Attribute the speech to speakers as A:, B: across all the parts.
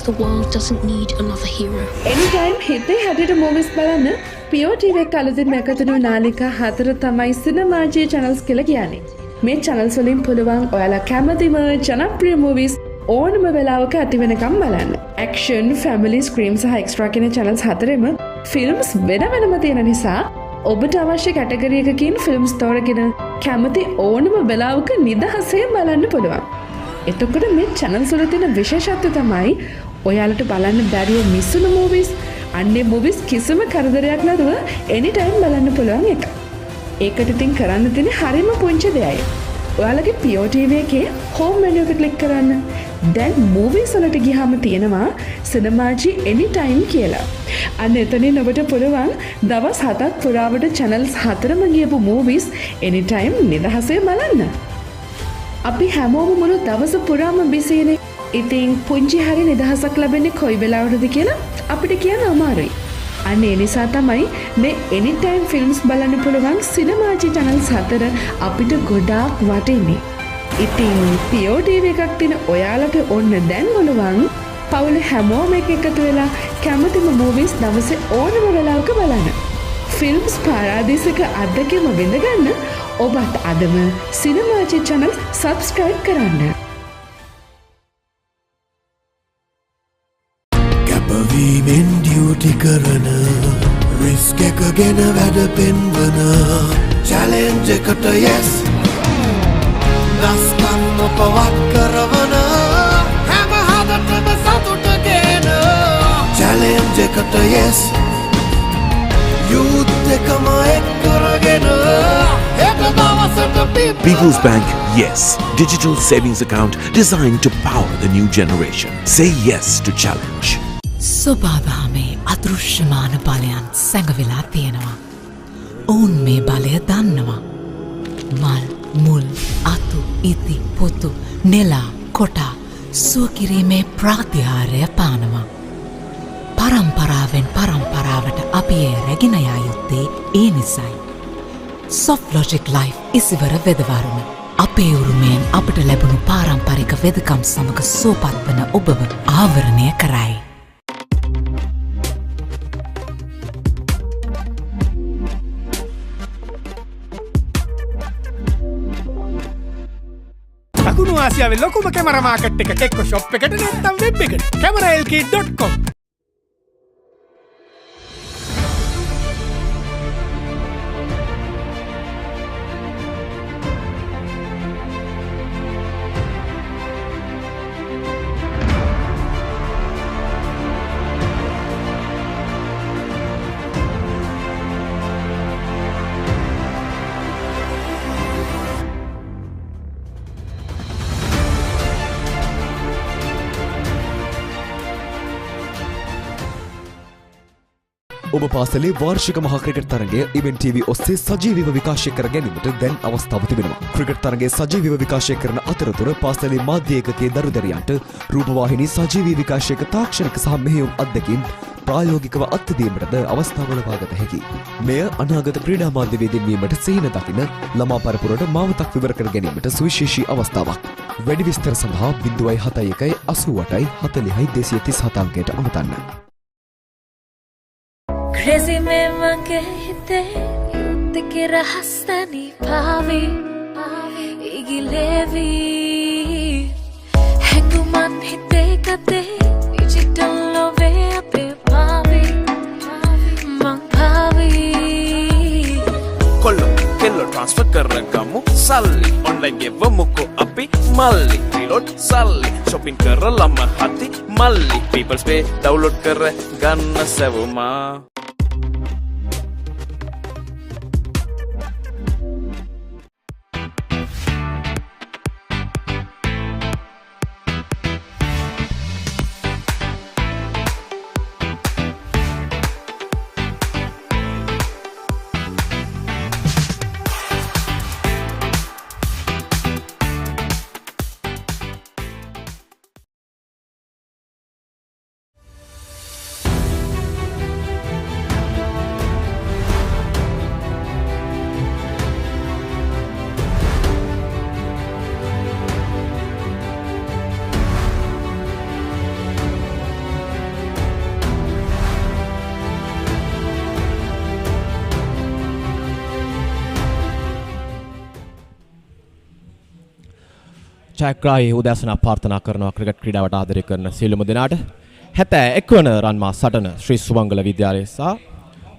A: because the world doesn't need another hero.
B: Anytime හිතේ හැටියට movies බලන්න PO TV එක අලුතින්ම එකතු වෙන නාලිකා 4 තමයි සිනමාජී channels කියලා කියන්නේ. මේ channels වලින් පුළුවන් ඔයාලා කැමතිම ජනප්‍රිය movies ඕනම වෙලාවක ඇති වෙනකම් බලන්න. Action, family, scream සහ extra කියන channels හතරෙම films වෙන වෙනම තියෙන නිසා ඔබට අවශ්‍ය කැටගරි එකකින් ෆිල්ම්ස් තෝරගෙන කැමති ඕනම වෙලාවක නිදහසේ බලන්න පුළුවන්. එතකොට මේ channels වල තියෙන විශේෂත්වය තමයි ඔයාලට බලන්න බැරිව මිස් වුණු movies, අන්නේ movies කිසිම කරදරයක් නැතුව anytime බලන්න පුළුවන් එක. ඒකට ඉතින් කරන්න තියෙන හරිම පුංචි දෙයයි. ඔයාලගේ PO TV එකේ home menu එක click කරන්න. දැන් movies වලට ගියාම තියෙනවා සිනමාජී anytime කියලා. අන්න එතනින් ඔබට පුළුවන් දවස් 7ක් පුරාවට channels 4ම ගියපු movies anytime නිදහසේ බලන්න. අපි හැමෝම මුළු දවස පුරාම බිසිනේ. ඉතින් පුංචි හරි නිදහසක් ලැබෙන්නේ කොයි වෙලාවටද කියලා අපිට කියන්න අමාරුයි. අන්න ඒ නිසා තමයි මේ anytime films බලන්න පුළුවන් සිනමාජී channels 4 අපිට ගොඩාක් වටින්නේ. ඉතින් PO TV එකක් තියෙන ඔයාලට ඔන්න දැන් බලවන් පවුල හැමෝම එකතු වෙලා කැමතිම movies දවසේ ඕනම වෙලාවක බලන්න. ෆිල්ම්ස් පාරාදීසක අත්දැකීම විඳගන්න ඔබත් අදම සිනමාජී channel subscribe කරන්න.
C: කැපවීමෙන් ඩියුටි කරන රිස්ක් එක ගෙන වැඩ පෙන්වන චැලෙන්ජ් එකට yes දස්කම් පවත් කරවන හැම හදටම සතුටගෙන චැලෙන්ජ් එකට yes යුත් එකම එක් කරගෙන හෙට දවසට
D: People's Bank Yes, digital savings account designed to power the new generation. Say yes to challenge.
E: ස්වභාවහමේ අදෘශ්‍යමාන බලයන් සැඟවිලා තියෙනවා. ඔවුන් මේ බලය දන්නවා. මල්, මුල්, අතු, ඉති, පොතු, නෙලා, කොටා සුවකිරීමේ ප්‍රාතිහාරය පානවා. පරම්පරාවෙන් පරම්පරාවට අපි ඒ රැගෙන යා යුත්තේ ඒ නිසයි. Soft Logic Life ඉසිවර වෙදවරුම. අපේ උරුමයෙන් අපට ලැබුණු පාරම්පරික වෙදකම් සමග සෝපත් වන ඔබව ආවරණය කරයි.
F: දකුණු ආසියාවේ ලොකුම කැමරා මාකට් එක ටෙක්කෝ ෂොප් එකට නැත්නම් වෙබ් එකට cameralk.com.
G: ඔබ පාසලේ වාර්ෂික මහා ක්‍රිකට් තරගය ඉවෙන්ට් TV ඔස්සේ සජීවීව විකාශය කර ගැනීමට දැන් අවස්ථාව තිබෙනවා. ක්‍රිකට් තරගයේ සජීවීව විකාශය කරන අතරතුර පාසලේ මාධ්‍ය ඒකකයේ දරුදරියන්ට රූපවාහිනී සජීවී විකාශයක තාක්ෂණික සහ මෙහෙයුම් අත්දැකීම් ප්‍රායෝගිකව අත්දැකීමටද අවස්ථාව ලබාගත හැකියි. මෙය අනාගත ක්‍රීඩා මාධ්‍යවේදීන් වීමට සිහින දකින ළමා පරපුරට මාවතක් විවර කර ගැනීමට සුවිශේෂී අවස්ථාවක්. වැඩි විස්තර සඳහා 071 88 40 237 අංකයට අමතන්න.
H: Crazy में मंगे हिते तेरे रहस्तानी भावी इगिलेवी हैंगु मन हिते कते digital love अपे भावी मंग भावी
I: कोल्लो केल्लो ट्रांसफर करंगामु सल्ली ऑनलाइन गेवमुको अपि मल्ली रिलोड सल्ली शॉपिंग करलम हति मल्ली पीपल्स पे डाउनलोड कर गन्न सेवमा
J: ජයග්‍රාහී උදෑසන ප්‍රාර්ථනා කරනවා ක්‍රිකට් ක්‍රීඩාවට ආදරය කරන සියලුම දෙනාට. 71 වන රන්මා සටන ශ්‍රී සුමංගල විද්‍යාලය සහ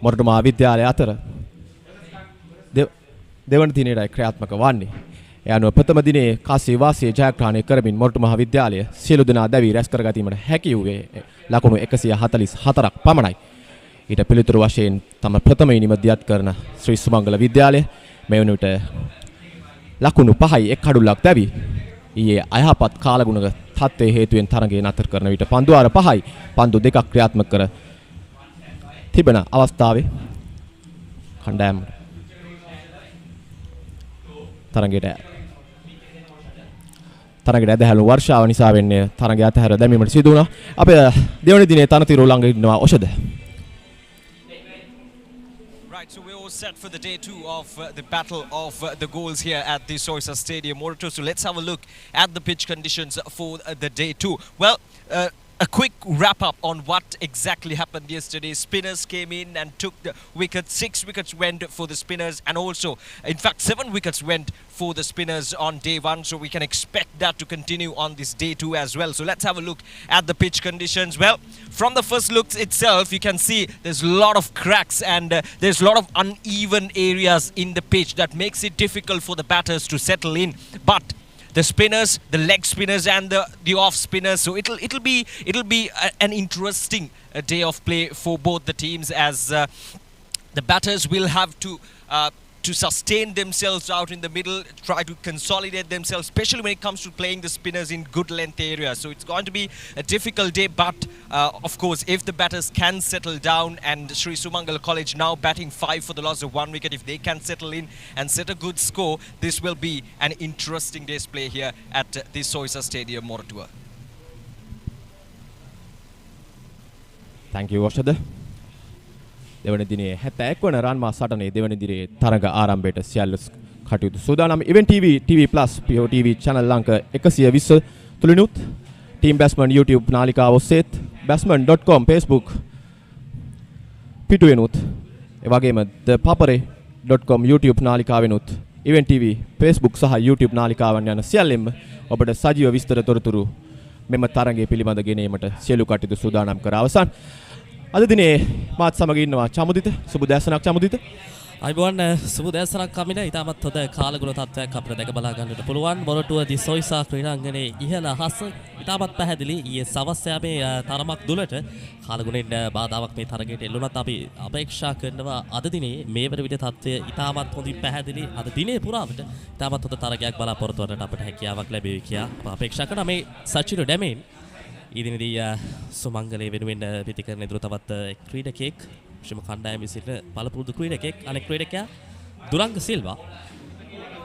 J: මොරටු මහා විද්‍යාලය අතර දෙවන දිනේටයි ක්‍රියාත්මක වන්නේ. ඒ අනුව ප්‍රථම දිනේ කාසී වාසිය ජයග්‍රහණය කරමින් මොරටු මහා විද්‍යාලය සියලු දෙනා දැවි රැස් කර ගැනීමට හැකි වූයේ ලකුණු 144ක් පමණයි. ඊට පිළිතුරු වශයෙන් තම ප්‍රථම ඉනිම දියත් කරන ශ්‍රී සුමංගල විද්‍යාලය මේ වන විට ලකුණු 5යි එක් කඩුල්ලක් දැවි ඊයේ අයහපත් කාලගුණක තත්ත්වයේ හේතුවෙන් තරගය නතර කරන විට පන්දු ආර 5යි පන්දු දෙකක් ක්‍රියාත්මක කර තිබෙන අවස්ථාවේ කණ්ඩායම තරගයට ඇදහැළු වර්ෂාව නිසා වෙන්නේ තරගය අතහැර දැමීමට සිදු වුණා. අපේ දෙවන දිනේ තනතිරු ළඟ ඉන්නවා ඔෂද.
K: So we're all set for the day 2 of the battle of the goals here at the Soysa Stadium, Moratu. So let's have a look at the pitch conditions for the day 2. Well, a quick wrap up on what exactly happened yesterday. Spinners came in and took the wickets. 6 wickets went for the spinners, and also, in fact, 7 wickets went for the spinners on day 1. So we can expect that to continue on this day 2 as well. So let's have a look at the pitch conditions. Well, from the first look itself, you can see there's a lot of cracks and there's a lot of uneven areas in the pitch that makes it difficult for the batters to settle in. But the spinners, the leg spinners and the off spinners, so it'll be an interesting day of play for both the teams, as the batters will have to sustain themselves out in the middle, try to consolidate themselves, especially when it comes to playing the spinners in good length areas. So it's going to be a difficult day, but of course, if the batters can settle down, and Sri Sumangala College now batting 5 for the loss of 1 wicket, if they can settle in and set a good score, this will be an interesting day's play here at the Soysa Stadium, Moratuwa.
J: Thank you, Oshada. දෙවන දිනේ 71 වන රන්මා සටනේ දෙවන දිනේ තරග ආරම්භයට සියල්ල කටයුතු සූදානම්. ඉවෙන් TV POTV channel අංක 120 තුලිනුත් team batsman YouTube නාලිකාව ඔස්සේත් batsman.com Facebook පිටුවෙනුත් ඒ වගේම the papare.com YouTube නාලිකාවෙනුත් ඉවෙන් TV Facebook සහ YouTube නාලිකාවන් යන සියල්ලෙම ඔබට සජීව විස්තර තොරතුරු මෙම තරගයේ පිළිබඳ ගෙනීමට සියලු කටයුතු සූදානම් කර අවසන්. අද දිනේ මාත් සමග ඉන්නවා චමුදිත. සුබ දැසනක් චමුදිත.
L: අයිබෝන් සුබ දැසනක් කමින. ඉතාමත් හොඳ කාලගුණ තත්ත්වයක් අපිට දැක බලා ගන්නට පුළුවන්. මොරටුව දී සොයිසා ක්‍රීඩාංගණයේ ඉහළ අහස ඉතාමත් පැහැදිලි. ඊයේ සවස් යාමේ තරමක් දුරට කාලගුණෙන් බාධාවක් මේ තරගයට එල්ලුණත් අපි අපේක්ෂා කරනවා අද දිනේ මේ වර විට තත්ත්වය ඉතාමත් හොඳින් පැහැදිලි. අද දිනේ පුරාවට ඉතාමත් හොඳ තරගයක් බලාපොරොත්තු වන්නට අපිට හැකියාවක් ලැබෙයි කියා අපේක්ෂා කරනවා. මේ සචිරු ඩැමෙන් ඊදිනේදී සුමංගලයේ වෙනුවෙන් පිටි කරන ඉදිරි තවත් ක්‍රීඩකෙක් ශ්‍රම කණ්ඩායමේ සිටින බලපුරුදු ක්‍රීඩකෙක් අනෙක් ක්‍රීඩකයා දුරංග සිල්වා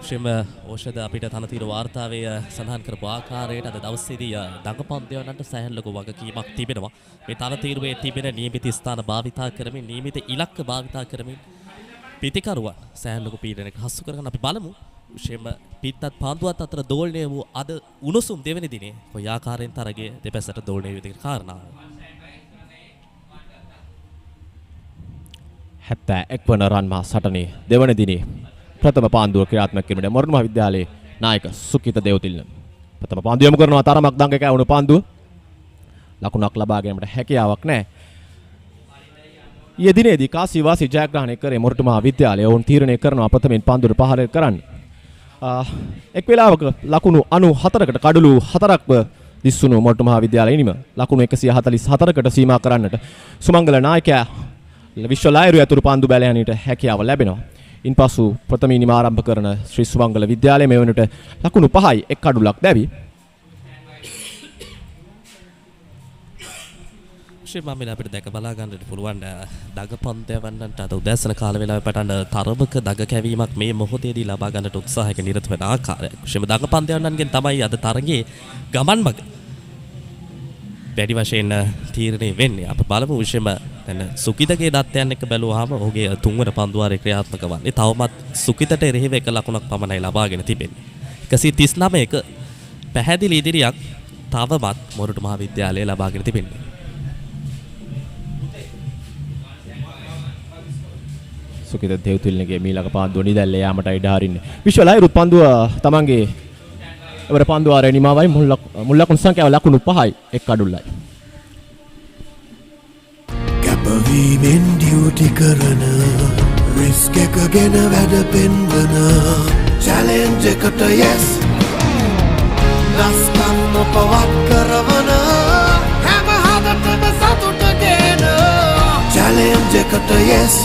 L: ශ්‍රම ඖෂධ අපිට තනතිරු වාර්තාවේ සඳහන් කරපු ආකාරයට අද දවසේදී දඟපන්දයන්ට සෑහෙන ලොකු වගකීමක් තිබෙනවා. මේ තනතිරුවේ තිබෙන නියමිත ස්ථාන භාවිතා කරමින් නියමිත ඉලක්ක භාවිතා කරමින් පිටිකරුවන් සෑහෙන ලොකු පීඩනයක හසු කරගෙන අපි බලමු ශ්‍රම පිටත් පාන්දුවත් අතර දෝලණය වූ අද උණුසුම් දෙවෙනි දිනේ කොයි ආකාරයෙන් තරගයේ දෙපැත්තට දෝලණය වී තියෙන කාරණාව.
J: 71 වන රන්මා සටනේ දෙවන දිනේ ප්‍රථම පාන්දුව ක්‍රියාත්මක කිරීමට මොරටු මහ විද්‍යාලයේ නායක සුකිත දේවතිල්න ප්‍රථම පාන්දුව යොමු කරනවා. තරමක් දඟ කැවුණු පාන්දුව ලකුණක් ලබා ගැනීමට හැකියාවක් නැහැ. ඊයේ දිනේදී කාසී වාසී ජයග්‍රහණය කරේ මොරටු මහ විද්‍යාලය. ඔවුන් තීරණය කරනවා ප්‍රථමයෙන් පාන්දුවට පහර කරන්න. එක් වෙලාවක ලකුණු 94කට කඩලු 4ක්ව දිස්සුණු මොරටු මහ විද්‍යාලය ඉනිම ලකුණු 144කට සීමා කරන්නට සුමංගල නායකයා විශ්ව ලයිරු ඇතුළු පන්දු බැලයන්ට හැකියාව ලැබෙනවා. ඉන්පසු ප්‍රථම ඉනිම ආරම්භ කරන ශ්‍රී සුමංගල විද්‍යාලය මේ වනට ලකුණු 5යි එක් කඩුලක් දැවි
L: ශ්‍රීමාමිල අපිට දැක බලා ගන්නට පුළුවන් දග පන්දයවන්නන්ට අද උදෑසන කාල වේලාවේ පටන් තරමක දග කැවීමක් මේ මොහොතේදී ලබා ගන්නට උත්සාහයක නිරත වෙන ආකාරය. ශ්‍රීම දග පන්දයවන්නන්ගෙන් තමයි අද තරගයේ ගමන් මඟ වැඩි වශයෙන් තීරණය වෙන්නේ. අප බලමු ශ්‍රීම දැන් සුකිතගේ දත්තයන් එක්ක බැලුවාම ඔහුගේ තුන්වන පන්දුවාරේ ක්‍රියාත්මක වන්නේ තවමත් සුකිතට එරෙහිව එක ලකුණක් පමණයි ලබාගෙන තිබෙන්නේ. 139ක පැහැදිලි ඉදිරියක් තවමත් මොරටු මහ විද්‍යාලය ලබාගෙන තිබෙන්නේ.
J: සුකිත දේවතුල්නගේ මීලක පාන්දුව නිදැල්ල යාමට ඉඩ හරින්නේ. විශ්ව ලයිරුත් පන්දුව තමන්ගේ එවර පන්දු ආරේ නිමාවයි මුල් ලකුණු සංඛ්‍යාව ලකුණු 5යි එක් කඩුල්ලයි.
C: කැපවීමෙන් ඩියුටි කරන රිස්ක් එක ගෙන වැඩ පෙන්වන චැලෙන්ජ් එකට yes නස්කම් නොපවත් කරවන හැම හදටම සතුට ගෙන චැලෙන්ජ් එකට yes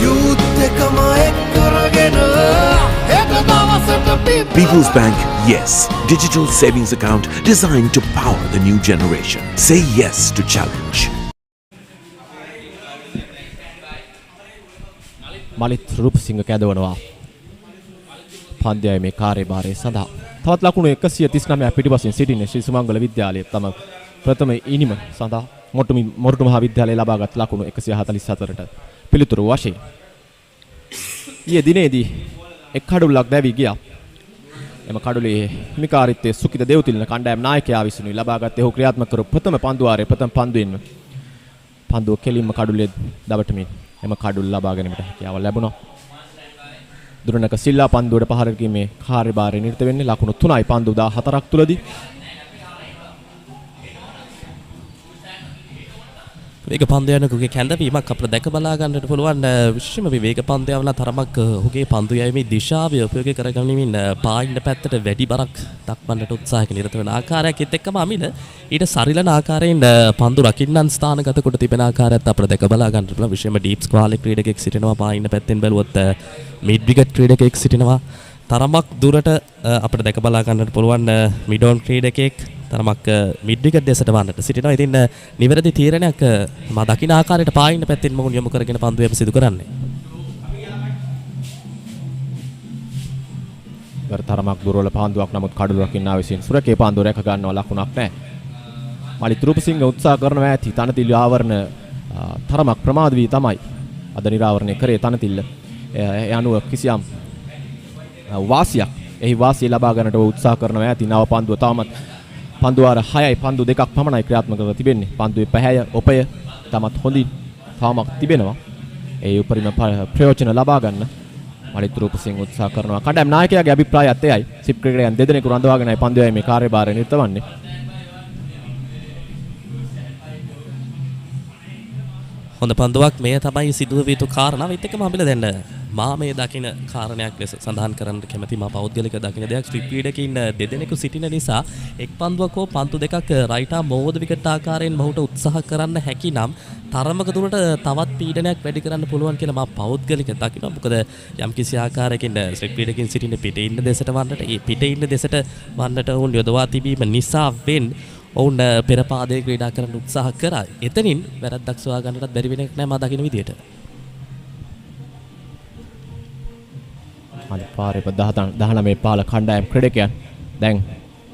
C: යුත් එකම එක් කරගෙන හෙට දවසට
D: People's Bank, yes. Digital savings account designed to power the new generation. Say yes to challenge.
J: Malith Rupasinghe කැදවනවා. පන්දයයි මේ කාර්යභාරය සඳහා. තවත් ලකුණු 139 පිටිපසින් සිටින ශ්‍රී සුමංගල විද්‍යාලය තම ප්‍රථම ඉනිම සඳහා මොරටු මහා විද්‍යාලය ලබාගත් ලකුණු 144ට පිළිතුරු වශයෙන්. ඊයේ දිනේදී එක් කඩුල්ලක් දැවි ගියා. එම කඩුලේ හිමිකාරීත්වයේ සුකිත දේවතිලන කණ්ඩායම් නායකයා විසිනුයි ලබාගත්තේ ඔහු ක්‍රියාත්මක කරපු ප්‍රථම පන්දුවාරයේ ප්‍රථම පන්දුවෙන්ම පන්දුව කෙලින්ම කඩුලේ දවටමින් එම කඩුල්ල ලබා ගැනීමට හැකියාව ලැබුණා. දුරනක සිල්ලා පන්දුවට පහර දීමේ කාර්යභාරය නිරත වෙන්නේ ලකුණු 3යි පන්දු 14ක් තුලදී.
L: වේග පන්දයනකුගේ කැඳවීමක් අපිට දැක බලා ගන්නට පුළුවන්. විශේෂම වේග පන්දයවල තරමක් ඔහුගේ පන්දු යැවීමේ දිශාව උපයෝගී කරගැනීමෙන් පායින් පැත්තට වැඩි බරක් දක්වන්නට උත්සාහයක නිරත වෙන ආකාරයක් එක්කම අමිල ඊට සරිලන ආකාරයෙන් පන්දු රකින්නන් ස්ථානගත කොට තිබෙන ආකාරයත් අපිට දැක බලා ගන්නට පුළුවන්. විශේෂම ඩීප් ස්ක්වාලේ ක්‍රීඩකෙක් සිටිනවා. පායින් පැත්තෙන් බැලුවොත් මිඩ් විකට් ක්‍රීඩකෙක් සිටිනවා. තරමක් දුරට අපිට දැක බලා ගන්නට පුළුවන් මිඩෝන් ක්‍රීඩකෙක් තරමක් මිඩ් විකට් දෙසට වන්නට සිටිනවා. ඉතින් නිවැරදි තීරණයක් මා දකින ආකාරයට පායින් පැත්තෙන් මොහු යොමු කරගෙන පන්දු යැප සිදු කරන්නේ.
J: තරමක් දුරවල පන්දුවක් නමුත් කඩුල රකින්නා විසින් සුරකේ පන්දුව රැක ගන්නවා ලකුණක් නැහැ. මලිත් රූපසිංහ උත්සාහ කරනවා ඇති තනතිල්ල ආවරණ තරමක් ප්‍රමාද වී තමයි අද නිරාවරණය කරේ තනතිල්ල. ඒ අනුව කිසියම් වාසියක් එහි වාසිය ලබා ගන්නට උත්සාහ කරනවා ඇති නව පන්දුව තාමත් පන්දුවාර 6යි පන්දු 2ක් පමණයි ක්‍රියාත්මක කරලා තිබෙන්නේ. පන්දුවේ පැහැය ඔපය තමත් හොඳින් තාමත් තිබෙනවා. ඒ උපරිම ප්‍රයෝජන ලබා ගන්න මලිත් රූපසිංහ උත්සාහ කරනවා. කණ්ඩායම් නායකයාගේ අභිප්‍රායත් එයයි. සිප් ක්‍රිකටයන් දෙදෙනෙකු රඳවාගෙනයි පන්දුවේ මේ කාර්යභාරය නිරත වන්නේ.
L: හොඳ පන්දුවක් මේ තමයි සිදුව යුතු කාරණාව. ඒත් එක්කම අපිට දැන් මා මේ දකින කාරණයක් ලෙස සඳහන් කරන්න කැමති මා පෞද්ගලික දකින දෙයක්. ස්ට්‍රිප් ක්‍රීඩකයින් දෙදෙනෙකු සිටින නිසා එක් පන්දුවක් හෝ පන්දු දෙකක් රයිට් ආම් මෝවද විකට් ආකාරයෙන් මොහුට උත්සාහ කරන්න හැකි නම් තරමක දුරට තවත් පීඩනයක් වැඩි කරන්න පුළුවන් කියලා මා පෞද්ගලික දකිනවා. මොකද යම් කිසි ආකාරයකින් ස්ට්‍රිප් ක්‍රීඩකයින් සිටින පිටේ ඉන්න දෙසට වන්නට ඒ පිටේ ඉන්න දෙසට වන්නට වුන් යොදවා තිබීම නිසා ඔවුන් පෙර පාදයේ ක්‍රීඩා කරන්න උත්සාහ කරා. එතනින් වැරද්දක් සොයා ගන්නටත් බැරි වෙන එක නෑ මා දකින විදියට.
J: පාරේ 19 පාල කණ්ඩායම් ක්‍රීඩකයන් දැන්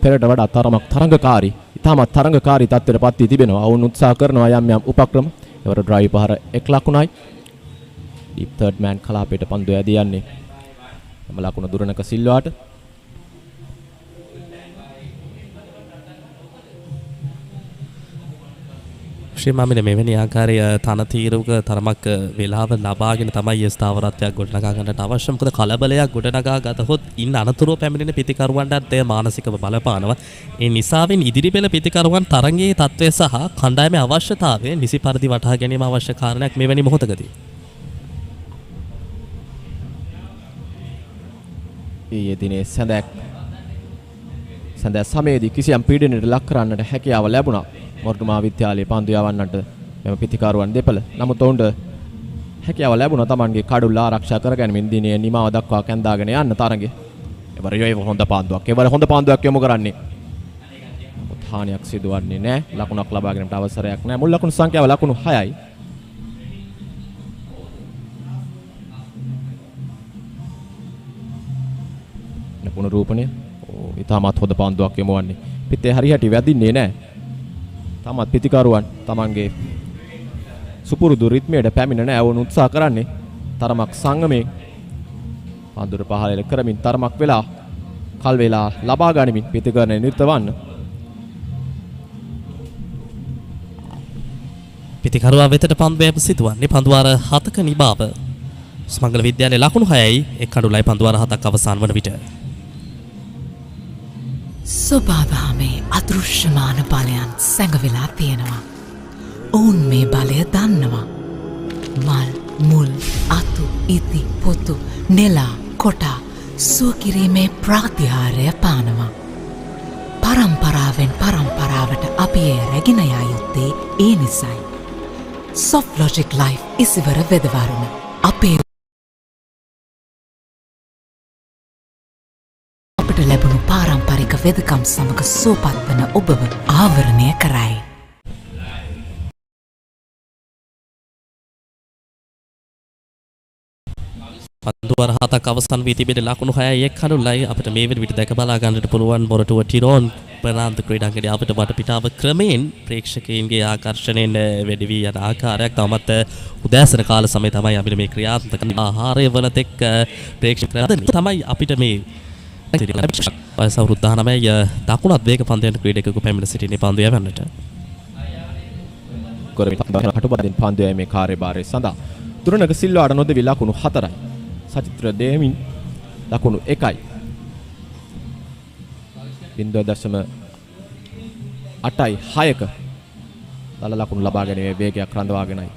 J: පෙරට වඩා තරමක් තරඟකාරී, ඉතාමත් තරඟකාරී තත්ත්වයට පත් වී තිබෙනවා. ඔවුන් උත්සාහ කරනවා යම් යම් උපක්‍රම. ඒවර ඩ්‍රයිව් පහර 1 ලකුණයි. ඩීප් තර්ඩ් මෑන් කලාපයට පන්දු ඇදී යන්නේ. එම ලකුණ දුරනක සිල්වාට.
L: ශ්‍රීමාමින මෙවැනි ආකාරය තනතිරුක තරමක් වේලාව ලබාගෙන තමයි ස්ථාවරත්වයක් ගොඩනගා ගන්නට අවශ්‍ය. මොකද කලබලයක් ගොඩනගා ගතහොත් ඉන් අනතුරුව පැමිණෙන පිතිකරුවන්ටත් එය මානසිකව බලපානවා. ඒ නිසාවෙන් ඉදිරි පෙළ පිතිකරුවන් තරඟයේ තත්ත්වය සහ කණ්ඩායමේ අවශ්‍යතාවය නිසි පරිදි වටහා ගැනීම අවශ්‍ය කාරණයක් මෙවැනි මොහොතකදී.
J: ඊයේ දිනේ සඳ සමයේදී කිසියම් පීඩනයකට ලක් කරන්නට හැකියාව ලැබුණා. මොරටු මහා විද්‍යාලයේ පන්දු යවන්නට මෙම පිතිකරුවන් දෙපළ. නමුත් ඔවුන්ට හැකියාව ලැබුණා Tamanගේ කඩුල්ල ආරක්ෂා කරගැනීමෙන් දිනේ නිමාව දක්වා කැඳාගෙන යන්න තරඟේ. එවර හොඳ පාන්දුවක්. එවර හොඳ පාන්දුවක් යොමු කරන්නේ. හානියක් සිදුවන්නේ නැහැ. ලකුණක් ලබා ගැනීමට අවසරයක් නැහැ. මුල් ලකුණු සංඛ්‍යාව ලකුණු 6යි. ලකුණු රූපණය. ඉතාමත් හොඳ පාන්දුවක් යොමු වන්නේ. පිටේ හරියට වැදින්නේ නැහැ. තමත් පිතිකරුවන් Tamanගේ සුපුරුදු රිද්මයට පැමිණ නැවුණු උත්සාහ කරන්නේ තරමක් සංගමේ පන්දුර පහළ කරමින් තරමක් වෙලා කල් වේලා ලබා ගනිමින් පිතිකරණය නිරත වන්න.
L: පිතිකරුවා වෙතට පන්දු යැප සිදුවන්නේ පන්දුවාර 7ක නිබාව. සුමංගල විද්‍යාලයේ ලකුණු 6යි එක් කඩුලයි පන්දුවාර 7ක් අවසන් වන විට.
E: ස්වභාවයේ අදෘශ්‍යමාන බලයන් සැඟවිලා තියෙනවා. ඔවුන් මේ බලය දන්නවා. මල්, මුල්, අතු, ඉති, පොතු, නෙලා, කොටා සුවකිරීමේ ප්‍රාතිහාර්ය පානවා. පරම්පරාවෙන් පරම්පරාවට අපි එය රැගෙන යා යුත්තේ ඒ නිසයි. Soft Logic Life ඉසිවර වෙදවරුණ අපේ අපට ලැබුණු පාරම්පරික වෙදකම් සමග සුවපත් වන ඔබව ආවරණය කරයි.
L: පන්දුවර හතක් අවසන් වී තිබෙන ලකුණු 6යි 1-0යි අපිට මේ වෙන විට දැක බලා ගන්නට පුළුවන් මොරටුව ටිරෝන් ප්‍රනාන්දු ක්‍රීඩාංගණයේ අපිට මට පිටාව ක්‍රමයෙන් ප්‍රේක්ෂකයන්ගේ ආකර්ෂණයෙන් වැඩි වී යන ආකාරයක් තවමත් උදෑසන කාල සමය තමයි අපිට මේ ක්‍රියාත්මක ආහාරය වන තෙක් ප්‍රේක්ෂකයන් තමයි අපිට මේ වයස අවුරුදු 19යි දකුණත් වේග පන්දු යන ක්‍රීඩකයෙකු පැමිණ සිටින්නේ පන්දු යවන්නට.
J: කරමින් කටුබදින් පන්දු යෑමේ කාර්යභාරය සඳහා තුරණක සිල්වාට නොදෙවි ලකුණු 4යි. සචිත්‍ර දෙමින් ලකුණු 1යි. 0.8යි 6ක දල ලකුණු ලබා ගැනීමේ වේගයක් රඳවාගෙනයි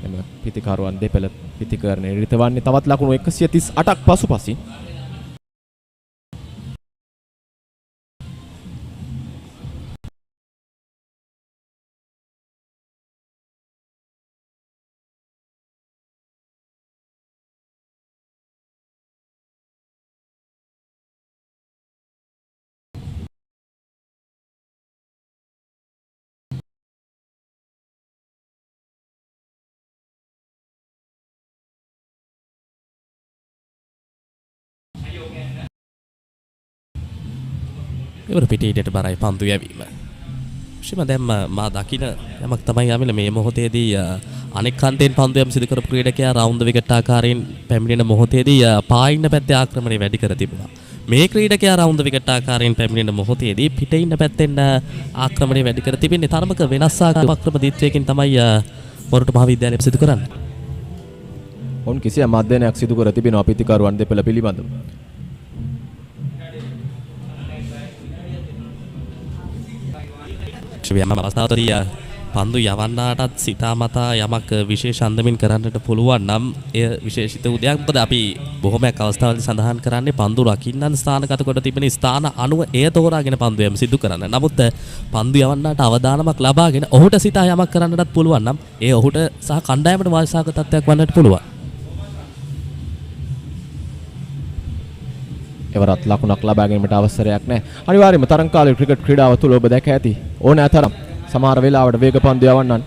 J: එම පිතිකරුවන් දෙපළ පිතිකරණය රිතවන්නේ. තවත් ලකුණු 138ක් පසුපසින්
L: ඉවර පිටියට බරයි පන්දු යැවීම. ශ්‍රීම දැන් මා දකින යමක් තමයි යමිල මේ මොහොතේදී අනෙක් කන්තෙන් පන්දු යම් සිදු කරපු ක්‍රීඩකයා රවුන්ඩ් විකට් ආකාරයෙන් පැමිණෙන මොහොතේදී පායින්න පැත්තේ ආක්‍රමණය වැඩි කර තිබුණා. මේ ක්‍රීඩකයා රවුන්ඩ් විකට් ආකාරයෙන් පැමිණෙන මොහොතේදී පිටේ ඉන්න පැත්තෙන් ආක්‍රමණය වැඩි කර තිබෙන්නේ තරමක වෙනස් ආකාරයකින් දිත්වයකින් තමයි මොරටු මහ විද්‍යාලය සිදු කරන්නේ.
J: ඔවුන් කිසියම් අධ්‍යයනයක් සිදු කර තිබෙනවා පිතිකරුවන් දෙපළ පිළිබඳව.
L: යම අවස්ථාවදී පන්දු යවන්නාටත් සිතාමතා යමක් විශේෂ අන්දමින් කරන්නට පුළුවන් නම් එය විශේෂිත උදයක්. මොකද අපි බොහොමයක් අවස්ථාවලදී සඳහන් කරන්නේ පන්දු රකින්නන් ස්ථානගත කොට තිබෙන ස්ථාන අනුව එය තෝරාගෙන පන්දු යම සිදු කරන්න. නමුත් පන්දු යවන්නාට අවධානමක් ලබාගෙන ඔහුට සිතා යමක් කරන්නටත් පුළුවන් නම් ඒ ඔහුට සහ කණ්ඩායමට වාසාවක තත්ත්වයක් වන්නට පුළුවන්.
J: එවරත් ලකුණක් ලබා ගැනීමට අවසරයක් නැහැ. අනිවාර්යයෙන්ම තරංකාලේ ක්‍රිකට් ක්‍රීඩාව තුළ ඔබ දැක ඇති ඕනෑ තරම් සමහර වෙලාවට වේග පන්දු යවන්නන්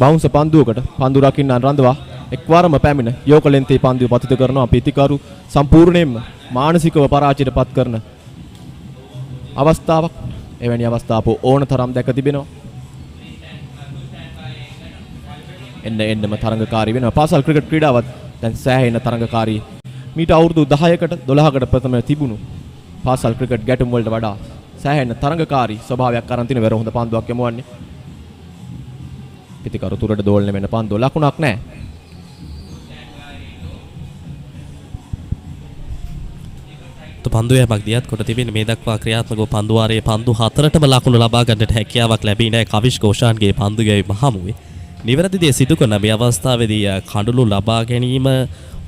J: බවුන්ස් පන්දුවකට පන්දු රකින්නන් රඳවා එක්වරම පැමිණ යෝකලෙන්තේ පන්දුව පතිත කරනවා. පිතිකරු සම්පූර්ණයෙන්ම මානසිකව පරාජයට පත් කරන අවස්ථාවක්. එවැනි අවස්ථාව ඕන තරම් දැක තිබෙනවා. එන්නම තරංගකාරී වෙනවා. පාසල් ක්‍රිකට් ක්‍රීඩාවත් දැන් සෑහෙන තරංගකාරී මීට අවුරුදු 10කට 12කට ප්‍රථම තිබුණු පාසල් ක්‍රිකට් ගැටුම් වලට වඩා සෑහෙන තරඟකාරී ස්වභාවයක් අරන් තින වෙර හොඳ පන්දුවක් යමුවන්නේ. පිතිකරු තුරට දෝලණය වෙන පන්දුව ලකුණක් නැහැ.
L: පන්දුවයක් දියත් කොට තිබෙන මේ දක්වා ක්‍රියාත්මක පන්දු වාරයේ පන්දු 4ටම ලකුණු ලබා ගන්නට හැකියාවක් ලැබී නැහැ කවිෂ් ഘോഷාන්ගේ පන්දු ගැවීම හමුවේ. නිවැරදි දේ සිදු කරන මේ අවස්ථාවේදී කඳුළු ලබා ගැනීම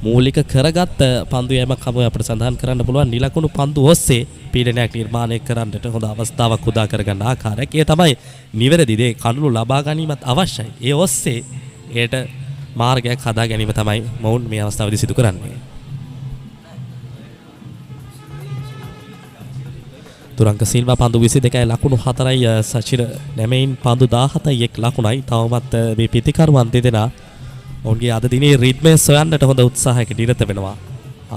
L: මූලික කරගත් පන්දු යෑමක් හමුවේ අපිට සඳහන් කරන්න පුළුවන්. නිලකුණු පන්දු ඔස්සේ පීඩනයක් නිර්මාණය කරන්නට හොඳ අවස්ථාවක් උදා කරගන්න ආකාරයක්. ඒ තමයි නිවැරදි දේ කඳුළු ලබා ගැනීමත් අවශ්‍යයි. ඒ ඔස්සේ ඒට මාර්ගයක් හදා ගැනීම තමයි මොවුන් මේ අවස්ථාවේදී සිදු කරන්නේ. තුරංක සිල්වා පන්දු 22යි ලකුණු 4යි සචිර නැමෙයින් පන්දු 17යි 1 ලකුණයි. තවමත් මේ පිතිකරුවන් දෙදෙනා ඔවුන්ගේ අද දිනේ රිද්මය සොයන්නට හොඳ උත්සාහයක නිරත වෙනවා.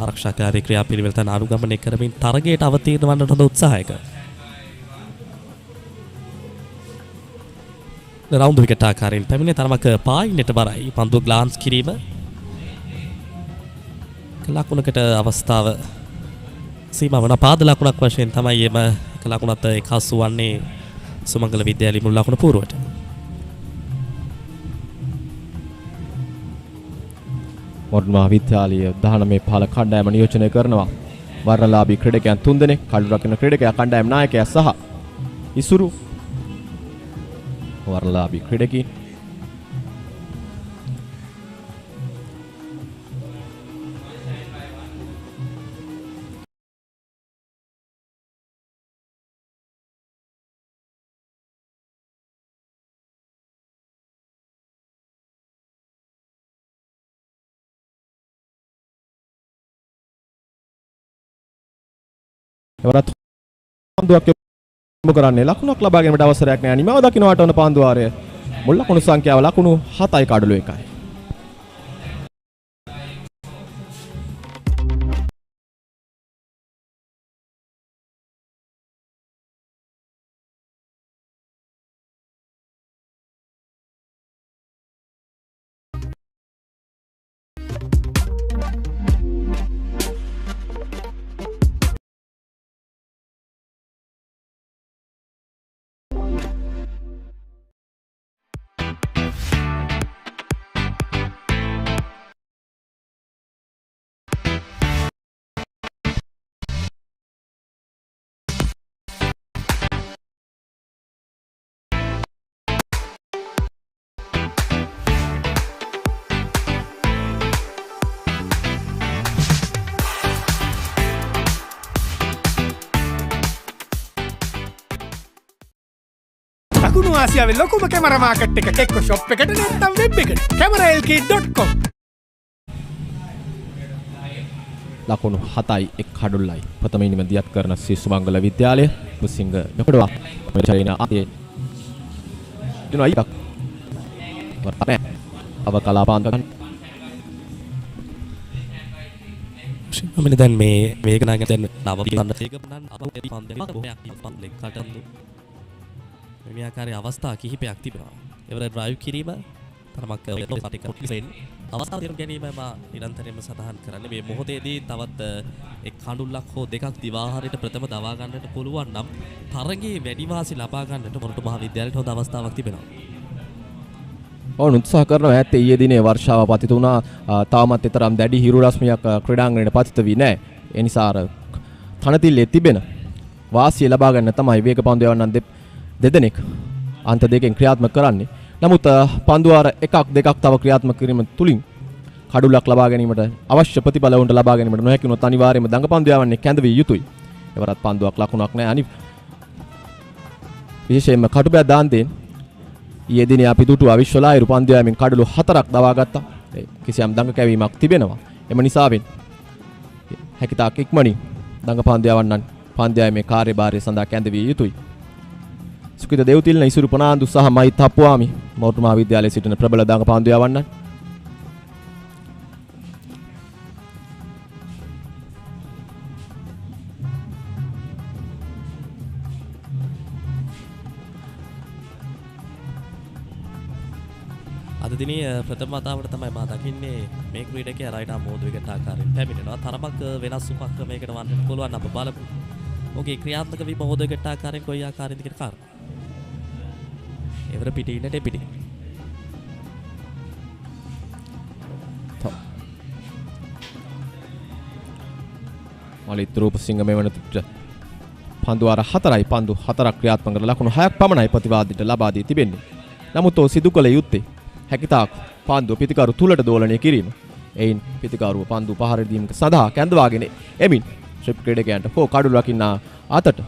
L: ආරක්ෂාකාරී ක්‍රියාපිළිවෙලට අනුගමනය කරමින් තරගයට අවතීර්ණ වන්නට හොඳ උත්සාහයක. රවුන්ඩ් විකට් ආකාරයෙන් පැමිණෙන තරමක පායින්නට බරයි පන්දුව ග්ලාන්ස් කිරීම. ලකුණකට අවස්ථාව සීමා වන පාද ලකුණක් වශයෙන් තමයි එම එක ලකුණත් එක්හසු වන්නේ සුමංගල විද්‍යාලය මුල් ලකුණ පූර්වට.
J: මොරටු මහ විද්‍යාලය 19 පහළ කණ්ඩායම නියෝජනය කරනවා. වර්ණලාභී ක්‍රීඩකයන් 3 දෙනෙක්, කඩු රකින්න ක්‍රීඩකයා කණ්ඩායම් නායකයා සහ ඉසුරු වර්ණලාභී ක්‍රීඩකීන්. එවරත් පාන්දුවක් යොමු කරන්නේ ලකුණක් ලබා ගැනීමට අවසරයක් නැහැ. නිමව දකින්නට වන පාන්දුවාරය මුල් ලකුණු සංඛ්‍යාව ලකුණු 7යි කඩලු 1යි.
F: දකුණු ආසියාවේ ලොකුම කැමරා මාකට් එක එක්ක ෂොප් එකට නැත්නම් වෙබ් එකට cameralkit.com.
J: ලකුණු 7යි 1 කඩුල්ලයි. ප්‍රථම ඉනිම දියත් කරන ශ්‍රී සුමංගල විද්‍යාලය පුසිංග යකඩවා මෙචරින ආදී දිනයි එකක් වර්තනේ අව කලාපාන්තකන්
L: මම දැන් මේ වේගනාග දැන් නව පිළිගන්න ඒක නම් අප පන්දේ බොහොමයක් පන්දේ කටන්දු මේ ආකාරයේ අවස්ථා කිහිපයක් තිබෙනවා. ඒවල ඩ්‍රයිව් කිරීම තරමක් පටිකරෙන් අවස්ථාව තේරුම් ගැනීම මා නිරන්තරයෙන්ම සඳහන් කරන්නේ මේ මොහොතේදී තවත් එක් කඳුල්ලක් හෝ දෙකක් දිවාහාරයට ප්‍රථම දවා ගන්නට පුළුවන් නම් තරගයේ වැඩි වාසි ලබා ගන්නට මොරටු මහ විද්‍යාලයට හොඳ අවස්ථාවක් තිබෙනවා.
J: ඔවුන් උත්සාහ කරනවා ඇත්තේ ඊයේ දිනේ වර්ෂාව පතිත වුණා. තාමත් තරම් දැඩි හිරු රශ්මියක් ක්‍රීඩාංගණයට පතිත වී නැහැ. ඒ නිසා අර තනතිල්ලේ තිබෙන වාසිය ලබා ගන්න තමයි වේග පන්දු යවන්නන් දෙදෙනෙක් අන්ත දෙකෙන් ක්‍රියාත්මක කරන්නේ. නමුත් පන්දුවාර එකක් දෙකක් තව ක්‍රියාත්මක කිරීම තුලින් කඩුලක් ලබා ගැනීමට අවශ්‍ය ප්‍රතිඵල වුන්ට ලබා ගැනීමට නොහැකි වුණොත් අනිවාර්යයෙන්ම දඟ පන්දු යවන්නේ කැඳවිය යුතුයි. එවරත් පන්දුවක් ලකුණක් නැහැ. අනිත් විශේෂයෙන්ම කටුබෑ දාන්තෙන් ඊයේ දිනේ අපි දුටුවා විශ්වලායරු පන්දු යෑමෙන් කඩලු 4ක් දවා ගත්තා. කිසියම් දඟ කැවීමක් තිබෙනවා. එම නිසාවෙන් හැකිතාක් ඉක්මනින් දඟ පන්දු යවන්නන් පන්දු යෑමේ කාර්යභාරය සඳහා කැඳවිය යුතුයි. සුකිත දෙව්තිල්න ඉසුරු පනාන්දු සහ මහිත් හප්පුවාමි මොරටු මහ විද්‍යාලයේ සිටින ප්‍රබල දඟ පන්දු යවන්නන්.
L: අද දිනේ ප්‍රථම වතාවට තමයි මා දකින්නේ මේ ක්‍රීඩකයා රයිටා මෝදු විකට ආකාරයෙන් පැමිණෙනවා. තරමක් වෙනස් උපක්‍රමයකට වන්නත් පුළුවන් අප බලමු. ඔහුගේ ක්‍රියාත්මක වීම මෝදු විකට ආකාරයෙන් කොයි ආකාරයෙන්ද කියන කාරණා. එවර පිටින්නට පිටි.
J: මලිත් රූපසිංහ මේ වනතුට පන්දු අර 4යි පන්දු 4ක් ක්‍රියාත්මක කරන ලකුණු 6ක් පමණයි ප්‍රතිවාදීට ලබා දී තිබෙන්නේ. නමුත් ඔහු සිදු කළ යුත්තේ හැකිතාක් පන්දුව පිතිකරු තුලට දෝලනය කිරීම. එයින් පිතිකරුව පන්දු පහර දීමක සඳහා කැඳවාගෙන එමින් ශ්‍රිප් ක්‍රීඩකයන්ට හෝ කඩුළු රකින්න අතට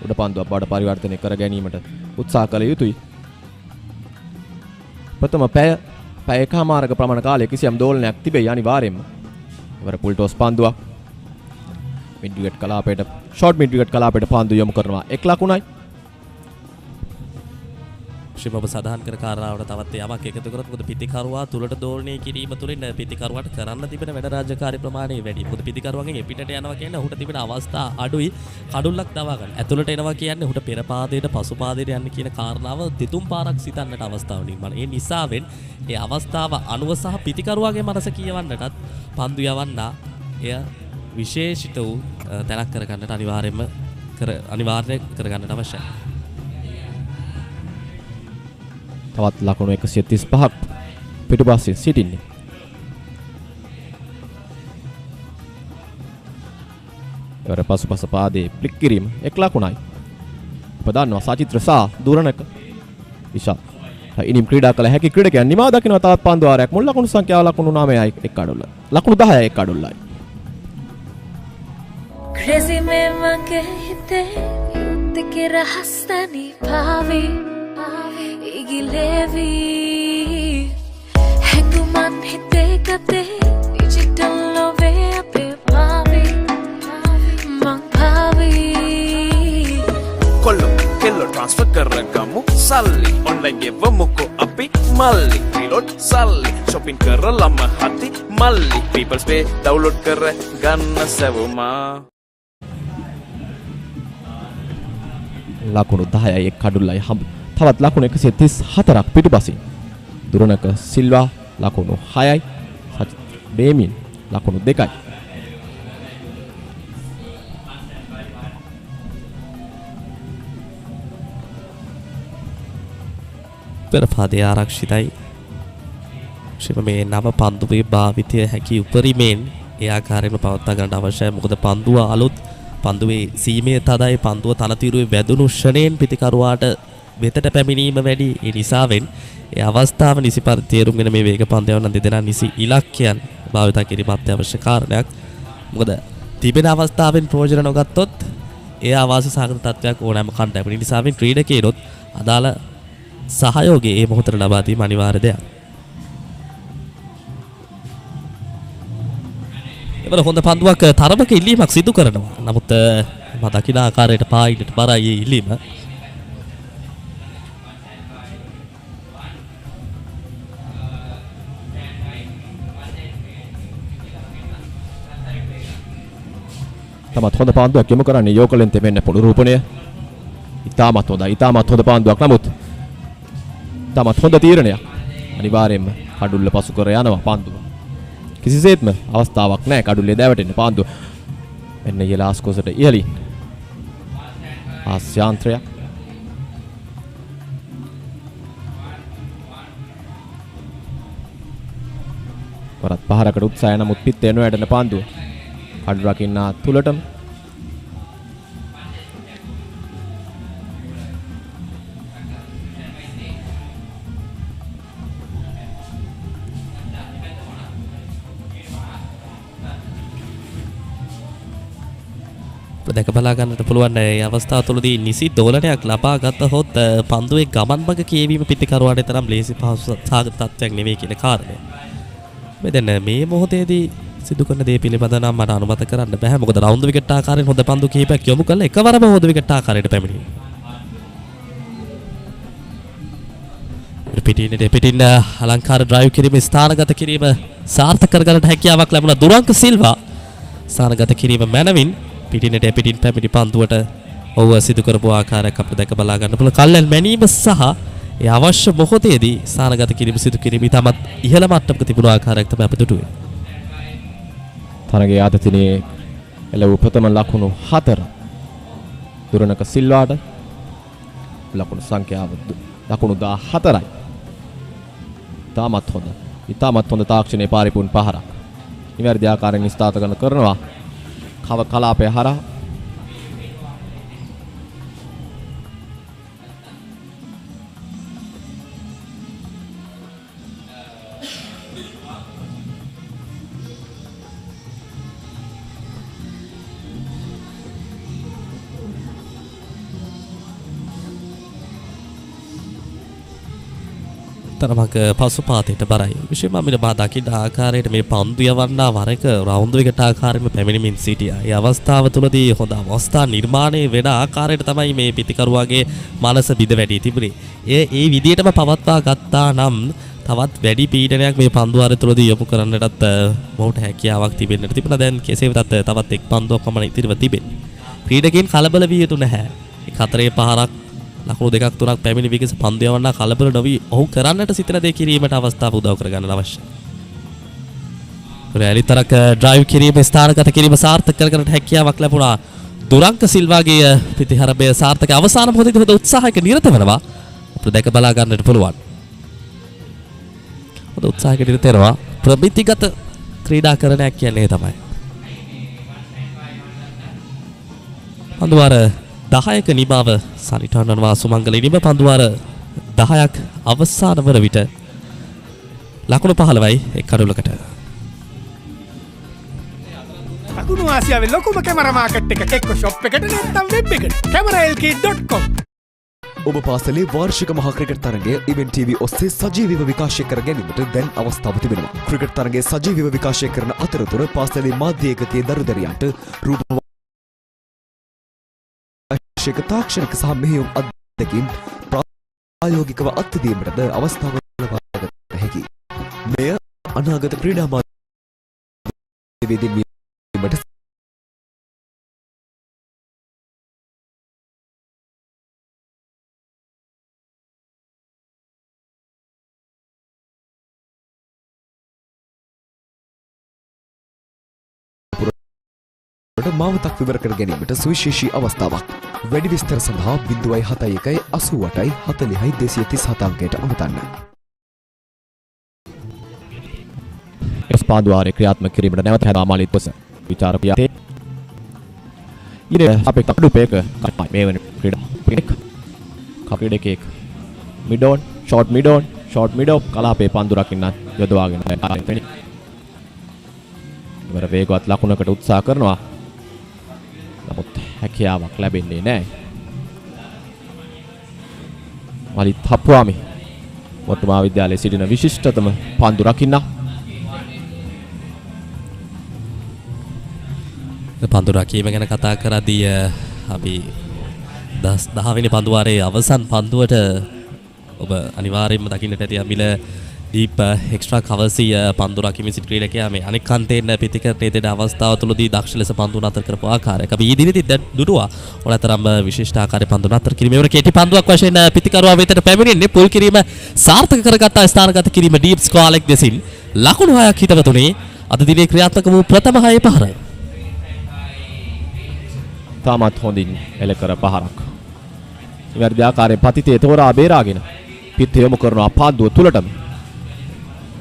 J: උඩ පන්දුවක් බවට පරිවර්තනය කර ගැනීමට උත්සාහ කළ යුතුයි. ප්‍රථම පැය එකමාරක ප්‍රමාණ කාලයක කිසියම් දෝලනයක් තිබේ අනිවාර්යයෙන්ම. ඉවර පුල් ටොස් පන්දුවක් මිඩ් විකට් කලාපයට ෂෝට් මිඩ් විකට් කලාපයට පන්දු යොමු කරනවා 1 ලකුණයි.
L: ශ්‍රීමබ සඳහන් කර කාරණාවට තවත් යමක් එකතු කරොත් මොකද පිටිකරුවා තුලට දෝලනය කිරීම තුළින් පිටිකරුවාට කරන්න තිබෙන වැඩ රාජකාරී ප්‍රමාණය වැඩි. මොකද පිටිකරුවන්ගෙන් එපිටට යනවා කියන්නේ ඔහුට තිබෙන අවස්ථා අඩුයි. කඩුල්ලක් දවා ගන්න. ඇතුළට එනවා කියන්නේ ඔහුට පෙර පාදයට පසු පාදයට යන්න කියන කාරණාව දෙතුන් පාරක් සිතන්නට අවස්ථාව නිර්මාණය. ඒ නිසාවෙන් ඒ අවස්ථාව අනුව සහ පිටිකරුවාගේ මනස කියවන්නටත් පන්දු යවන්න එය විශේෂිත වූ තැනක් කරගන්නට අනිවාර්ය කරගන්නට අවශ්‍යයි.
J: තවත් ලකුණු 135ක් පිටුපසින් සිටින්නේ. කර පසුපස පාදයේ ෆ්ලික් කිරීම 1 ලකුණයි. ප්‍රධානව සචිත්‍ර සා දුරණක විශාල ඉනිම් ක්‍රීඩා කළ හැකි ක්‍රීඩකයන් නිමා දකිනවා තවත් පන්දු වාරයක් මුල් ලකුණු සංඛ්‍යාව ලකුණු 9යි 1 අඩුල්ල. ලකුණු 10යි 1 අඩුල්ලයි.
H: Crazy में मगे हिते युद्ध के रहस्तानी भावी इगिलेवी हैंगुमान हिते कते डिजिटल लोवे अपे भावी mang भावी
I: කොල්ලෝ කෙල්ලෝ ට්‍රාන්ස්ෆර් කරගමු සල්ලි ඔන්ලයින් ගෙවමුකෝ අපි මල්ලි රිලෝඩ් සල්ලි shopping කරලම හති මල්ලි people's pay download කර ගන්න සෙවුමා
J: ලකුණු 10යි 1 අඩුල්ලයි හම්බ. තවත් ලකුණු 134ක් පිටුපසින්. දුරණක සිල්වා ලකුණු 6යි. බේමින් ලකුණු 2යි.
L: පෙරපාදයේ ආරක්ෂිතයි. මේ නව පන්දුවේ භාවිතය හැකි උපරිමයෙන් ඒ ආකාරයෙන්ම පවත්වා ගන්න අවශ්‍යයි. මොකද පන්දුව අලුත් පන්දුවේ සීමේ තදයි පන්දුව තනතිරුවේ වැදුණු ෂණයෙන් පිටිකරුවාට වෙතට පැමිණීම වැඩි. ඒ නිසාවෙන් ඒ අවස්ථාව නිසි පරිදි තේරුම්ගෙන මේ වේග පන්දයන් දෙදෙනා නිසි ඉලක්කයන් භාවිත කිරීම අත්‍යවශ්‍ය කාරණයක්. මොකද තිබෙන අවස්ථාවෙන් ප්‍රයෝජන නොගත්තොත් ඒ ආවාස සාගත තත්ත්වයක් ඕනෑම කණ්ඩායමක නිසාවෙන් ක්‍රීඩකයනොත් අදාළ සහයෝගය ඒ මොහොතට ලබා දීම අනිවාර්ය දෙයක්. එවර හොඳ පන්දුවක් තරමක ඉල්ලීමක් සිදු කරනවා. නමුත් මම දකින ආකාරයට පායින්ට බරයි ඉල්ලීම.
J: තමත් හොඳ පන්දුවක් යොමු කරන්නේ යෝකලෙන් තෙමෙන්න පුනරූපණය. ඉතාමත් හොඳයි. ඉතාමත් හොඳ පන්දුවක්. නමුත් තමත් හොඳ තීරණයක්. අනිවාර්යයෙන්ම කඩුල්ල පසු කර යනවා පන්දුව. කිසිසේත්ම අවස්ථාවක් නැහැ කඩුල්ලේ දැවටෙන්න පන්දුව. මෙන්න යලාස් කොසට ඉහලින්. ආස්‍යාන්ත්‍රය. වරත් පහරකට උත්සාහය නමුත් පිත්තේ නොවැටෙන පන්දුව. කඩු රකින්න තුලටම
L: දැක බලා ගන්නට පුළුවන් ඒ අවස්ථාව තුළදී නිසි දෝලනයක් ලබා ගත්තහොත් පන්දුවේ ගමන් මඟ කියවීම පිටිකරුවාට තරම් ලේසි පහසු සාගත තත්ත්වයක් නෙවෙයි කියන කාරණය. මේ දැන් මේ මොහොතේදී සිදු කරන දේ පිළිබඳව නම් මට අනුමත කරන්න බෑ. මොකද රවුන්ඩ් විකට් ආකාරයෙන් හොඳ පන්දු කිහිපයක් යොමු කළා එකවරම හොඳ විකට් ආකාරයට පැමිණි. පිටින් අලංකාර ඩ්‍රයිව් කිරීම ස්ථානගත කිරීම සාර්ථක කරගන්නට හැකියාවක් ලැබුණා දුරංක සිල්වා. ස්ථානගත කිරීම මැනවින් පිටින් පැමිණි පන්දුවට ඔව් සිදු කරපු ආකාරයක් අපිට දැක බලා ගන්න පුළුවන්. කල්යල් මැනීම සහ ඒ අවශ්‍ය මොහොතේදී ස්ථානගත කිරීම සිදු කිරීම ඉතාමත් ඉහළ මට්ටමක තිබුණු ආකාරයක් තමයි අපිට දුටුවේ.
J: තරගයේ ආදතිනේ එළවූ ප්‍රථම ලකුණු 4 දුරණක සිල්වාට ලකුණු සංඛ්‍යාව ලකුණු 14යි. ඉතාමත් හොඳ තාක්ෂණයේ පරිපූර්ණ පහරක්. නිවැරදි ආකාරයෙන් ස්ථාපන කරනවා. කව කලාපය හරහා
L: තරමක පසුපාතයට බරයි. විශේෂයෙන්ම අපිට මා දකින්න ආකාරයට මේ පන්දු යවන්නා වරක රවුන්ඩ් එකට ආකාරයෙන්ම පැමිණෙමින් සිටියා. ඒ අවස්ථාව තුළදී හොඳ අවස්ථා නිර්මාණය වෙන ආකාරයට තමයි මේ පිටිකරුවාගේ මනස බිඳ වැඩි තිබුණේ. ඒ විදිහටම පවත්වා ගත්තා නම් තවත් වැඩි පීඩනයක් මේ පන්දු ආරය තුළදී යොමු කරන්නටත් මොහුට හැකියාවක් තිබෙන්නට තිබුණා. දැන් කෙසේ වෙතත් තවත් එක් පන්දුවක් පමණ ඉතිරිව තිබෙන්නේ. ක්‍රීඩකයන් කලබල විය යුතු නැහැ. ඒ හතරේ පහරක් ලකුණු දෙකක් තුනක් පැමිණි විගස පන්දු යවන්නා කලබල නොවි ඔහු කරන්නට සිතන දේ කිරීමට අවස්ථාව උදව් කරගන්න අවශ්‍යයි. රැලිතරක ඩ්‍රයිව් කිරීම ස්ථානගත කිරීම සාර්ථක කරගන්නට හැකියාවක් ලැබුණා. දුරංක සිල්වාගේ ප්‍රතිහරබය සාර්ථක අවසාන මොහොතේදී හොඳ උත්සාහයක නිරත වෙනවා. අපිට දැක බලා ගන්නට පුළුවන්. හොඳ උත්සාහයක නිරත වෙනවා. ප්‍රමිතිගත ක්‍රීඩා කරනයක් කියන්නේ තමයි. පන්දුවාර 10ක නිබව සනිටුහඬනවා සුමංගල නිබ පන්දුවාර 10ක් අවසාන වන විට ලකුණු 15යි එක් කඩොලකට.
F: ලකුණු ආසියාවේ ලොකුම කැමරා මාකට් එක එක්ක ෂොප් එකට නැත්නම් වෙබ් එකට cameralk.com.
G: ඔබ පාසලේ වාර්ෂික මහා ක්‍රිකට් තරගය ඉවෙන්ට් TV ඔස්සේ සජීවීව විකාශය කර ගැනීමට දැන් අවස්ථාව තිබෙනවා. ක්‍රිකට් තරගයේ සජීවීව විකාශය කරන අතරතුර පාසලේ මාධ්‍ය ඒකකයේ දරුදරියන්ට රූපවාහිනික තාක්ෂණික සහ මෙහෙයුම් අත්දැකීම් ප්‍රායෝගිකව අත්දැකීමටද අවස්ථාව ලබා ගත හැකියි. මෙය අනාගත ක්‍රීඩා මාධ්‍යවේදීන් වීමට මාවතක් විවර කර ගැනීමට සුවිශේෂී අවස්ථාවක්. වැඩි විස්තර සඳහා 071 88 40 237 අංකයට අමතන්න.
J: ස්පාදුවාරේ ක්‍රියාත්මක කිරීමට නැවත හැදාමාලිත් පොස විචාරකයා ඉර අපේ කඩුපේක කටයි මේ වෙන ක්‍රීඩා පිටක කපිඩකේක මිඩෝන් ෂෝට් මිඩෝ කලාපේ පන්දුරක් ඉන්න යොදවාගෙන ආයෙත් ඉවර වේගවත් ලකුණකට උත්සාහ කරනවා. නමුත් හැකියාවක් ලැබෙන්නේ නැහැ. මලිත් හප්වාමි මොරටු මහා විද්‍යාලයේ සිටින විශිෂ්ටතම පන්දු රකින්න.
L: පන්දු රකීම ගැන කතා කරද්දී අපි 10 වෙනි පන්දුවාරේ අවසන් පන්දුවට ඔබ අනිවාර්යයෙන්ම දකින්නට ඇති අමිල දීප එක්ස්ට්‍රා කවර්සී පන්දු රකිමින් සිට ක්‍රීඩකයා මේ අනෙක් කන්තේන පිටිකරණයේ දෙන අවස්ථාව තුළදී දක්ෂ ලෙස පන්දු නතර කරපු ආකාරයක අපි ඊදිරිදී දුටුවා. ඕනතරම් විශිෂ්ට ආකාරයේ පන්දු නතර කිරීමේ වර කෙටි පන්දුවක් වශයෙන් පිටිකරුවා වෙතට පැමිණෙන්නේ පුල් කිරීම සාර්ථක කරගත් ස්ථානගත කිරීම ඩීප් ස්ක්වාලෙක් දෙසින් ලකුණු 6ක් හිතවතුනේ අද දිනේ ක්‍රියාත්මක වූ ප්‍රථම 6 පහර.
J: තාමත් හොඳින් එල කර පහරක්. ඉවර්ධ ආකාරයෙන් පතිතේ තෝරා බේරාගෙන පිට යොමු කරන පන්දුව තුලටම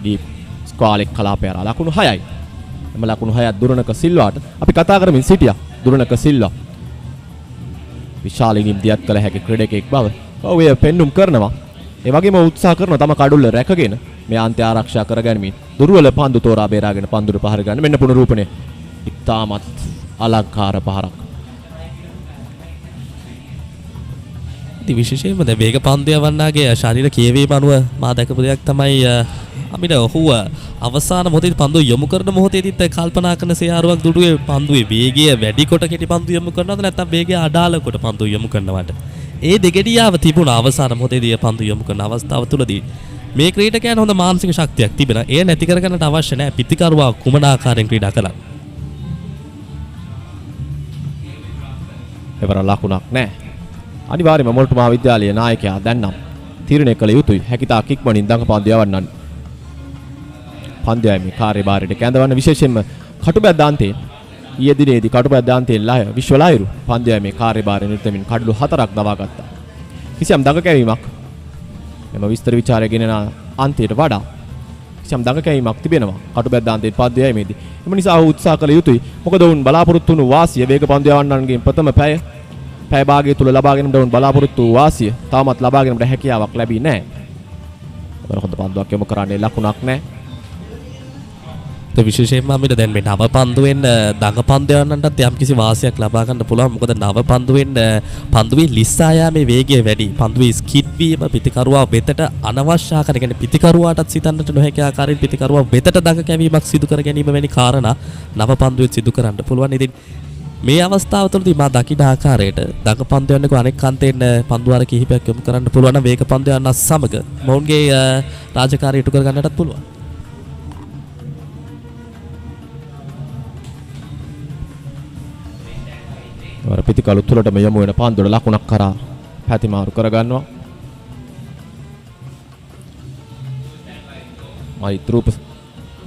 J: දීප් ස්ක්වාලෙක් කලාපය ආ ලකුණු 6යි. එම ලකුණු 6ක් දුරණක සිල්වාට අපි කතා කරමින් සිටියා. දුරණක සිල්වා විශාල ඉනිම්දියක් කළ හැකි ක්‍රීඩකෙක් බව ඔව් එය පෙන්눔 කරනවා. ඒ වගේම උත්සාහ කරනවා තම කඩුල්ල රැකගෙන මේ අන්ත්‍ය ආරක්ෂා කරගැනීමෙන් දුර්වල පන්දු තෝරා බේරාගෙන පන්දුට පහර ගන්න. මෙන්න පුනරූපණය. ඉතාමත් අලංකාර පහරක්.
L: විශේෂයෙන්ම දැන් වේග පන්දු යවන්නාගේ ශරීර කියවීම අනුව මා දැකපු දෙයක් තමයි අපිට ඔහුව අවසාන මොහොතේ පන්දු යොමු කරන මොහොතේදීත් කල්පනා කරන සයාරුවක් දුටුවේ පන්දුවේ වේගය වැඩි කොට කෙටි පන්දු යොමු කරනවද නැත්නම් වේගය අඩාල කොට පන්දු යොමු කරනවට ඒ දෙගඩියාව තිබුණ අවසාන මොහොතේදී පන්දු යොමු කරන අවස්ථාව තුළදී මේ ක්‍රීඩකයන් හොඳ මානසික ශක්තියක් තිබෙනවා. එය නැති කරගන්නට අවශ්‍ය නැහැ පිටිකරුවා කුමන ආකාරයෙන් ක්‍රීඩා කළත්.
J: එවර ලකුණක් නැහැ. අනිවාර්යයෙන්ම මොරටු මහා විද්‍යාලයේ නායකයා දැන් නම් තීරණය කළ යුතුයි. හැකිතාක් ඉක්මනින් දඟ පන්දු යවන්නන්. පන්දයමේ කාර්යභාරයට කැඳවන්න විශේෂයෙන්ම කටුබැද්දාන්තේ ඊයේ දිනේදී කටුබැද්දාන්තේ විශ්වලායරු පන්දයමේ කාර්යභාරය නිර්තමින් කඩලු 4ක් දවා ගත්තා. කිසියම් දඟ කැවීමක් එම විස්තර විචාරය ගෙනෙන අන්තයට වඩා කිසියම් දඟ කැවීමක් තිබෙනවා කටුබැද්දාන්තේ පන්දයමේදී. එම නිසා ඔහු උත්සාහ කළ යුතුයි. මොකද ඔවුන් බලාපොරොත්තු වුණු වාසිය වේග පන්දු යවන්නන්ගෙන් ප්‍රථම පැය භාගය තුල ලබාගෙන වුන් බලාපොරොත්තු වූ වාසිය තාමත් ලබාගෙනට හැකියාවක් ලැබී නැහැ. ඒවර හොඳ පන්දුවක් යොමු කරන්නේ ලකුණක් නැහැ.
L: විශේෂයෙන්ම අපිට දැන් මේ නව පන්දුවෙන් දඟ පන්දු යවන්නටත් යම්කිසි වාසියක් ලබා ගන්න පුළුවන්. මොකද නව පන්දුවෙන් පන්දුවේ ලිස්සා යාමේ වේගය වැඩි. පන්දුවේ ස්කිඩ් වීම පිටිකරුවා වෙතට අනවශ්‍ය ආකාරයෙන් කියන්නේ පිටිකරුවාටත් සිතන්නට නොහැකි ආකාරයෙන් පිටිකරුවා වෙතට දඟ කැවීමක් සිදු කර ගැනීම වැනි කාරණා නව පන්දුවෙන් සිදු කරන්න පුළුවන්. ඉතින් මේ අවස්ථාව තුළදී මා දකින ආකාරයට දඟ පන්දු යන්නක අනෙක් කන්තෙන් පන්දුවාර කිහිපයක් යොමු කරන්න පුළුවන් නම් වේග පන්දු යන්නත් සමග මොවුන්ගේ රාජකාරිය ඉටු කර ගන්නටත් පුළුවන්.
J: වර පිටිකලු තුලටම යමු වෙන පන්දුවට ලකුණක් කරා පැතිමාරු කරගන්නවා.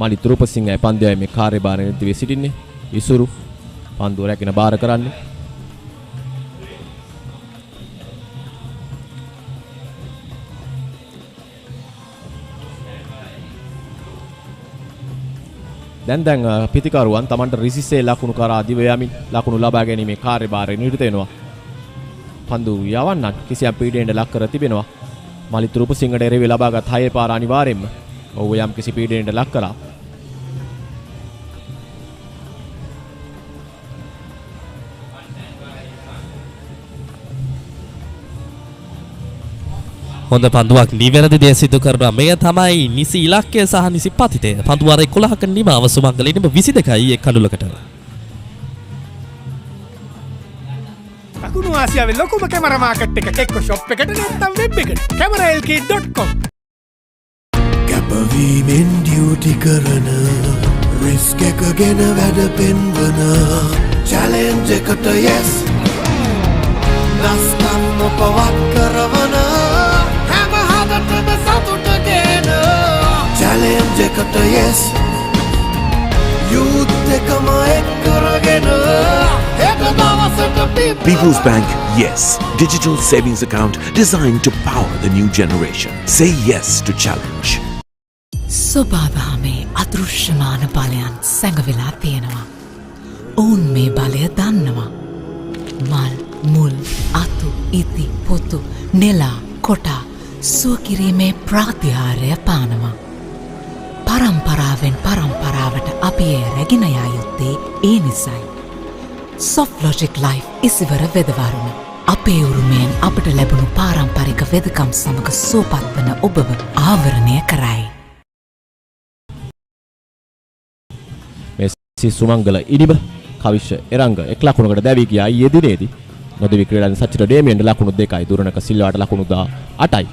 J: මලිත් රූපසිංහයි පන්දයයි මේ කාර්යභාරය නිර්දේශ සිටින්නේ. ඉසුරු පන්දුව රැගෙන බාර කරන්නේ. දැන් පිතිකරුවන් Tamanට රිසිසේ ලකුණු කරා දිව යමින් ලකුණු ලබා ගැනීමේ කාර්යභාරය නිරත වෙනවා. පන්දු යවන්නත් කිසියම් පීඩනයකට ලක් කර තිබෙනවා. මලිත් රූපසිංහට එරෙහිව ලබාගත් 6 පාර අනිවාර්යෙන්ම ඔහු යම් කිසි පීඩනයකට ලක් කළා.
L: හොඳ පන්දුවක් නිවැරදි දේ සිදු කරනවා. මෙය තමයි නිසි ඉලක්කය සහ නිසි පතිතය. පන්දු වාර 11ක නිමාව සුමංගලේ නම 22යි එක් කඩුලකට.
F: ලකුණු ආසියාවේ ලොකුම කැමරා මාකට් එක එක්ක ෂොප් එකට නැත්නම් වෙබ් එකට cameralk.com.
C: කැපවීමෙන් ඩියුටි කරන රිස්ක් එක ගෙන වැඩ පෙන්වන චැලෙන්ජ් එකට yes නස්කම් පවත් කරවන හැම හදටම සතුටගෙන චැලෙන්ජ් එකට yes යුත් එකම එක් කරගෙන
D: People's Bank, yes. Digital savings account designed to power the new generation. Say yes to challenge.
E: සොබාදහමේ අදෘශ්‍යමාන බලයන් සැඟවිලා තියෙනවා. ඔවුන් මේ බලය දන්නවා. මල්, මුල්, අතු, ඉති, පොතු, නෙලා, කොටා සුවකිරීමේ ප්‍රාතිහාරය පානවා. පරම්පරාවෙන් පරම්පරාවට අපි එය රැගෙන යා යුත්තේ ඒ නිසයි. Soft Logic Life ඉසිවර වෙදවරුණ අපේ උරුමයෙන් අපට ලැබුණු පාරම්පරික වෙදකම් සමග සුවපත් වන ඔබව ආවරණය කරයි.
J: මේ ශ්‍රී සුමංගල ඉනිබ කවිෂ එරංග එක් ලකුණකට දැවී ගියා ඊයේ දිනේදී. නොදෙවි ක්‍රීඩාවෙන් සචිර ඩේමියන්ට ලකුණු 2යි, දුරණක සිල්වාට ලකුණු 8යි.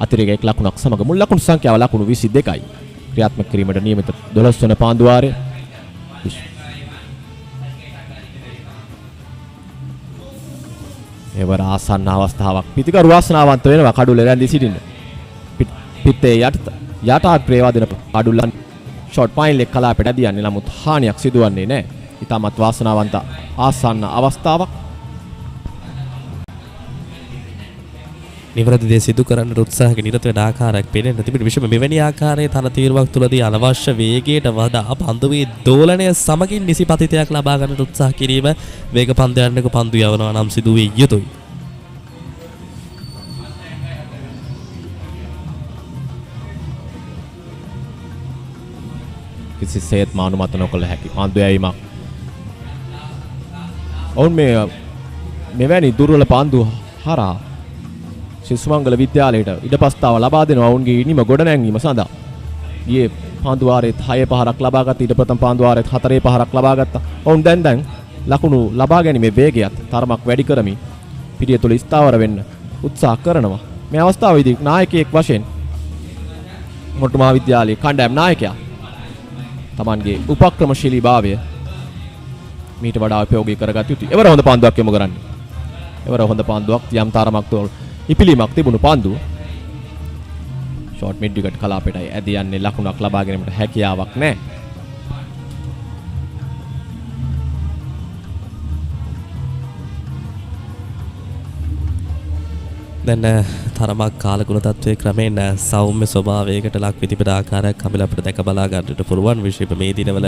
J: අතිරේක එක් ලකුණක් සමග මුල් ලකුණු සංඛ්‍යාව ලකුණු 22යි. ක්‍රියාත්මක කිරීමට නියමිත 12 වන පාන්දු වාරය එවර ආසන්න අවස්ථාවක් පිතිකරු වාසනාවන්ත වෙනවා කඩුල්ල රැඳී සිටින්න. පිටේ යටාග්‍රේ වදින කඩුල්ලන් ෂොට් පයින් ලෙක් කලාපයට ඇදියන්නේ නමුත් හානියක් සිදුවන්නේ නැහැ. ඊටමත් වාසනාවන්ත ආසන්න අවස්ථාවක්.
L: නිවැරදි දේ සිදු කරන්නට උත්සාහක නිරත වෙන ආකාරයක් පේනෙන්න තිබෙන විශේෂම මෙවැනි ආකාරයේ තනතිරුවක් තුලදී අනවශ්‍ය වේගයට වඩා පන්දුවේ දෝලනය සමගින් නිසි පතිතයක් ලබා ගන්නට උත්සාහ කිරීම වේග පන්දයන්නක පන්දු යවනවා නම් සිදු වේ යුතුයි.
J: කිසිසේත් මානුමත නොකළ හැකි පන්දු යැවීමක්. ඔවුන් මෙවැනි දුර්වල පන්දු හරහා ශ්‍රී සුමංගල විද්‍යාලයට ඉඩපස්තාව ලබා දෙනවා ඔවුන්ගේ ඉනිම ගොඩනැංවීම සඳහා. ඊයේ පාන්දු වාරයේත් 6 පහරක් ලබා ගත්ත ඊට ප්‍රථම පාන්දු වාරයේත් 4 පහරක් ලබා ගත්තා. ඔවුන් දැන් ලකුණු ලබා ගැනීමේ වේගයත් තරමක් වැඩි කරමින් පිටිය තුල ස්ථාවර වෙන්න උත්සාහ කරනවා. මේ අවස්ථාවේදී නායකයෙක් වශයෙන් මොරටු මහා විද්‍යාලයේ කණ්ඩායම් නායකයා Tamanගේ උපක්‍රමශීලීභාවය මීට වඩා ප්‍රයෝගී කරගත යුතුයි. එවර හොඳ පාන්දුවක් යොමු කරන්නේ. එවර හොඳ පාන්දුවක් යම් තරමක් තෝල් ඉපිලීමක් තිබුණු පන්දුව ෂෝට් මිඩ් විකට් කලාපයටයි ඇදී යන්නේ ලකුණක් ලබා ගැනීමට හැකියාවක් නැහැ.
L: දැන් තරමක් කාලගුණ තත්වයේ ක්‍රමෙන් සෞම්‍ය ස්වභාවයකට ලක් වී තිබෙන ආකාරයක් අපිට දැක බලා ගන්නට පුළුවන්. විශේෂයෙන්ම මේ දිනවල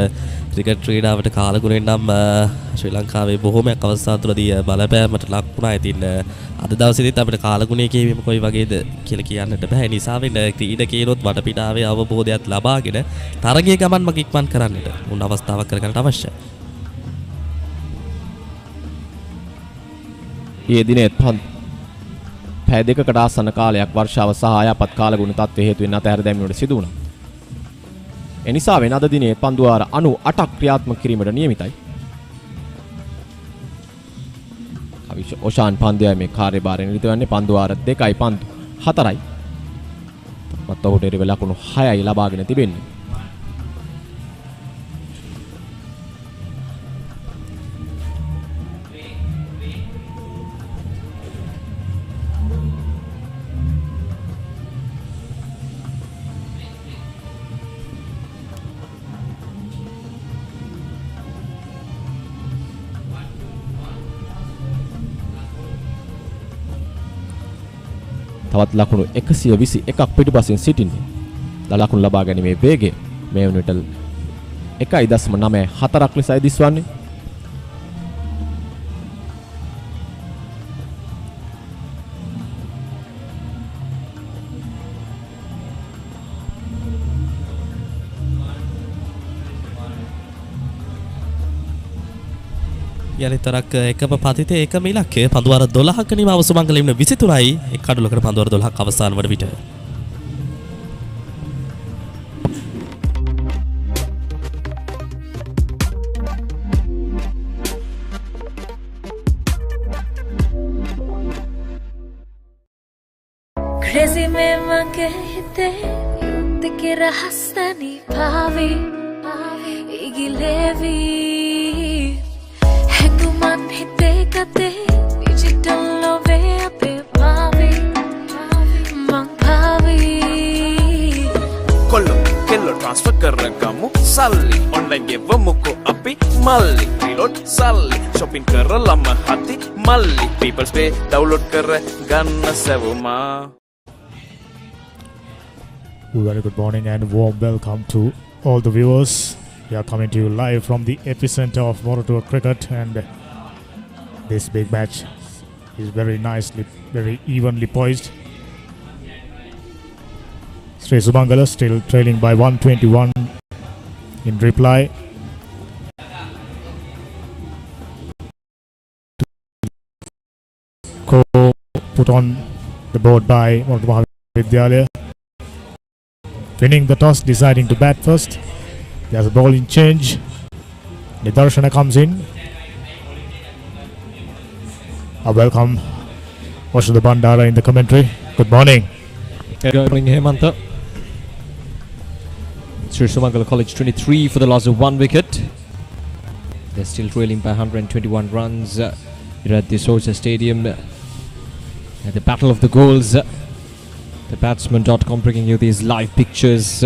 L: ක්‍රිකට් ක්‍රීඩාවට කාලගුණෙන් නම් ශ්‍රී ලංකාවේ බොහෝමයක් අවස්ථා තුළදී බලපෑමට ලක් වුණා. ඉතින් අද දවසේදීත් අපිට කාලගුණය කියවීම කොයි වගේද කියලා කියන්නට බෑ. නිසා වෙන ක්‍රීඩකයනොත් වටපිටාවේ අවබෝධයක් ලබාගෙන තරගයේ ගමන් මග ඉක්මන් කරන්නට උන් අවස්ථාවක් කරගන්නට අවශ්‍යයි.
J: ඊයේ දිනේ පැය දෙකකට ආසන්න කාලයක් වර්ෂාව සහ අයහපත් කාලගුණ තත්ත්ව හේතුවෙන් අතහැර දැමීමට සිදු වුණා. එනිසා වෙන අද දිනේ පන්දු වාර 98ක් ක්‍රියාත්මක කිරීමට නියමිතයි. කවිෂ ඔෂාන් පන්දුවේ කාර්යභාරය නිරත වෙන්නේ පන්දු වාර 2යි පන්දු 4යි. මත් ඔහුට එරෙහිව ලකුණු 6යි ලබාගෙන තිබෙන්නේ. තවත් ලකුණු 121ක් පිටුපසින් සිටින්නේ. ලකුණු ලබා ගැනීමේ වේගය මේ වුණට 1.94 ලෙසයි දිස්වන්නේ.
L: යලිතරක් එකම පතිතේ එකම ඉලක්කය පඳුවර 12ක නිමාව සුමංගල ඉන්න 23යි එක් කඩලකට පඳුවර 12ක් අවසාන වන විට
H: Crazy में मगे हिते युद्ध के रहस्तानी भावी इगिलेवी Henguman hitte kate digital love ape bhavi mang bhavi
I: Kollo kello transfer karagamu salli online gewamuko api malli reload salli shopping karalama hati malli people pay download kara ganna savuma.
M: Very good morning and warm welcome to all the viewers. We are coming to you live from the epicenter of Moratuwa cricket, and this big match is very nicely, very evenly poised. Sri Sumangala still trailing by 121 in reply. Put on the board by Moratu Maha Vidyalaya. Winning the toss, deciding to bat first. There's a bowling change. Nidarshana comes in. A welcome Oshada Bandara in the commentary. Good morning.
J: Good morning, Hemanta. Sri Sumangala College 23 for the loss of 1 wicket. They're still trailing by 121 runs here at the Soysa Stadium. At the battle of the goals. The batsman.com bringing you these live pictures.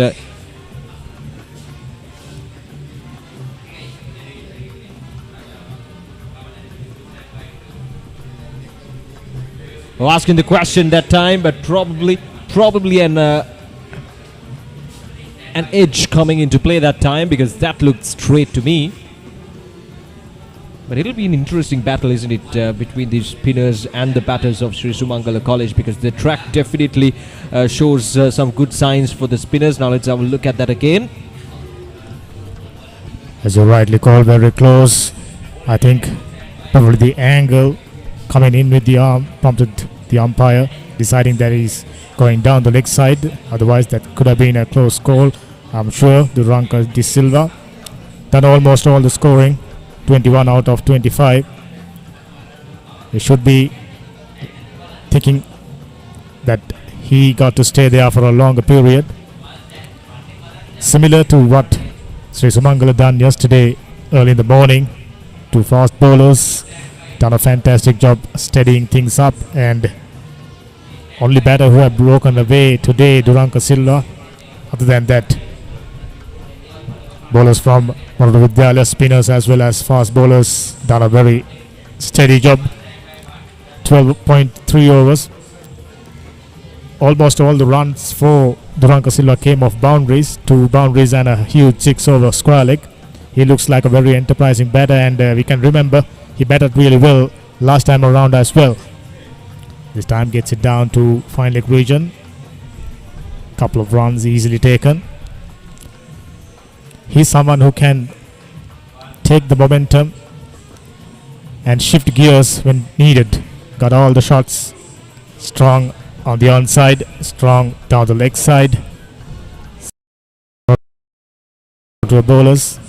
J: Asking the question that time, but probably an edge coming into play that time, because that looked straight to me. But it'll be an interesting battle, isn't it, between the spinners and the batters of Sri Sumangala College, because the track definitely shows some good signs for the spinners. Now let's have a look at that again.
M: As you rightly called, very close. I think probably the angle coming in with the arm prompted the umpire deciding that he's going down the leg side. Otherwise, that could have been a close call. I'm sure Duranka De Silva done almost all the scoring, 21 out of 25. He should be thinking that he got to stay there for a longer period. Similar to what Sri Sumangala done yesterday early in the morning. Two fast bowlers done a fantastic job steadying things up, and only batter who have broken away today, Duranka Silva. Other than that, bowlers from Moratu Vidyalaya, spinners as well as fast bowlers done a very steady job. 12.3 overs. Almost all the runs for Duranka Silva came off boundaries, 2 boundaries and a huge 6 over square leg. He looks like a very enterprising batter, and we can remember he batted really well last time around as well. This time gets it down to fine leg region. Couple of runs easily taken. He's someone who can take the momentum and shift gears when needed. Got all the shots. Strong on the onside, strong down the leg side. To the bowlers,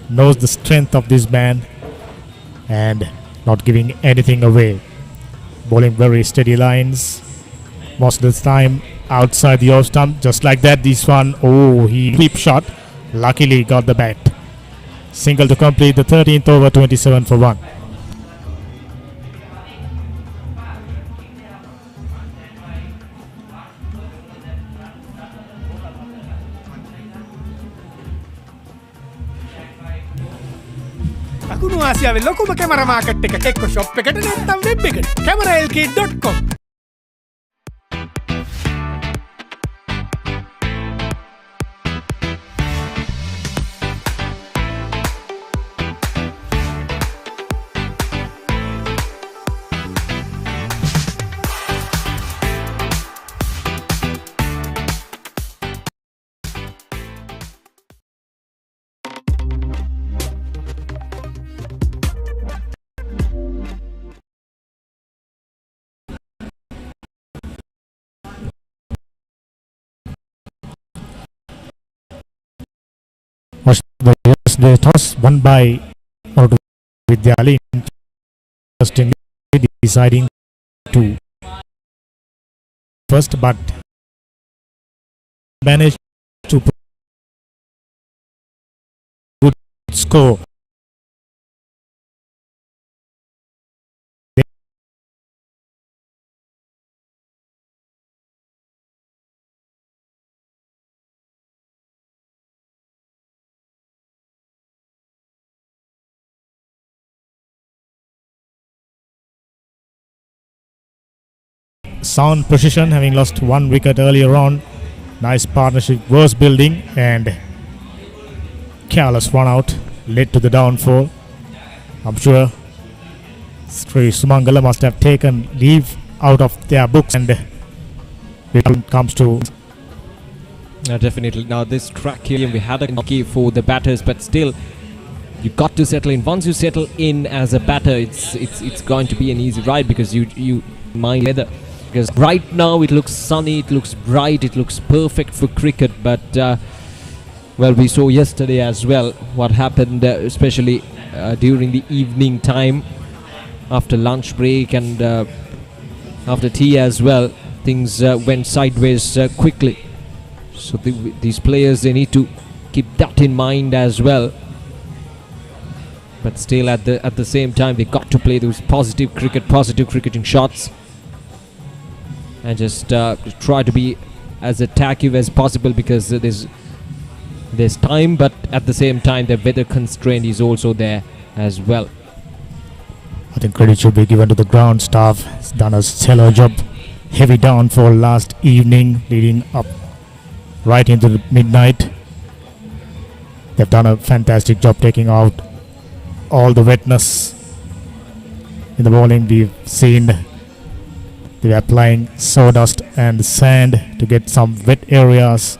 M: knows the strength of this man and not giving anything away. Bowling very steady lines. Most of the time outside the off stump, just like that. This one, oh, he sweep shot. Luckily got the bat. Single to complete the 13th over, 27 for 1.
F: දකුණු ආසියාවේ ලොකුම camera market එක එක්ක shop එකට නැත්නම් web එකට cameralk.com.
M: The yesterday toss won by Moratu Vidyalaya, interestingly deciding to first, but managed to put good score. Sound precision, having lost one wicket earlier on. Nice partnership was building, and careless run out led to the downfall. I'm sure Sri Sumangala must have taken leave out of their books, and it comes to
J: Definitely. Now this track here, we had a key for the batters, but still, you got to settle in. Once you settle in as a batter, it's going to be an easy ride, because you mind weather. Because right now it looks sunny, it looks bright, it looks perfect for cricket. But well, we saw yesterday as well what happened, especially during the evening time, after lunch break and after tea as well. Things went sideways quickly. So these players, they need to keep that in mind as well. But still, at the same time, they got to play those positive cricketing shots, and just try to be as attackive as possible, because there's time, but at the same time the weather constraint is also there as well.
M: I think credit should be given to the ground staff. It's done a stellar job. Heavy downfall last evening, leading up right into the midnight. They've done a fantastic job taking out all the wetness in the bowling. We've seen they were applying sawdust and sand to get some wet areas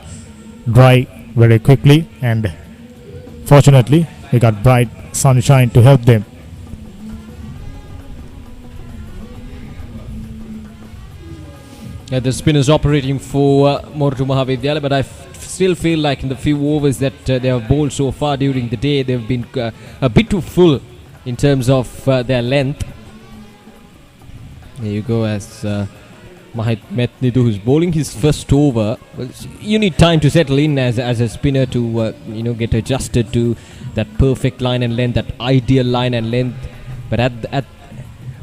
M: dry very quickly, and fortunately we got bright sunshine to help them.
J: The spinners operating for Moratu Maha Vidyalaya, but I still feel like in the few overs that they have bowled so far during the day, they've been a bit too full in terms of their length. There you go, as Mahit Metnidu, who's bowling his first over. Well, you need time to settle in as a spinner to get adjusted to that perfect line and length, that ideal line and length. But at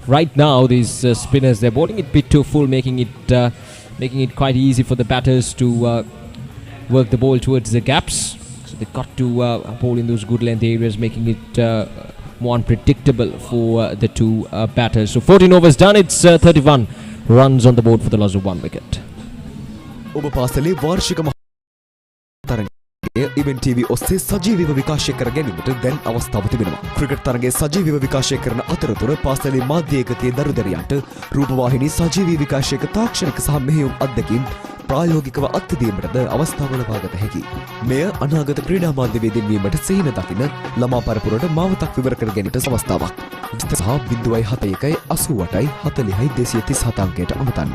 J: right now, these spinners, they're bowling it a bit too full, making it quite easy for the batters to work the ball towards the gaps. So they've got to bowl in those good length areas, making it more unpredictable for the two batters. So 14 overs done, it's 31 runs on the board for the loss of 1 wicket.
G: ඔබ පාසලේ වාර්ෂික තරගයේ event TV ඔස්සේ සජීවීව විකාශය කර ගැනීමට දැන් අවස්ථාව තිබෙනවා. Cricket තරගයේ සජීවීව විකාශය කරන අතරතුර පාසලේ මාධ්‍ය ඒකකයේ දරුදරියන්ට රූපවාහිනී සජීවී විකාශයක තාක්ෂණික සහ මෙහෙයුම් අත්දැකීම් ප්‍රායෝගිකව අත්දැකීමටද අවස්ථාව ලබාගත හැකියි. මෙය අනාගත ක්‍රීඩා මාධ්‍යවේදීන් වීමට සිහින දකින ළමා පරපුරට මාවතක් විවර කර ගැනීමට අවස්ථාවක්. සහ 0.71 88 40 237 අංකයට අමතන්න.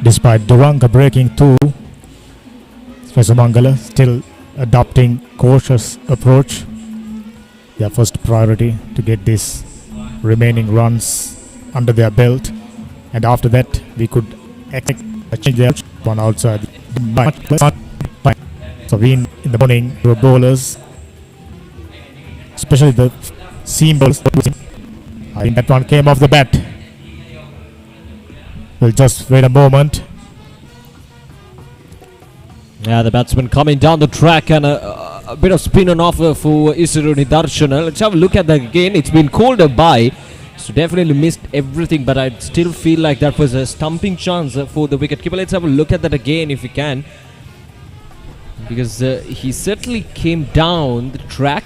G: Despite Duranka breaking through, Sri Sumangala still adopting cautious approach. Their first priority to get this remaining runs under their belt, and after that we could expect a change there on outside. So we in the morning were bowlers, especially the seam bowlers. I think that one came off the bat. We'll just wait a moment.
N: Yeah, the batsman coming down the track and a bit of spin on offer for Isuru Nidarshana. Let's have a look at that again. It's been called a bye, so definitely missed everything, but I still feel like that was a stumping chance for the wicketkeeper. Let's have a look at that again if we can, because he certainly came down the track.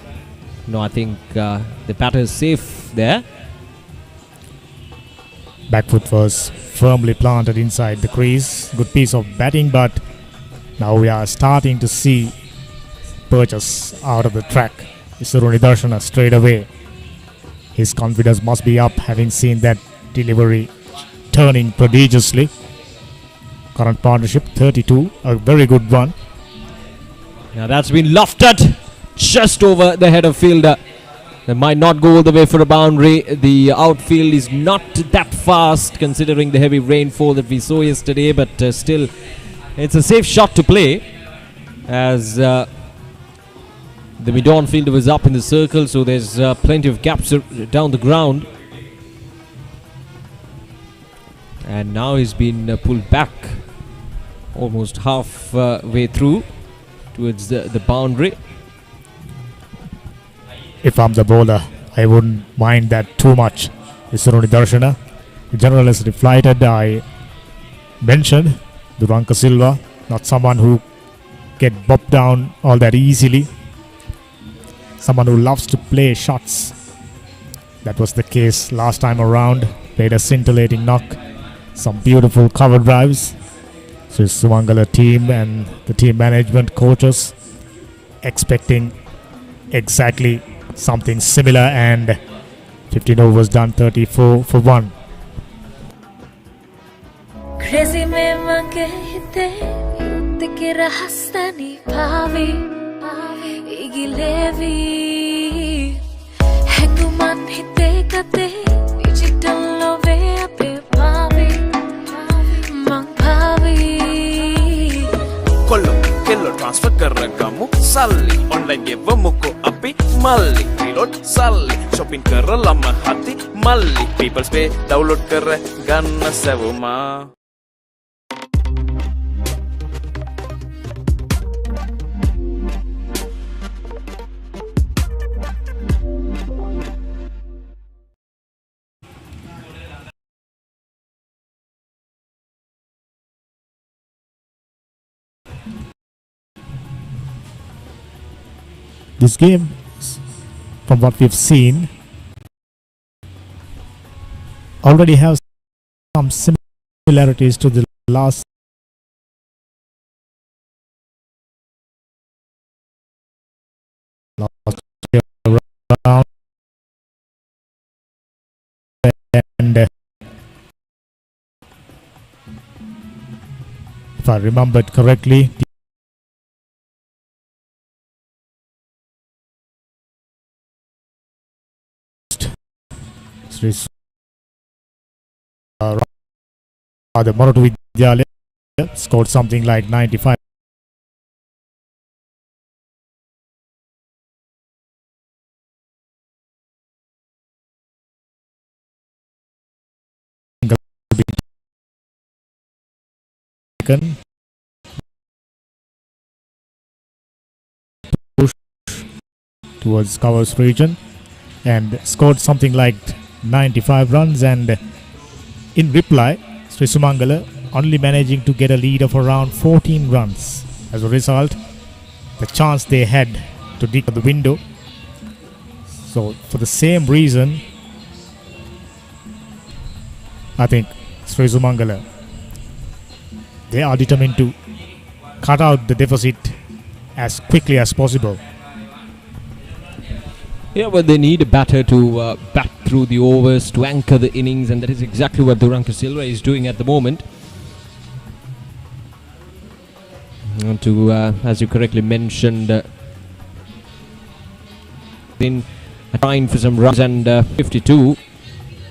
N: No, I think the batter is safe there.
M: Back foot was firmly planted inside the crease. Good piece of batting, but now we are starting to see Purchase out of the track. Isuru Nidarshana straight away. His confidence must be up, having seen that delivery turning prodigiously. Current partnership 32, a very good one.
N: Now that's been lofted just over the head of fielder. That might not go all the way for a boundary. The outfield is not that fast considering the heavy rainfall that we saw yesterday, but still it's a safe shot to play, as the mid-on fielder was up in the circle, so there's plenty of gaps down the ground. And now he's been pulled back almost halfway through towards the boundary.
M: If I'm the bowler, I wouldn't mind that too much. Isuru Nidarshana, the general is reflected. I mentioned Duranka Silva, not someone who get bopped down all that easily. Someone who loves to play shots. That was the case last time around. Played a scintillating knock. Some beautiful cover drives. Sri Sumangala team and the team management coaches expecting exactly something similar, and 15 overs done, 34 for 1.
H: Crazy me mange hite teke rahastani bhavi igilevi henguman hite kate digital love ape bhavi mang bhavi
I: Kollo kello transfer karagamu salli online ge wamuko api malli reload salli shopping karalama hati malli people pay download kar ganna savuma.
M: This game, from what we've seen, already has some similarities to the last round, and if I remembered correctly, Sri the Moratu Vidyalaya scored something like 95. Push towards covers region and scored something like 95 runs, and in reply Sri Sumangala only managing to get a lead of around 14 runs. As a result, the chance they had to dig the window. So for the same reason, I think Sri Sumangala, they are determined to cut out the deficit as quickly as possible.
N: Yeah, but they need a batter to bat through the overs, to anchor the innings, and that is exactly what Duranka Silva is doing at the moment. And to, as you correctly mentioned, been trying for some runs, and 52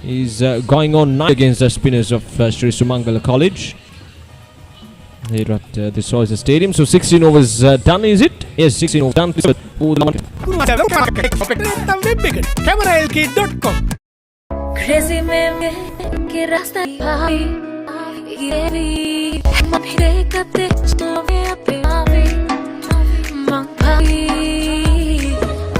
N: is going on 9 against the spinners of Sri Sumangala College here at the Soysa Stadium. So 16 overs done, is it? Yes, 16 overs done.
F: CameraLK.com.
H: Crazy me ke rasta bhavi igilevi man hite kate chove ape bhavi mang pai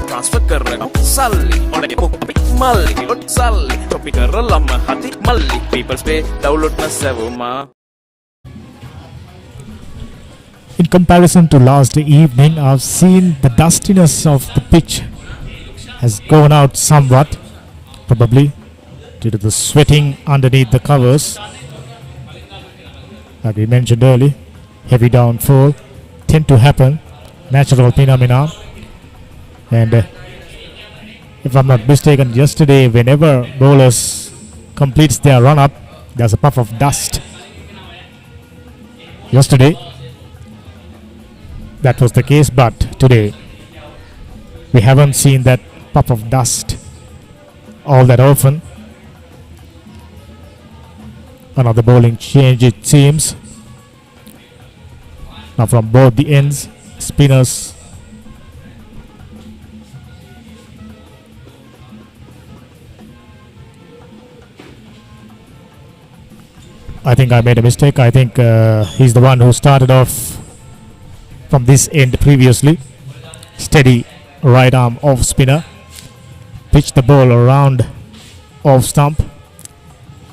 I: Transfer කරගමු සල්ලි ඔන්න මොකපි මල්ලි පිලොට් සල්ලි copy කරලම හති මල්ලි people's pay download නැසවුමා.
M: In comparison to last evening, I've seen the dustiness of the pitch has gone out somewhat, probably due to the sweating underneath the covers. Like we mentioned earlier, heavy downfall tend to happen, natural phenomena. And if I'm not mistaken, yesterday whenever bowlers completes their run-up, there's a puff of dust. Yesterday that was the case, but today we haven't seen that puff of dust all that often. Another bowling change it seems. Now from both the ends, spinners I think I made a mistake. I think he's the one who started off from this end previously. Steady right arm off spinner. Pitch the ball around off stump.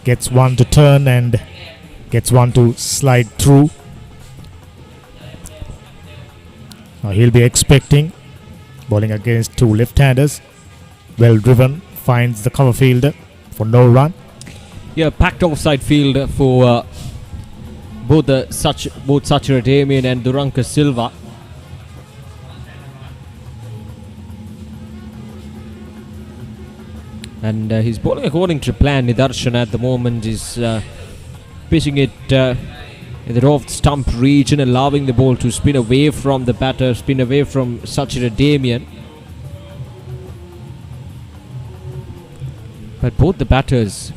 M: Gets one to turn and gets one to slide through. Now he'll be expecting bowling against two left-handers. Well driven, finds the cover fielder for no run.
N: Yeah, packed offside field for both Sachira Damien and Duranka Silva. And he's bowling according to plan. Nidarshan at the moment is pitching it in the off stump region, allowing the ball to spin away from the batter, spin away from Sachira Damien. But both the batters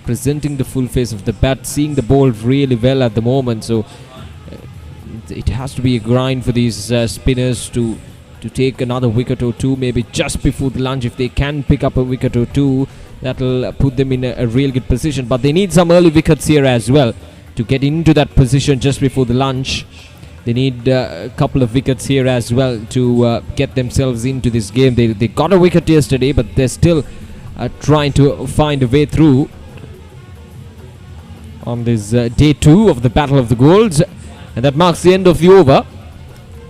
N: presenting the full face of the bat, seeing the ball really well at the moment, so it has to be a grind for these spinners to take another wicket or two, maybe just before the lunch. If they can pick up a wicket or two, that'll put them in a real good position, but they need some early wickets here as well to get into that position just before the lunch. They need a couple of wickets here as well to get themselves into this game. They got a wicket yesterday, but they're still trying to find a way through on this day 2 of the Battle of the Goals, and that marks the end of the over.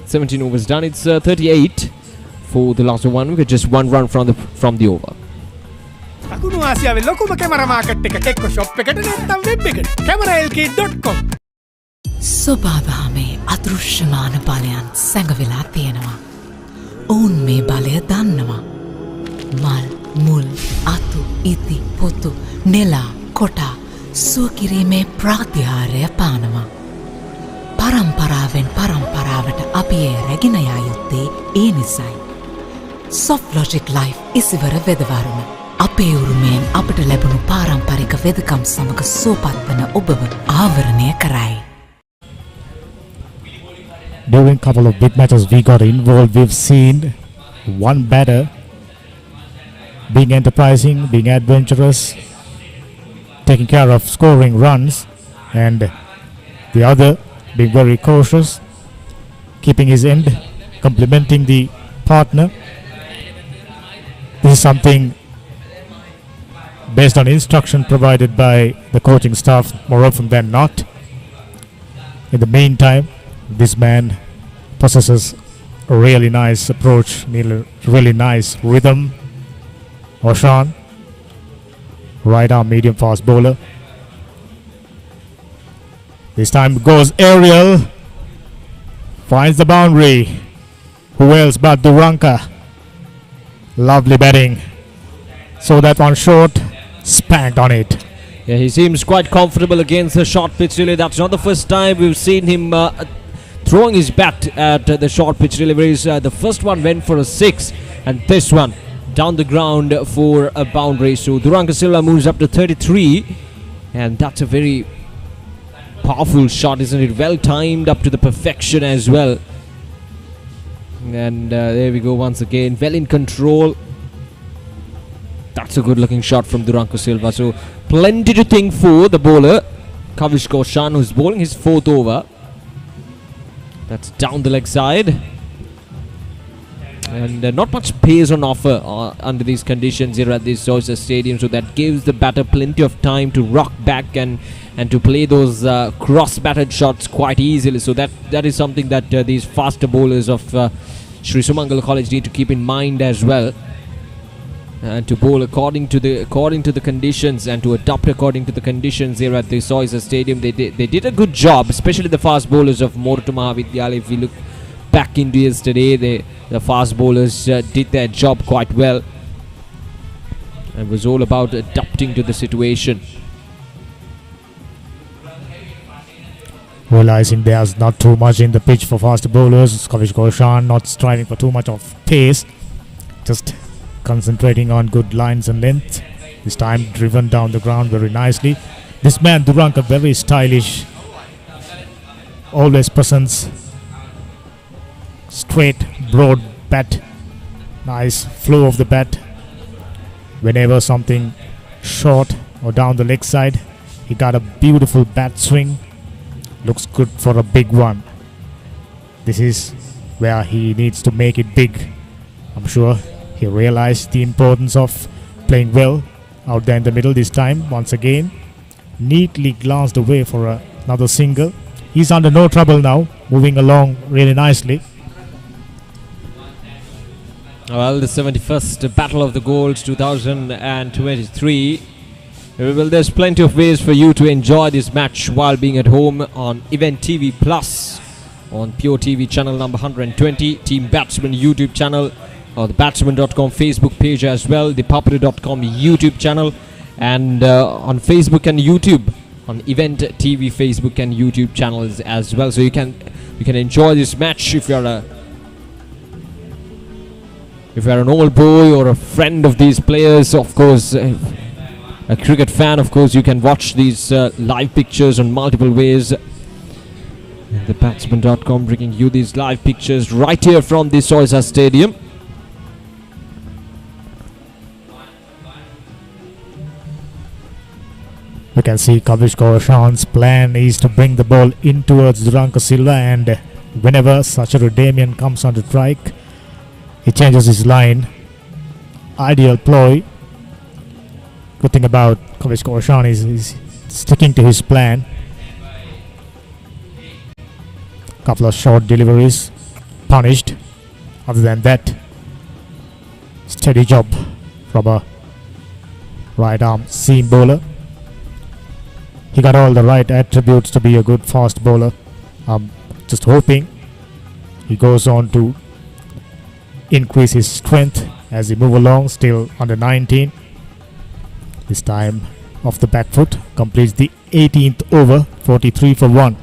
N: 17 overs done. It's 38 for the last one wicket, just one run from the over.
F: අකුණු ආසියාවේ ලොකුම camera market එක එක්ක shop එකට නැත්නම් web එකට cameralk.com.
E: සොබාදහමේ අදෘශ්‍යමාන බලයන් සැඟවිලා තියෙනවා. ඔවුන් මේ බලය දන්නවා. මල්, මුල්, අතු, ඉති, පොතු, නෙලා, කොටා සුවකිරීමේ ප්‍රාතිහාරය පානවා. පරම්පරාවෙන් පරම්පරාවට අපි ඒ රැගෙන යා යුත්තේ ඒ නිසයි. Soft Logic Life ඉසිවර වෙදවරුම. අපේ උරුමයෙන් අපට ලැබුණු පාරම්පරික වෙදකම් සමග සෝපත් වන ඔබව ආවරණය කරයි.
M: During a couple of big matches we got involved, we've seen one batter being enterprising, being adventurous, taking care of scoring runs, and the other being very cautious, keeping his end, complimenting the partner. This is something based on instruction provided by the coaching staff more often than not. In the meantime, this man possesses a really nice approach, really nice rhythm. Oshan, right arm medium fast bowler. This time goes aerial, finds the boundary. Who else but Duranka? Lovely batting. So that one short, spanked on it.
N: Yeah, he seems quite comfortable against the short pitch. Really, that's not the first time we've seen him throwing his bat at the short pitch deliveries. The first one went for a 6, and this one down the ground for a boundary. So Duranka Silva moves up to 33, and that's a very powerful shot, isn't it? Well timed up to the perfection as well. And there we go once again, well in control. That's a good looking shot from Duranka Silva. So plenty to think for the bowler Kavish Goshan, who's bowling his 4th over. That's down the leg side. And not much pace on offer under these conditions here at the Soysa Stadium, so that gives the batter plenty of time to rock back and to play those cross-batted shots quite easily. So that is something that these faster bowlers of Sri Sumangala College need to keep in mind as well, and to bowl according to the conditions and to adapt according to the conditions here at the Soysa Stadium. They did a good job, especially the fast bowlers of Moratu Maha Vidyalaya. If we look back into yesterday, the fast bowlers did their job quite well. It was all about adapting to the situation.
M: Realizing there's not too much in the pitch for fast bowlers, Kavish Goshan not striving for too much of pace, just concentrating on good lines and length. This time driven down the ground very nicely. This man Duranka, very stylish, always presents straight, broad bat, nice flow of the bat. Whenever something short or down the leg side, he got a beautiful bat swing. Looks good for a big one. This is where he needs to make it big. I'm sure he realized the importance of playing well out there in the middle this time. Once again, neatly glanced away for another single. He's under no trouble now, moving along really nicely.
N: Well, the 71st Battle of the Goals 2023. Well, there's plenty of ways for you to enjoy this match while being at home on Event TV Plus, on Pure TV channel number 120, Team Batsman YouTube channel, or the batsman.com Facebook page as well, the papare.com YouTube channel, and on Facebook and YouTube, on Event TV Facebook and YouTube channels as well. So you can enjoy this match if you're an old boy or a friend of these players. Of course, a cricket fan, of course, you can watch these live pictures on multiple ways. The batsman.com bringing you these live pictures right here from the Soysa Stadium.
M: We can see Kavish Goshan's plan is to bring the ball in towards Duranka Silva, and whenever Sacharu Damien comes on the strike, he changes his line. Ideal ploy. Good thing about Kavish Goshan is sticking to his plan. Couple of short deliveries punished. Other than that, steady job from a right arm seam bowler. He got all the right attributes to be a good fast bowler. I'm just hoping he goes on to increase his strength as he move along. Still under 19. This time off the back foot, completes the 18th over, 43 for 1.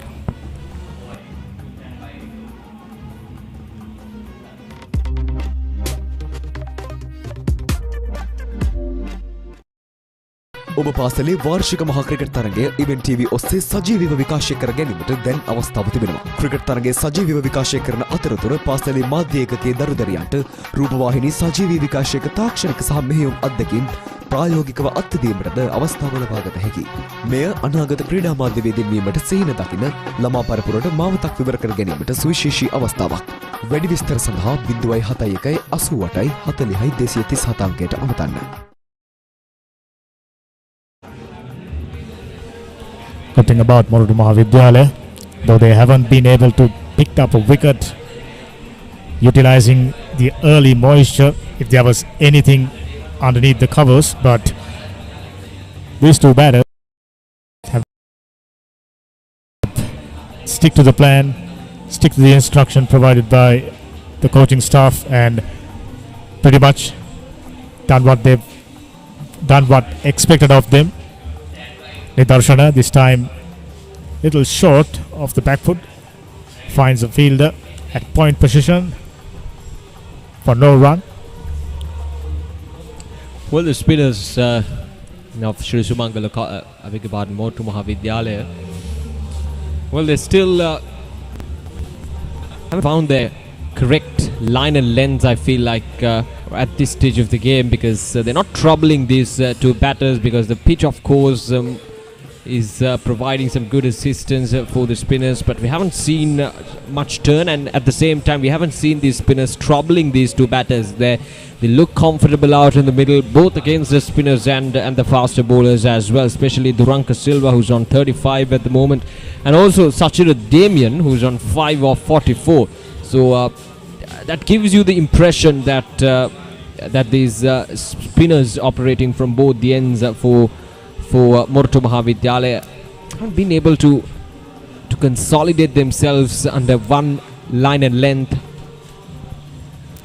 G: ඔබ පාසලේ වාර්ෂික මහා cricket තරගය event TV ඔස්සේ සජීවීව විකාශය කර ගැනීමට දැන් අවස්ථාව තිබෙනවා. ක්‍රිකට් තරගයේ සජීවීව විකාශය කරන අතරතුර පාසලේ මාධ්‍ය ඒකකයේ දරුදරියන්ට රූපවාහිනී සජීවී විකාශයක තාක්ෂණික සහ මෙහෙයුම් අත්දැකීම් ප්‍රායෝගිකව අත්දැකීමටද අවස්ථාව ලබාගත හැකියි. මෙය අනාගත ක්‍රීඩා මාධ්‍ය වේදින් වීමට සිහින දකින ළමා පරපුරට මාවතක් විවර කර ගැනීමට සුවිශේෂී අවස්ථාවක්. වැඩි විස්තර සඳහා 071 88 40 237 අංකයට අමතන්න.
M: Good thing about Moratu Maha Vidyalaya, though they haven't been able to pick up a wicket, utilizing the early moisture if there was anything underneath the covers, but these two batters have stick to the plan, stick to the instruction provided by the coaching staff, and pretty much done what expected of them. Nidarshana this time little short of the back foot, finds a fielder at point position for no run.
N: Well, the spinners of Sri Sumangala, I beg your pardon, Moratu Maha Vidyalaya, well, they still haven't found their correct line and length, I feel like, at this stage of the game, because they're not troubling these two batters, because the pitch, of course, is providing some good assistance for the spinners, but we haven't seen much turn, and at the same time we haven't seen these spinners troubling these two batters. They look comfortable out in the middle, both against the spinners and the faster bowlers as well, especially Duranka Silva, who's on 35 at the moment, and also Sachira Damien, who's on 5 of 44. So that gives you the impression that that these spinners operating from both the ends for Moratu Maha Vidyalaya haven't been able to consolidate themselves under one line and length,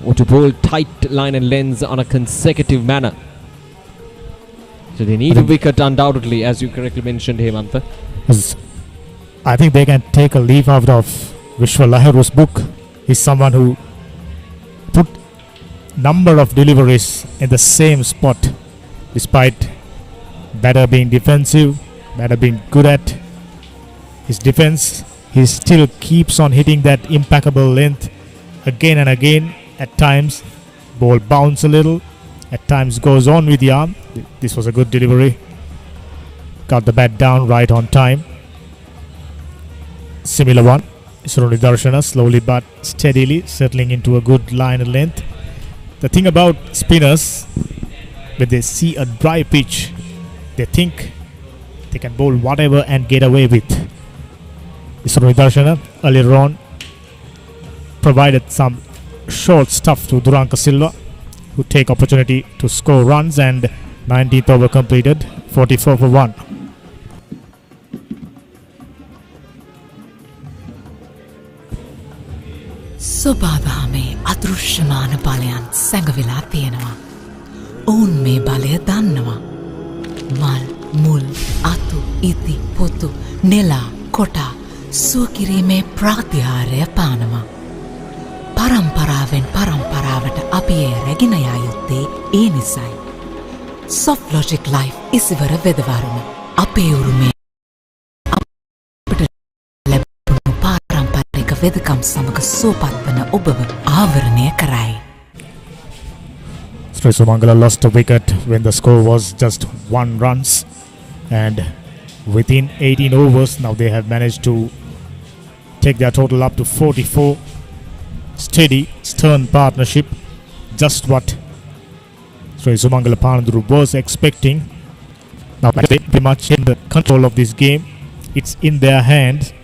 N: or to bowl tight line and lengths on a consecutive manner. So they need a wicket undoubtedly, as you correctly mentioned, Hemantha.
M: I think they can take a leaf out of Vishwa Lahiru's book. He's someone who put number of deliveries in the same spot, despite batter being defensive, batter being good at his defense. He still keeps on hitting that impeccable length again and again. At times ball bounce a little, at times goes on with the arm. This was a good delivery, got the bat down right on time. Similar one, Suruni Darshana slowly but steadily settling into a good line and length. The thing about spinners, when they see a dry pitch, they think they can bowl whatever and get away with. Suruni Darshana earlier on provided some short stuff to Duranka Silva, who take opportunity to score runs, and 19th over completed, 44 for 1.
E: සුබාදහමේ අදෘශ්‍යමාන බලයන් සැඟවිලා තියෙනවා. ඔවුන් මේ බලය දන්නවා. මල්, මුල්, අතු, ඉති, පොතු, නෙලා, කොටා සුවකිරීමේ ප්‍රාතිහාරය පානවා. පරම්පරාවෙන් පරම්පරාවට අපි ඒ රැගෙන යා යුත්තේ ඒ නිසයි. Soft Logic Life ඉසිවර වෙදවරුම අපේ උරුමේ වෙදකම් සමග සුවපත්වන ඔබව ආවරණය කරයි.
M: Sri Sumangala lost a wicket when the score was just 1 runs, and within 18 overs now they have managed to take their total up to 44. Steady, stern partnership, just what Sri Sumangala Panadura was expecting. Now they pretty much in the control of this game. It's in their hands.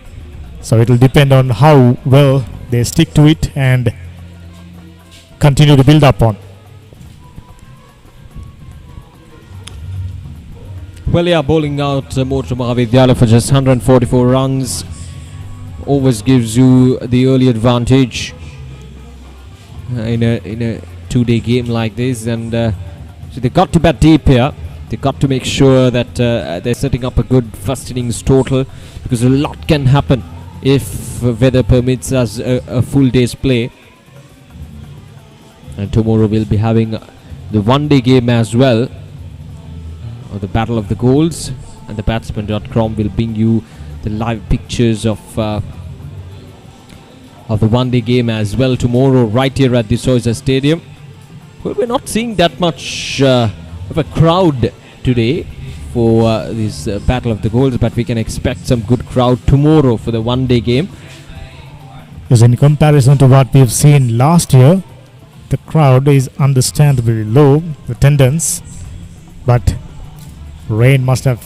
M: So it will depend on how well they stick to it and continue to build up on.
N: Well, yeah, bowling out Moratu Maha Vidyalaya for just 144 runs always gives you the early advantage in a 2-day game like this, and so they got to bat deep here. They got to make sure that they're setting up a good first innings total, because a lot can happen if weather permits us a full day's play. And tomorrow we'll be having the one-day game as well, or the Battle of the Goals, and the batsman.com will bring you the live pictures of the one-day game as well tomorrow, right here at the Soysa Stadium. Well, we're not seeing that much of a crowd today for this Battle of the Goals, but we can expect some good crowd tomorrow for the one-day game.
M: Yes, in comparison to what we've seen last year, the crowd is understandably low, the attendance, but rain must have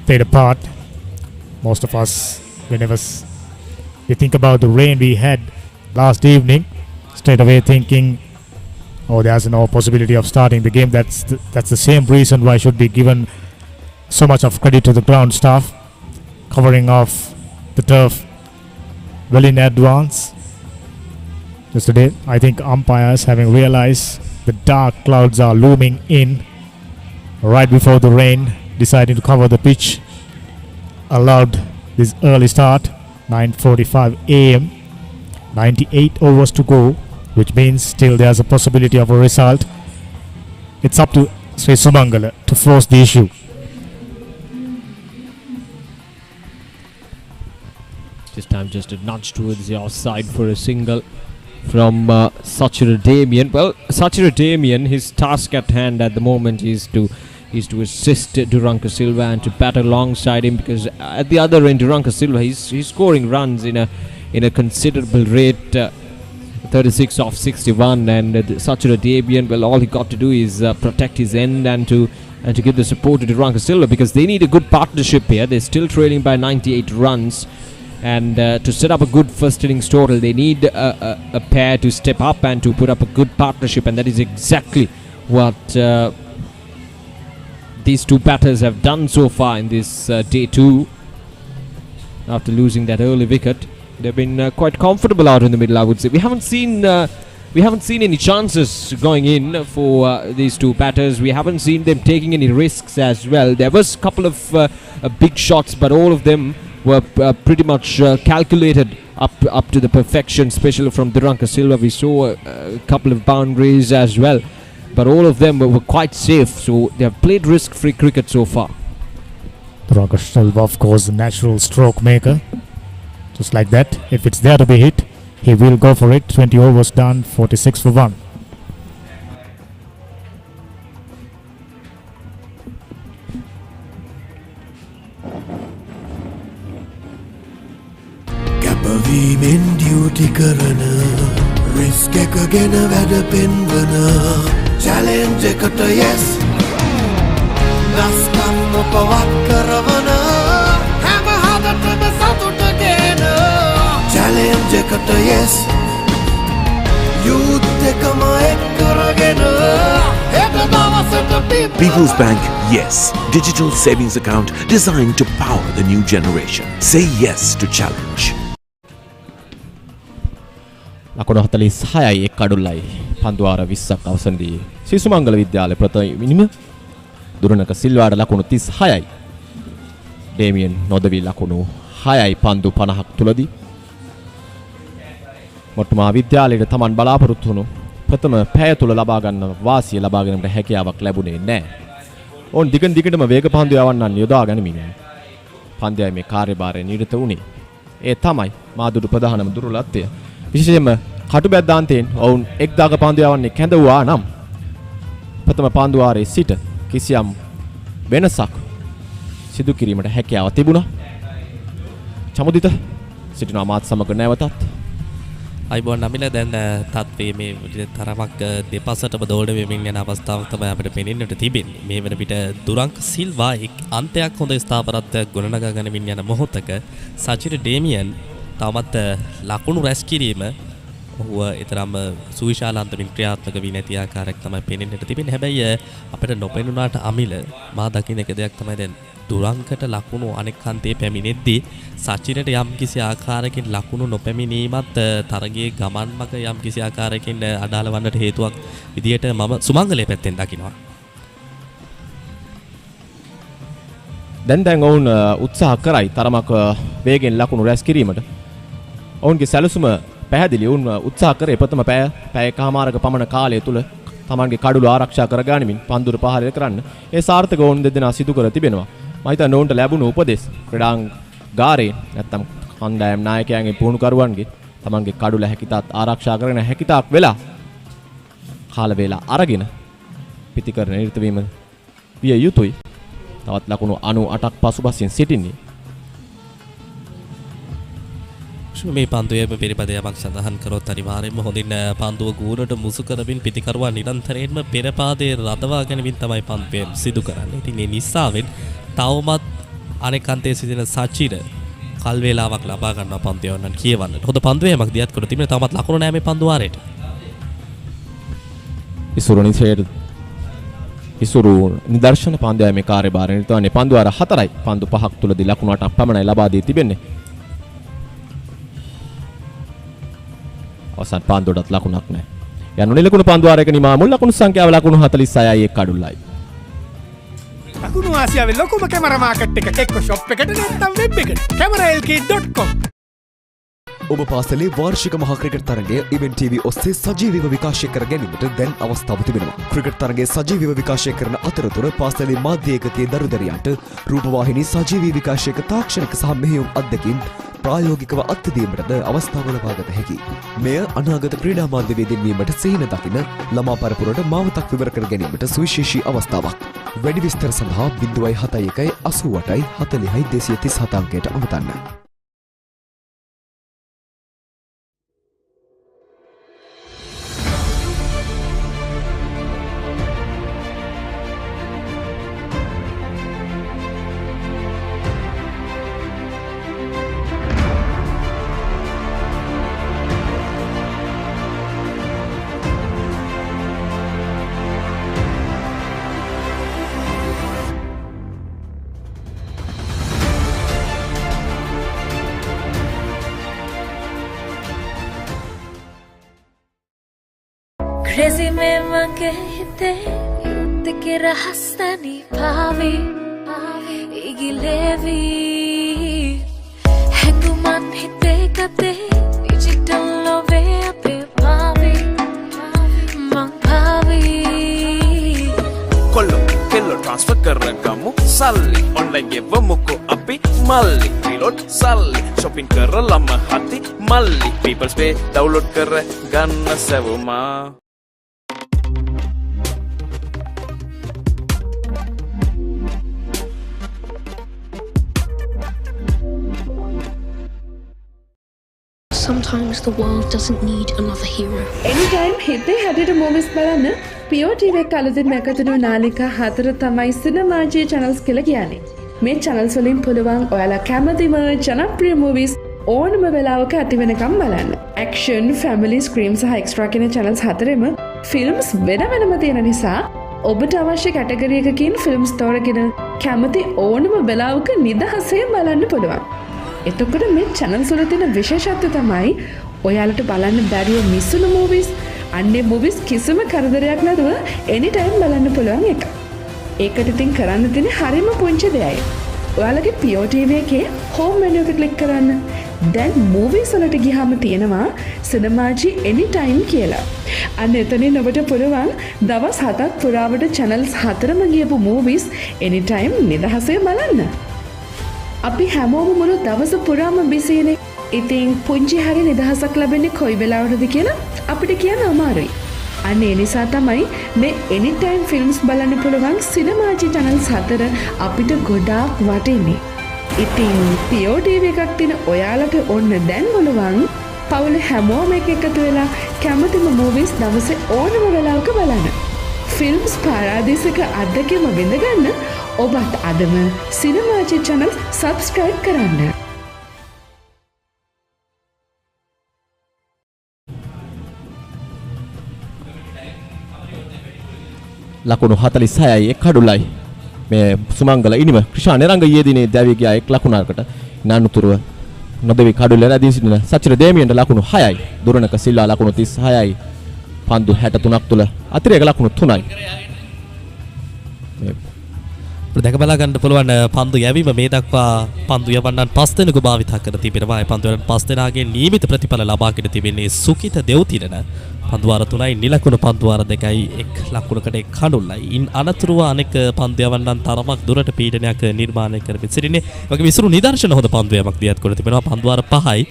M: played a part. Most of us, whenever we think about the rain we had last evening, straight away thinking, oh, there's no possibility of starting the game. That's the same reason why should be given so much of credit to the ground staff, covering off the turf well in advance. Yesterday, I think umpires, having realized the dark clouds are looming in right before the rain, deciding to cover the pitch, allowed this early start, 9:45 a.m., 98 overs to go, which means still there's a possibility of a result. It's up to Sri Sumangala to force the issue.
N: This time just a nudge towards the offside for a single from Sachira Damien. Well, Sachira Damien, his task at hand at the moment is to is to assist Duranka Silva and to bat alongside him, because at the other end Duranka Silva he's scoring runs in a considerable rate, 36 off 61, and Sachira Dabian, well, all he got to do is protect his end and to give the support to Duranka Silva, because they need a good partnership here. They're still trailing by 98 runs, and to set up a good first innings total they need a pair to step up and to put up a good partnership, and that is exactly what these two batters have done so far in this day 2. After losing that early wicket, they've been quite comfortable out in the middle, I would say. We haven't seen any chances going in for these two batters. We haven't seen them taking any risks as well. There was a couple of big shots, but all of them were pretty much calculated up to the perfection, especially from Duranka Silva. We saw a couple of boundaries as well, but all of them were quite safe. So they have played risk-free cricket so far.
M: Duranka Silva, of course, the natural stroke maker. Just like that, if it's there to be hit, he will go for it. 20 overs done, 46 for 1.
C: කැපවීමෙන් duty කරන risk එක ගැන වැඩ පෙන්වන challenge එකට yes දස්කම් මොකවත් කරවන හැම හදටම සතුටගෙන challenge එකට yes යූත් එකම එක් කරගෙන හෙට දවසට
D: People's Bank Yes, digital savings account designed to power the new generation. Say yes to challenge.
J: ලකුණු 46යි එක් අඩුල්ලයි පන්දුවාර 20ක් අවසන්දී ශ්‍රී සුමංගල විද්‍යාලය ප්‍රථම දුරණක සිල්වාට ලකුණු 36යි. ඩේමියන් නොදවි ලකුණු 6යි පන්දු 50ක් තුලදී. මොරටු මහා විද්‍යාලයට Taman බලාපොරොත්තු වුණු ප්‍රථම පැය තුල ලබා ගන්න වාසිය ලබා ගැනීමට හැකියාවක් ලැබුණේ නැහැ. ඕන් දිගටම වේග පන්දු යවන්නන් යොදා ගනිමින් පන්දයයි මේ කාර්යභාරය නිරත වුණේ. ඒ තමයි මාදුරු ප්‍රධානම දුර්වලත්වය. විශේෂයෙන්ම කටුබැද්දාන්තයෙන් ඔවුන් එක් දාග පන්දු යවන්නේ කැඳවුවා නම් ප්‍රථම පන්දුවාරයේ සිට කිසියම් වෙනසක් සිදු කිරීමට හැකියාව තිබුණා. චමුදිත සිටිනවා මාත් සමග නැවතත්.
L: අයිබෝන් නමිල දැන් තත්ත්වයේ මේ තරමක් දෙපසටම දෝඩ වෙමින් යන අවස්ථාවක් තමයි අපිට පෙනෙන්නට තිබෙන්නේ. මේ වෙන විට දුරංක සිල්වා එක් අන්තයක් හොඳ ස්ථාපරත්වයක් ගොඩනගා ගනිමින් යන මොහොතක සචිර ඩේමියන් තවමත් ලකුණු රැස් කිරීම ඔහුව ඊතරම් සුවිශාල අන්තමින් ක්‍රියාත්මක වී නැති ආකාරයක් තමයි පෙනෙන්නට තිබෙන්නේ. හැබැයි අපිට නොපෙනුනාට අමිල මා දකින්න එක දෙයක් තමයි දැන් දුරංකට ලකුණු අනෙක් අන්තයේ පැමිණෙද්දී සචිරට යම් කිසි ආකාරයකින් ලකුණු නොපැමිණීමත් තරගයේ ගමන් මග යම් කිසි ආකාරයකින් අඩාල වන්නට හේතුවක් විදියට මම සුමංගලයේ පැත්තෙන් දකිනවා.
J: දැන් ඔවුන් උත්සාහ කරයි තරමක් වේගෙන් ලකුණු රැස් කිරීමට. ඔවුන්ගේ සැලසුම පැහැදිලි. ඔවුන් උත්සාහ කරේ ප්‍රථම පැයකමාරක පමණ කාලය තුල තමන්ගේ කඩුළු ආරක්ෂා කර ගනිමින් පන්දුර පහර කරන්න. ඒ සාර්ථක ඔවුන් දෙදෙනා සිදු කර තිබෙනවා. මම හිතන්නේ ඔවුන්ට ලැබුණු උපදෙස් ක්‍රීඩාංගාරේ නැත්තම් කණ්ඩායම් නායකයන්ගේ පුහුණුකරුවන්ගේ තමන්ගේ කඩුල හැකිතාක් ආරක්ෂා කරගෙන හැකිතාක් වෙලා කාල වේලා අරගෙන පිටිකරන නිරත වීම විය යුතුයි. තවත් ලකුණු 98ක් පසුබසින් සිටින්නේ.
L: මේ පන්දුවේ පිළිපදයක් සඳහන් කරොත් අනිවාර්යයෙන්ම හොඳින් පන්දුව ගූරට මුසු කරමින් පිටිකරුවා නිරන්තරයෙන්ම පෙර පාදයේ රඳවා ගැනීමෙන් තමයි පන්දුවේ සිදු කරන්නේ. ඉතින් මේ නිසාවෙන් තවමත් අනෙක් අන්තයේ සිටින සචිර කල් වේලාවක් ලබා ගන්නවා පන්දුව යවන්න කියවන්නට. හොඳ පන්දුවේමක් දියත් කර තිබෙන තවමත් ලකුණු නැහැ මේ පන්දු වාරයට. ඉසුරු නිදර්ශන පන්දුවේ මේ කාර්යභාරය නිරතවන්නේ පන්දු වාර 4යි. පන්දු 5ක් තුලදී ලකුණු 8ක් පමණයි ලබා දී තිබෙන්නේ. අවසන් පන්දුවටත් ලකුණක් නැහැ. යනුනේ ලකුණු පන්දුවාරයක නිමා මුල් ලකුණු සංඛ්‍යාව ලකුණු 46යි එක් අඩුල්ලයි.
F: ලකුණු ආසියාවේ ලොකුම කැමරා මාකට් එක එක්ක ෂොප් එකට නැත්නම් වෙබ් එකට. cameralk.com
G: ඔබ පාසලේ වාර්ෂික මහා ක්‍රිකට් තරගය ඉවෙන්ට් TV ඔස්සේ සජීවීව විකාශය කර ගැනීමට දැන් අවස්ථාව තිබෙනවා. ක්‍රිකට් තරගයේ සජීවීව විකාශය කරන අතරතුර පාසලේ මාධ්‍ය ඒකකයේ දරුදරියන්ට රූපවාහිනී සජීවී විකාශයක තාක්ෂණික සහ මෙහෙයුම් අත්දැකීම් ප්‍රායෝගිකව අත්දැකීමටද අවස්ථාව ලබාගත හැකියි. මෙය අනාගත ක්‍රීඩා මාධ්‍යවේදීන් වීමට සිහින දකින ළමා පරපුරට මාවතක් විවර කර ගැනීමට සුවිශේෂී අවස්ථාවක්. වැඩි විස්තර සඳහා 071 88 40 237 අංකයට අමතන්න.
H: Crazy में मगे हिते युद्ध के रहस्तानी भावी इगिलेवी हैंगुमान हिते कते डिजिटल लोवे अपे भावी mang भावी
I: කොල්ලො කෙල්ලො ට්‍රාන්ස්ෆර් කරගමු සල්ලි ඔන්ලයින් ගෙවමුකෝ අපි මල්ලි රිලෝඩ් සල්ලි shopping කරලම හති මල්ලි people's pay download කර ගන්න සැවුමා
A: Sometimes the world doesn't need another hero.
B: Anytime හිතේ හැටියට movies බලන්න Pure TV එක අලුතින් නැකතුණු නාලිකා 4 තමයි සිනමාජී channels කියලා කියන්නේ. මේ channels වලින් පුළුවන් ඔයාලා කැමතිම ජනප්‍රිය movies ඕනම වෙලාවක ඇති වෙනකම් බලන්න. Action, family, scream සහ extra කියන channels හතරෙම films වෙන වෙනම තියෙන නිසා ඔබට අවශ්‍ය කැටගරි එකකින් films තෝරගෙන කැමති ඕනම වෙලාවක නිදහසේ බලන්න පුළුවන්. එතකොට මේ channels වල තියෙන විශේෂත්වය තමයි ඔයාලට බලන්න බැරිව මිස්සුණු movies අන්නේ movies කිසිම කරදරයක් නැතුව anytime බලන්න පුළුවන් එක. ඒකට ඉතින් කරන්න තියෙන්නේ හරිම පුංචි දෙයයි. ඔයාලගේ Pure TV එකේ home menu එක click කරන්න. දැන් movies වලට ගියාම තියෙනවා cinemaji anytime කියලා. අන්න එතනින් ඔබට පුළුවන් දවස් 7ක් පුරාවට channels 4ම ගියපු movies anytime නිදහසේ බලන්න. අපි හැමෝම මුළු දවස පුරාම බිසිනේ. ඉතින් පුංචි හරි නිදහසක් ලැබෙන්නේ කොයි වෙලාවටද කියලා අපිට කියන්න අමාරුයි. අන්න ඒ නිසා තමයි මේ anytime films බලන්න පුළුවන් cinemaji channels 4 අපිට ගොඩාක් වටින්නේ. ඉතින් Pure TV එකක් තියෙන ඔයාලට ඕන දැන් බලවන් පවුලේ හැමෝම එකතු වෙලා කැමතිම movies දවසේ ඕනම වෙලාවක බලන්න. films පාරාදීසක අත්දැකීම විඳගන්න ඔබත් අදම සිනමාජි channel subscribe කරන්න.
J: ලකුණු 46යි එක් කඩුලයි මේ සුමංගල ඉනිම ක්‍රිෂා නිරංග ඊයේදිනේ දැවි ගියා එක් ලකුණකට නානුතුරුව නොදෙවි කඩුල රැදී සිටින සචිර දේමියන්ට ලකුණු 6යි දුරණක සිල්ලා ලකුණු 36යි පන්දු 63ක් තුල අතිරේක ලකුණු 3යි
L: දැක බලා ගන්න පුළුවන් පන්දු යැවීම මේ දක්වා පන්දු යවන්නන් 5 දෙනෙකු භාවිත කර තිබෙනවා. ඒ පන්දු යවන 5 දෙනාගේ නියමිත ප්‍රතිඵල ලබාගෙන තිබෙන්නේ සුකිත දෙව්තිරණ පන්දු වාර 3යි නිලකුණු පන්දු වාර 2යි එක් ලකුණකට එක් කඩුල්ලයි. ඉන් අනතුරුව අනෙක් පන්දු යවන්නන් තරමක් දුරට පීඩනයක් නිර්මාණය කරමින් සිටින්නේ. වගේ විසිරු නිදර්ශන හොඳ පන්දු යමක් දියත් කර තිබෙනවා. පන්දු වාර 5යි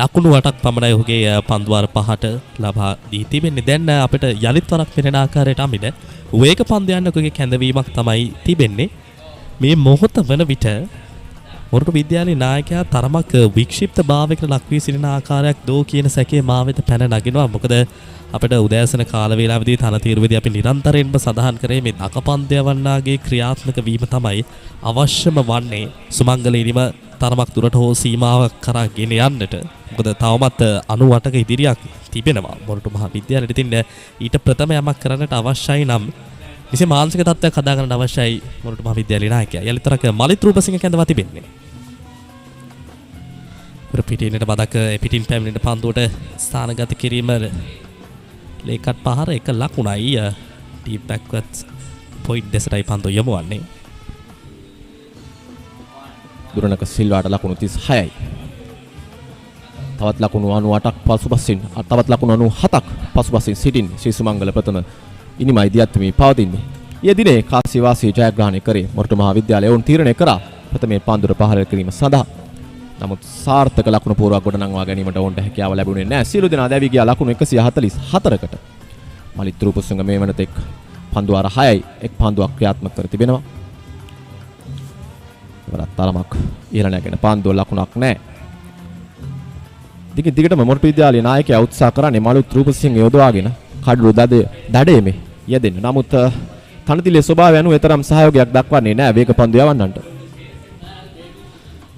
L: ලකුණු 8ක් පමණයි ඔහුගේ පන්දු වාර 5ට ලබා දී තිබෙන්නේ. දැන් අපිට යලිත් වරක් පෙනෙන ආකාරයට අමින වේග පන්දු යන්නකගේ කැඳවීමක් තමයි තිබෙන්නේ. මේ මොහොත වන විට මොරටු විද්‍යාලයේ නායකයා තරමක් වික්ෂිප්ත භාවයකට ලක් වී සිටින ආකාරයක් දෝ කියන සැකේ මා වෙත පැන නගිනවා. මොකද අපිට උදෑසන කාල වේලාවේදී තනතිරුවේදී අපි නිරන්තරයෙන්ම සඳහන් කරේ මේ දකපන්දය වන්නාගේ ක්‍රියාත්මක වීම තමයි අවශ්‍යම වන්නේ සුමංගල ඉනිම තරමක් දුරට හෝ සීමාවක් කරා ගෙන යන්නට. මොකද තවමත් 98ක ඉදිරියක් තිබෙනවා මොරටු මහා විද්‍යාලයට. ඉතින් ඊට ප්‍රථම යමක් කරන්නට අවශ්‍යයි නම් විශේෂ මානසික තත්ත්වයක් හදා ගන්න අවශ්‍යයි මොරටු මහා විද්‍යාලයේ නායකයා. යලිතරක මලිත් රූපසිංහ කැඳවා තිබෙන්නේ. පිටිනට බදක පිටින් පැමිණෙන පන්දුවට ස්ථානගත කිරීම ලේකට් පහර එක ලකුණයි. ඩීප් බැක්වර්ඩ්ස් පොයින්ට් දෙසටයි පන්දු යොමුවන්නේ.
J: දුරණක සිල්වාට ලකුණු 36යි. තවත් ලකුණු 98ක් පසුපසින් තවත් ලකුණු 97ක් පසුපසින් සිටින්නේ ශ්‍රී සුමංගල ප්‍රථම ඉනිමයි දියත්මී පවතින්නේ. ඊයේ දිනේ කාසිය වාසිය ජයග්‍රහණය කරේ මොරටු මහා විද්‍යාලය වුන් තීරණය කරා ප්‍රථමයෙන් පන්දුර පහළ කිරීම සඳහා. නමුත් සාර්ථක ලකුණු පුරවක් ගොඩනංවා ගැනීමට ඔවුන්ට හැකියාව ලැබුණේ නැහැ. සියලු දෙනා දැවි ගියා ලකුණු 144කට. මලිත් රූපසංග මේ වෙනතෙක් පන්දු අර 6යි එක් පන්දුවක් ක්‍රියාත්මක කර තිබෙනවා. වරත් තරමක් ඉහළ නැගෙන පන්දුව ලකුණක් නැහැ. දිගටම මොරටු විද්‍යාලයේ නායකයා උත්සාහ කරන්නේ මලිත් රූපසිංහ යොදවාගෙන කඩළු දඩේමේ යෙදෙන්න. නමුත් තනතිලේ ස්වභාවය අනුව තරම් සහයෝගයක් දක්වන්නේ නැහැ වේග පන්දු යවන්නන්ට.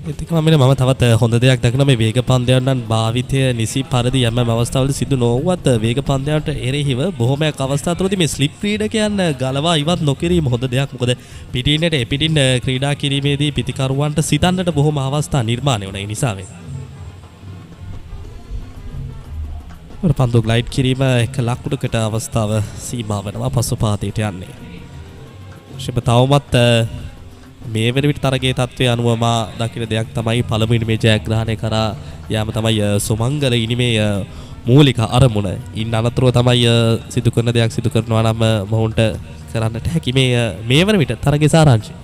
L: ඒකම මම තවත් හොඳ දෙයක් දකිනවා මේ වේග පන්දයන්න් භාවිතය නිසි පරිදි යම් අවස්ථාවලදී සිදු නොවුවත් වේග පන්දයන්ට එරෙහිව බොහොමයක් අවස්ථා තුළදී මේ ස්ලිප් ක්‍රීඩකයන් ගලවා ඉවත් නොකිරීම හොඳ දෙයක්. මොකද පිටින්නට පිටින් ක්‍රීඩා කිරීමේදී පිටිකරුවන්ට සිතන්නට බොහොම අවස්ථා නිර්මාණය වුණා. ඒ නිසා පන්දු ග්ලයිඩ් කිරීම එක ලකුණකට අවස්ථාව සීමා වෙනවා පසුපාතයට යන්නේ. ශිබ තවමත් මේ වෙන විට තරගයේ තත්ත්වය අනුව මා දකින දෙයක් තමයි පළමුවෙනි මේ ජයග්‍රහණය කරා යාම තමයි සුමංගල ඉනිමේ මූලික අරමුණ. ඉන් අනතුරුව තමයි සිදු කරන දෙයක් සිදු කරනවා නම් මොවුන්ට කරන්නට හැකි මේ වෙන විට තරගයේ සාරාංශය.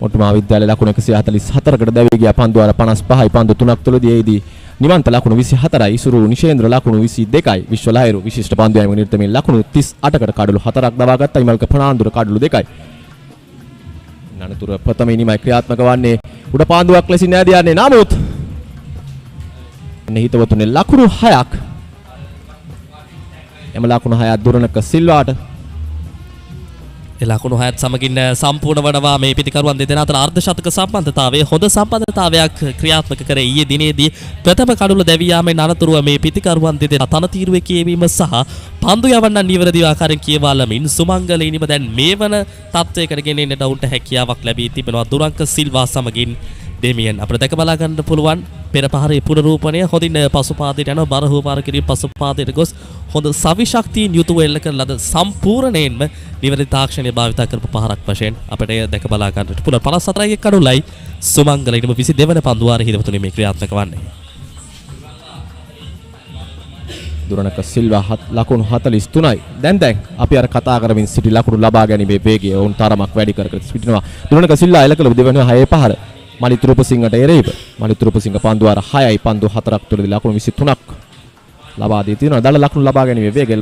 J: මොරටු මහා විද්‍යාලයේ ලකුණු 144කට දැවී ගියා පන්දු අර 55යි පන්දු 3ක් තුලදී එයිදී නිමන්ත ලකුණු 24යි ඉසුරු නිශේන්ද්‍ර ලකුණු 22යි විශ්වලහිරු විශිෂ්ට පන්දු යෑම නිර්තමේ ලකුණු 38කට කඩලු 4ක් දබා ගත්තා. ඉමල්ක පනාන්දුර කඩලු 2යි. අනතුර ප්‍රථම ඉනිමයි ක්‍රියාත්මක වන්නේ උඩ පාන්දුවක් ලෙසින් ඈදී යන්නේ. නමුත් හිතවතුනේ ලකුණු 6ක් එම ලකුණු 6ක් දුරනක සිල්වාට
L: ලකුණු 6ත් සමගින් සම්පූර්ණ වනවා මේ පිටිකරුවන් දෙදෙනා අතර අර්ධ ශතක සම්බන්ධතාවයේ හොඳ සම්බන්ධතාවයක් ක්‍රියාත්මක කරේ ඊයේ දිනේදී ප්‍රථම කඩුල දැවී යාමෙන් අනතුරුව මේ පිටිකරුවන් දෙදෙනා තනතිරුවේ කියවීම සහ පන්දු යවන්නන් නිවැරදිව ආකාරයෙන් කියවාලමින් සුමංගල ඉනිම දැන් මේ වන තත්ත්වයකට ගෙනෙන්නට උන්ට හැකියාවක් ලැබී තිබෙනවා. දුරංක සිල්වා සමගින් දෙමියන් අපිට දැක බලා ගන්න පුළුවන් පෙර පහරේ පුනරූපණය හොඳින් පසුපාදයට යනවා. බරහුව පාර කිරීම පසුපාදයට ගොස් හොඳ සවිශක්තියින් යුතුව එල්ල කරන ලද සම්පූර්ණයෙන්ම නිවැරදි තාක්ෂණය භාවිත කරපු පහරක් වශයෙන් අපිට දැක බලා ගන්නට පුළුවන්. 54යි කඩුලයි සුමංගල ඉනිම 22 වන පන්දුවාරයේ හිදවතුනේ මේ ක්‍රියාත්මක වන්නේ.
J: දුරනක සිල්වා ලකුණු 43යි. දැන් අපි අර කතා කරමින් සිටි ලකුණු ලබා ගැනීමේ වේගය උන් තරමක් වැඩි කර සිටිනවා. දුරනක සිල්වා එලකල දෙවන 6 පහර මලිත් රූපසිංහට එරෙහිව මලිත් රූපසිංහ පන්දු අර 6යි පන්දු 4ක් තුලදී ලකුණු 23ක් ලබා දී තිනවා. දල ලකුණු ලබා ගැනීමේ වේගය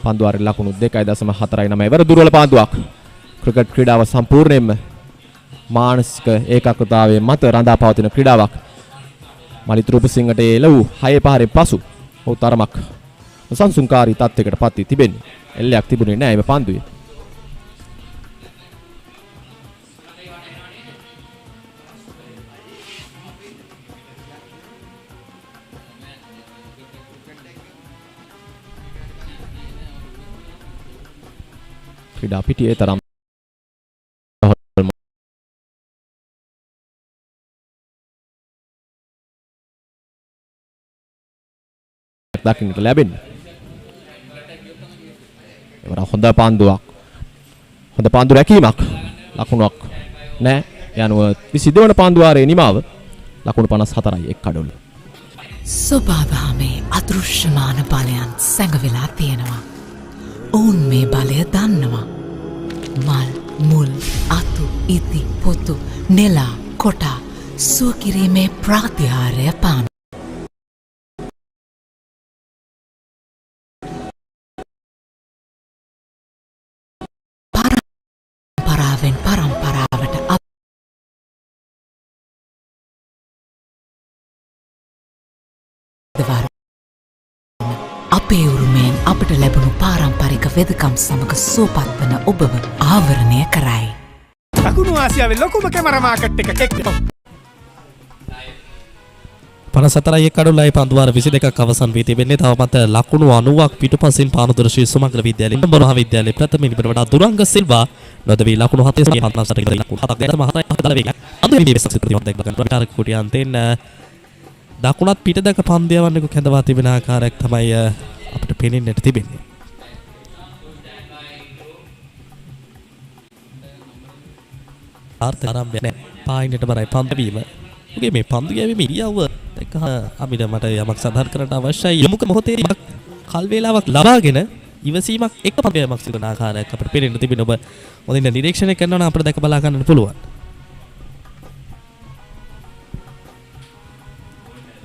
J: පන්දු අර ලකුණු 2.49 ඉවර දුර්වල පාන්දුවක්. ක්‍රිකට් ක්‍රීඩාව සම්පූර්ණයෙන්ම මානසික ඒකාග්‍රතාවයේ මත රඳා පවතින ක්‍රීඩාවක්. මලිත් රූපසිංහට එළවූ 6 පහරෙන් පසු ඔහු තරමක් සංසුන්කාරී තත්යකට පත් වී තිබෙන්නේ. එල්ලයක් තිබුණේ නැහැ මේ පන්දුවේ. ක්‍රීඩා පිටියේ තරම් දකින්නට ලැබෙන්නේ. ඒවර හොඳ පන්දුවක්. හොඳ පන්දු රැකීමක්. ලකුණක් නෑ. යනුව 22 වන පන්දුවාරයේ නිමාව ලකුණු 54යි එක් කඩොල.
E: සෝබාදාමේ අදෘශ්‍යමාන බලයන් සැඟවිලා තියෙනවා. ඔවුන් මේ බලය දන්නවා. මල්, මුල්, අතු, ඉති, පොතු, නෙලා, කොටා සුවකිරීමේ ප්‍රාතිහාර්ය පාන. පරම්පරාවෙන් පරම්පරාවට අපේ උරුමයෙන් අපට ලැබුණු පාරම්පරික වෙදකම් සමග සුවපත් වන ඔබව ආවරණය කරයි.
F: ලකුණු ආසියාවේ ලොකුම කැමරා මාකට් එක කෙක්කෝ.
L: 54යි කඩුලයි පන්දුවාර 22ක් අවසන් වී තිබෙන්නේ. තවමත් ලකුණු 90ක් පිටුපසින් පානදුර ශ්‍රී සුමංගල විද්‍යාලයේ මොරතු මහා විද්‍යාලයේ ප්‍රථම ඉනිමට වඩා දුරංග සිල්වා නොදවි ලකුණු 754කට ලකුණු 7ක් අද මේ වෙසක් ප්‍රතිමත් දෙක ගන්න ටාරක කුටියන්තෙන් දකුණත් පිට දැක පන්දු යවන්නකු කැඳවා තිබෙන ආකාරයක් තමයි අපිට පේනෙන්නට තිබෙන්නේ. ආර්ථ ආරම්භය නැහැ. පායින්ට බරයි පන්දු වීම. ඔගේ මේ පන්දු ගැවීම ඉරියව්ව එක්ක අපිට මට යමක් සඳහන් කරන්න අවශ්‍යයි. යමුක මොහොතේ කල් වේලාවක් ලබාගෙන ඉවසීමක් එක්ක පදයක් සිදුවන ආකාරයක් අපිට පේන්න තිබෙන ඔබ හොඳින් නිරීක්ෂණය කරනවා නම් අපිට දැක බලා ගන්නට පුළුවන්.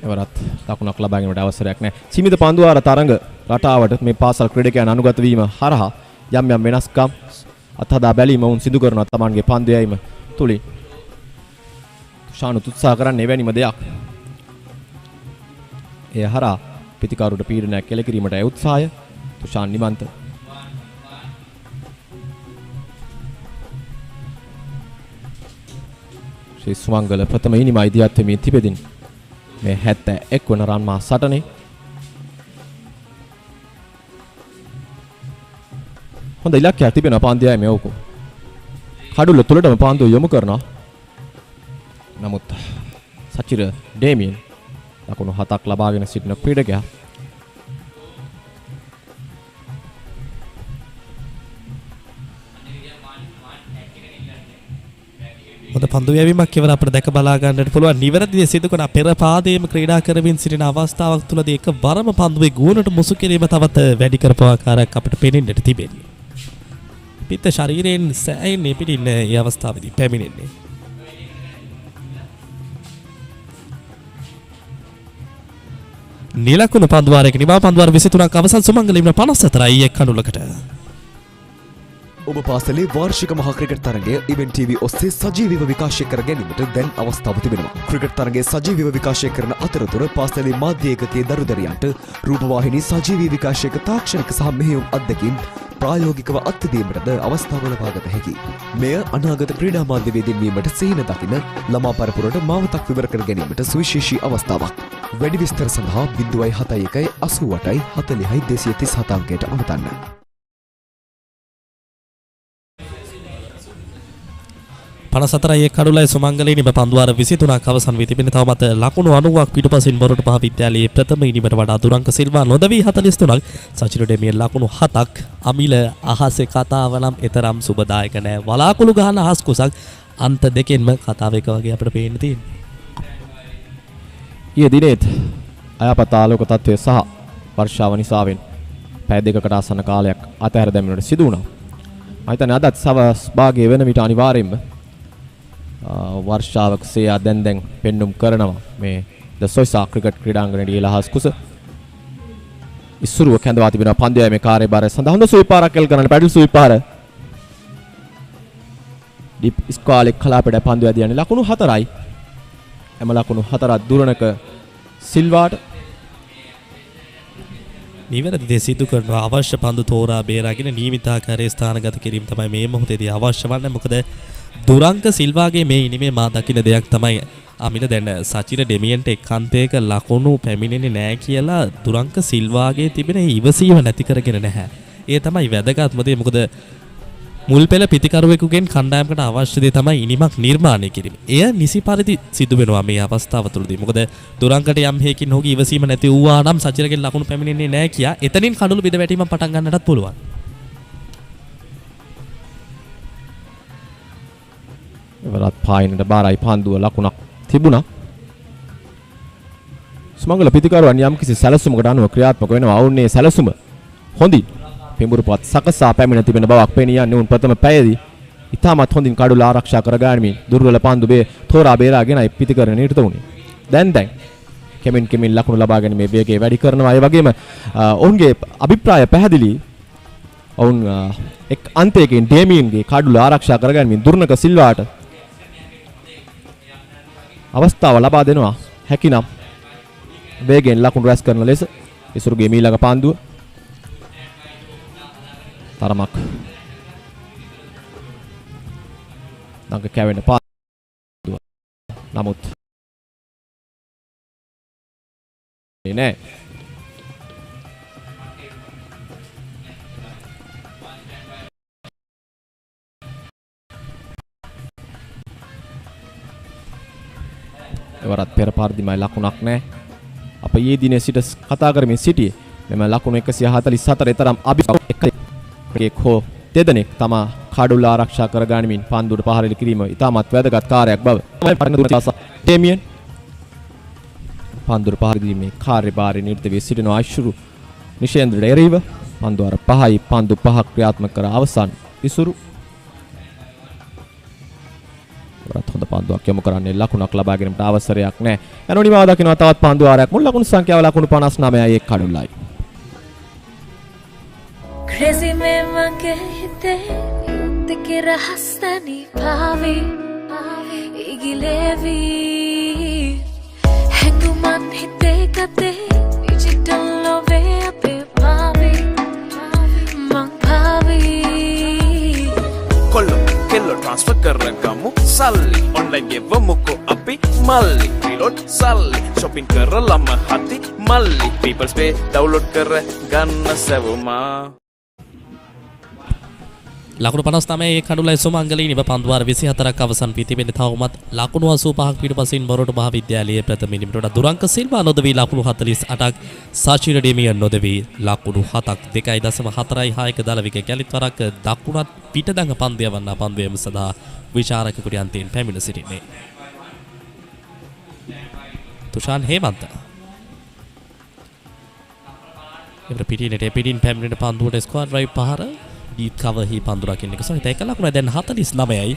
J: එවරත් ලකුණක් ලබා ගැනීමට අවසරයක් නැහැ. සීමිත පන්දුවාර තරඟ රටාවට මේ පාසල් ක්‍රීඩකයන් අනුගත වීම හරහා යම් යම් වෙනස්කම් අත්හදා බැලීම වුන් සිදු කරනවා තමන්ගේ පන්දු යැයිම තුලින්. ශානුත් උත්සාහ කරන්නේ එවැනිම දෙයක්. එය හරහා පිතිකරුට පීඩනයක් කෙල කිරීමට ඇය උත්සාහය තුෂාන් නිමන්ත. ශ්‍රී සුමංගල ප්‍රථම ඉනිම ඉදිරියට වෙමින් තිබෙදින් මේ 71 වන රන් මා සටනේ හොඳ ඉලක්කයක් තිබෙන පන්දියයි මේ ඔකෝ. කඩුල්ල තුලටම පන්දුව යොමු කරනවා. නමුත් සචිර ඩේමියන් ලකුණු 7ක් ලබාගෙන සිටින ක්‍රීඩකයා.
L: හොඳ පන්දු යැවීමක් කෙවර අපිට දැක බලා ගන්නට පුළුවන්. නිවැරදිව සිදු කරන පෙර පාදයේම ක්‍රීඩා කරමින් සිටින අවස්ථාවක් තුලදී එක වරම පන්දුවේ ගුණට මුසු කිරීම තවත් වැඩි කරපු ආකාරයක් අපිට පේනෙන්නට තිබෙනවා. පිට ශරීරයෙන් සෑහෙන පිටින් මේ අවස්ථාවේදී පැමිණෙන්නේ. නිලකුණ පන්දුවාරයක නිවා පන්දුවාර 23ක් අවසන් සුමංගල ඉන්න 54යි එක් කඩුලකට.
G: ඔබ පාසලේ වාර්ෂික මහා ක්‍රිකට් තරගය ඉවෙන්ට් TV ඔස්සේ සජීවීව විකාශය කර ගැනීමට දැන් අවස්ථාව තිබෙනවා. ක්‍රිකට් තරගයේ සජීවීව විකාශය කරන අතරතුර පාසලේ මාධ්‍ය ඒකකයේ දරුදරියන්ට රූපවාහිනී සජීවී විකාශයක තාක්ෂණික සහ මෙහෙයුම් අත්දැකීම් ප්‍රායෝගිකව අත්දැකීමටද අවස්ථාව ලබාගත හැකියි. මෙය අනාගත ක්‍රීඩා මාධ්‍යවේදීන් වීමට සිහින දකින ළමා පරපුරට මාවතක් විවර කර ගැනීමට සුවිශේෂී අවස්ථාවක්. වැඩි විස්තර සඳහා 071 88 40 237 අංකයට අමතන්න.
L: 54 කඩුලයි සුමංගලේ නිබ පන්දුවාර 23ක් අවසන් වී තිබෙන තවමත් ලකුණු 90ක් පිටුපසින් මොරටු මහ විද්‍යාලයේ ප්‍රථම ඉනිමට වඩා දුරංක සිල්වා නොදවි 43ක් සචිර ඩෙමියන් ලකුණු 7ක් අමිල අහසේ කතාව නම් එතරම් සුබදායක නෑ වලාකුළු ගහන අහස් කුසක් අන්ත දෙකෙන්ම කතාව එක වගේ අපිට පේන්න තියෙනවා.
J: ඊයේ දිනේත් අයපත් ආලෝක තත්ත්වය සහ වර්ෂාව නිසාවෙන් පැය දෙකකට ආසන්න කාලයක් අතහැර දැමීමට සිදු වුණා. මම හිතන්නේ අදත් සවස් භාගයේ වෙන විට අනිවාර්යයෙන්ම වර්ෂාවක සේයා දැන් පෙන්눔 කරනවා මේ ද සොයිසා ක්‍රිකට් ක්‍රීඩාංගණයේ ඉලහස් කුස ඉස්සුරුව කැඳවා තිබෙන පන්දු යෑමේ කාර්යභාරය සඳහා හොඳ සුවි පාරක් එල් කරන පැඩල් සුවි පාර ඩීප් ස්ක්වාලේ කලාපෙඩ පන්දු යදියන්නේ ලකුණු 4යි එම ලකුණු 4ක් දුරණක සිල්වාට
L: නිවැරදි සිදු කරන අවශ්‍ය පන්දු තෝරා බේරාගෙන නියමිත ආකාරයේ ස්ථානගත කිරීම තමයි මේ මොහොතේදී අවශ්‍ය වන්නේ. මොකද දුරංක සිල්වාගේ මේ ඉනිමේ මා දකින්න දෙයක් තමයි අමිල දැන් සචිර ඩෙමියන්ට එක්කන්තයක ලකුණු පැමිණෙන්නේ නැහැ කියලා දුරංක සිල්වාගේ තිබෙන ඉවසීම නැති කරගෙන නැහැ. ඒ තමයි වැදගත්ම දේ. මොකද මුල් පෙළ පිතිකරුවෙකුගෙන් කණ්ඩායමකට අවශ්‍ය දේ තමයි ඉනිමක් නිර්මාණය කිරීම. එය නිසි පරිදි සිදු වෙනවා මේ අවස්ථාව තුළදී. මොකද දුරංකට යම් හේකින් ඔහුගේ ඉවසීම නැති වූවා නම් සචිරගෙන් ලකුණු පැමිණෙන්නේ නැහැ කියා එතනින් කඩළු බිඳ වැටීමක් පටන් ගන්නටත් පුළුවන්.
J: එවරත් පායිනට බාරයි පන්දුව ලකුණක් තිබුණා. සුමංගල පිතිකරුවන් යම් කිසි සැලසුමකට අනුව ක්‍රියාත්මක වෙනවා. වුන්නේ සැලසුම හොඳින් පෙඹුරුපත් සකසා පැමිණ තිබෙන බවක් පෙනී යන්නේ. උන් ප්‍රථම පැයදී ඉතාමත් හොඳින් කඩුල ආරක්ෂා කර ගනිමින් දුර්වල පන්දු තෝරා බේරාගෙනයි පිතිකරන නිරත වුණේ. දැන් කෙමින් ලකුණු ලබා ගැනීමේ වේගය වැඩි කරනවා. ඒ වගේම ඔවුන්ගේ අභිප්‍රාය පැහැදිලි. ඔවුන් එක් අන්තයකින් ඩේමියන්ගේ කඩුල ආරක්ෂා කර ගැනීමෙන් දුර්ණක සිල්වාට අවස්ථාව ලබා දෙනවා. හැකිනම් වේගෙන් ලකුණු රැස් කරන ලෙස ඉසුරුගේ මීළඟ පන්දුව තරමක් නංග කැවෙන පන්දුව නමුත් නෑ එවරත් පෙර පාරදීමයි ලකුණක් නැහැ. අප ඊයේ දිනේ සිට කතා කරමින් සිටියේ මෙම ලකුණු 144 තරම් අභිප්‍රායක් හෝ දෙදෙනෙක් තමා කඩුල ආරක්ෂා කර ගනිමින් පන්දුවට පහරලි කිරීම ඉතාමත් වැදගත් කාර්යයක් බව තමයි ඩේමියන් පන්දුර පහර දීමේ කාර්යභාරය නිරත වී සිටින අයිෂුරු නිශේන්ද්‍රට එරෙහිව පන්දු අර 5යි පන්දු 5ක් ක්‍රියාත්මක කර අවසන් ඉසුරු වරත් හොඳ පන්දුවක් යොමු කරන්නේ ලකුණක් ලබා ගැනීමට අවසරයක් නැහැ. යනෝ නිමාව දකිනවා තවත් පන්දු ආරයක් මුල් ලකුණු සංඛ්‍යාව ලකුණු 59යි එක් කඩුල්ලයි.
H: Crazy में मगे हिते युद्ध के रहस्तानी भावी इगिलेवी हैंगुमान हिते कते डिजिटल लोवे अपे भावी mang भावी
I: කොල්ලෝ කෙල්ලෝ ට්‍රාන්ස්ෆර් කරගමු සල්ලි ඔන්ලයින් ගෙවමුකෝ අපි මල්ලි රීලෝඩ් සල්ලි shopping කරලම හති මල්ලි people's pay download කර ගන්න සැවුමා
L: ලකුණු 59 කඩුලයි සුමංගලී නිව පන්දුවාර 24ක් අවසන් වී තිබෙන තවමත් ලකුණු 85ක් පිටපසින් මොරටු මහ විද්‍යාලයේ ප්‍රථම ඉනිමට දුරංක සිල්වා නොදවි ලකුණු 48ක් සාචිර ඩෙමියන් නොදවි ලකුණු 7ක් 2.46 දලවික කැලිත් වරක් දකුණත් පිටදඟ පන්දය වන්නා පන්දුවේම සඳහා විචාරකකුට යන්තයෙන් පැමිණ සිටින්නේ තුෂාන් හේමන්ත එවර පිටින් පැමිණෙන පන්දුවට ස්ක්වාඩ් ඩ්‍රයිව් පහර දීප් කවහි පන්දුරකින්න එක සහිත එක ලකුණ දැන් 49යි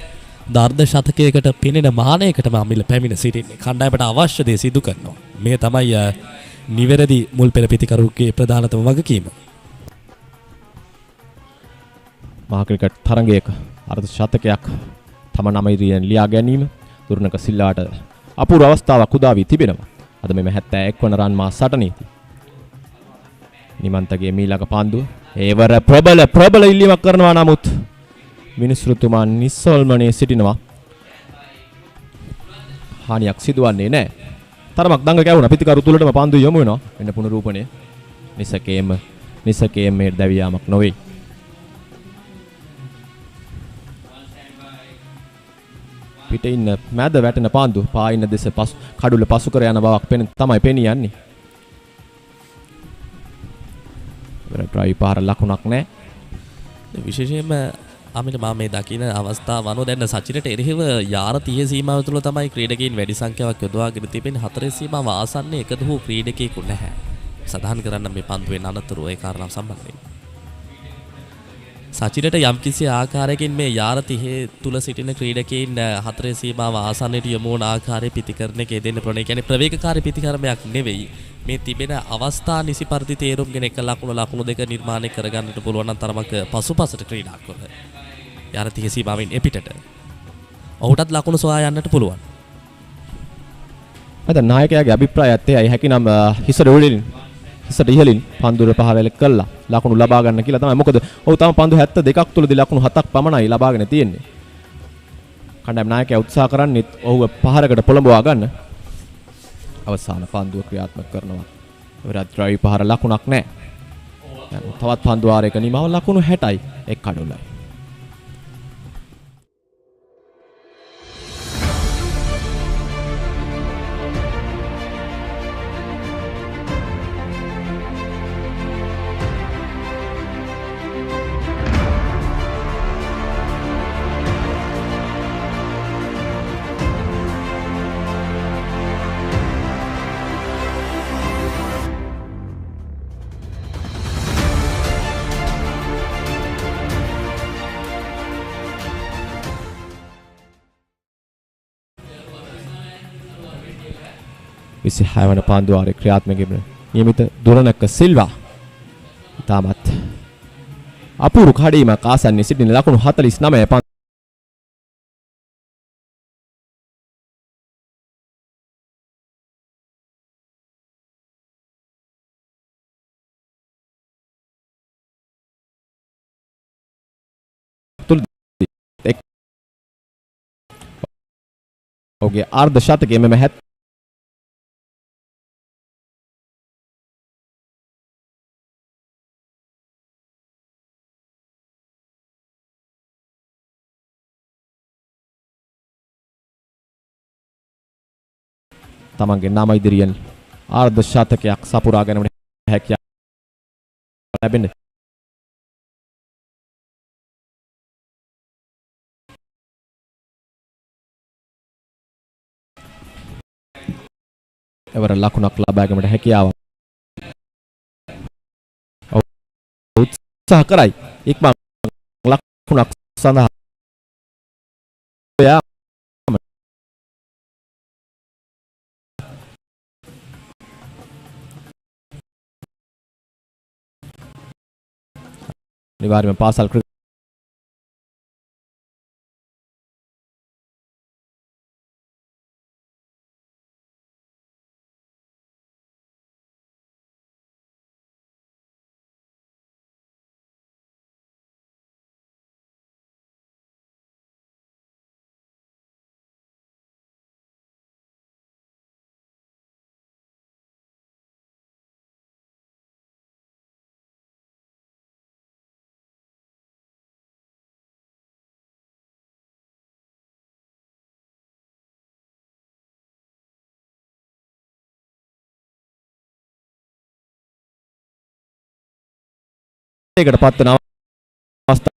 L: දර්ධ ශතකයකට පිනෙන මානයකට මාමිල පැමිණ සිටින්නේ කණ්ඩායමට අවශ්‍ය දේ සිදු කරනවා මේ තමයි නිවැරදි මුල් පෙර පිතිකරුගේ ප්‍රධානතම වගකීම
J: මහා ක්‍රිකට් තරගයක අර්ධ ශතකයක් තම නම ඉදිරියෙන් ලියා ගැනීම දුර්ණක සිල්ලාට අපූර්ව අවස්ථාවක් උදා වී තිබෙනවා අද මෙම 71 වන රන් මා සටනේදී නිමන්තගේ මීළඟ පන්දුව ඒවර ප්‍රබල ඉල්ලීමක් කරනවා නමුත් මිනිස්ෘතුමා නිස්සල්මනේ සිටිනවා හානියක් සිදුවන්නේ නැහැ තරමක් දඟ කැවුණා පිටිකරු තුලටම පන්දු යොමු වෙනවා වෙන පුනරූපණය නිසකේම මේ දැවියාමක් නොවේ පිටේ ඉන්න මැද වැටෙන පන්දු පායින දෙස කඩුල පසු කර යන බවක් තමයි පෙනී යන්නේ ඩ්‍රයිව් පාර ලකුණක් නැහැ
L: විශේෂයෙන්ම අපිට මම මේ දකින අවස්ථාව අනුව දැන් සචිනට එරෙහිව යාර 30 සීමාව තුළ තමයි ක්‍රීඩකයන් වැඩි සංඛ්‍යාවක් යොදවාගෙන තිබෙන්නේ 4 සීමාව ආසන්නයේ එකදු වූ ක්‍රීඩකයෙකු නැහැ සඳහන් කරන්න මේ පන්දුවේ අනතුරු ඒ කාරණාව සම්බන්ධයෙන් සචිනට යම්කිසි ආකාරයකින් මේ යාර 30 තුල සිටින ක්‍රීඩකයන් 4 සීමාව ආසන්නයට යොමු වන ආකාරයේ පිටිකරණයක යෙදෙන්න ප්‍රෝණ. ඒ කියන්නේ ප්‍රවේගකාරී පිටිකරණයක් නෙවෙයි. මේ තිබෙන අවස්ථා නිසි පරිදි තේරුම්ගෙන එක ලකුණු දෙක නිර්මාණය කරගන්නට පුළුවන් නම් තරමක පසුපසට ක්‍රීඩා කර. යාර 30 සීමාවෙන් එපිටට. ඔහුටත් ලකුණු සොයා යන්නට පුළුවන්.
J: අද නායකයාගේ අභිප්‍රායත් එයයි හැකිනම් හිසට ඉහලින් පන්දුර පහරල කළා ලකුණු ලබා ගන්න කියලා තමයි. මොකද ඔහු තම පන්දු 72ක් තුලදී ලකුණු 7ක් පමණයි ලබාගෙන තියෙන්නේ. කණ්ඩායම් නායකයා උත්සාහ කරන්නේ ඔහුව පහරකට පොළඹවා ගන්න. අවසාන පන්දුව ක්‍රියාත්මක කරනවා. විරාත් ඩ්‍රයිව් පහර ලකුණක් නැහැ. තවත් පන්දු ආරයක නිමාව ලකුණු 60යි එක් කඩොලයි. වන පන්දුවාරේ ක්‍රියාත්මක වෙන නියමිත දුරණක සිල්වා තාමත් අපූර්ව කඩීමක් ආසන්නයේ සිටින ලකුණු 49 ඔහුගේ අර්ධ ශතකයේ මෙම තමන්ගේ නම ඉදිරියෙන් අර්ධ ශතකයක් සපුරා ගැනීමට හැකියාව ලැබෙන්නේ. එවර ලකුණක් ලබා ගැනීමට හැකියාව උත්සාහ කරයි. ඉක්මන් ලකුණක් සඳහා අනිවාර්යයෙන්ම පාසල් ඒකට පත් වෙන අවස්ථාව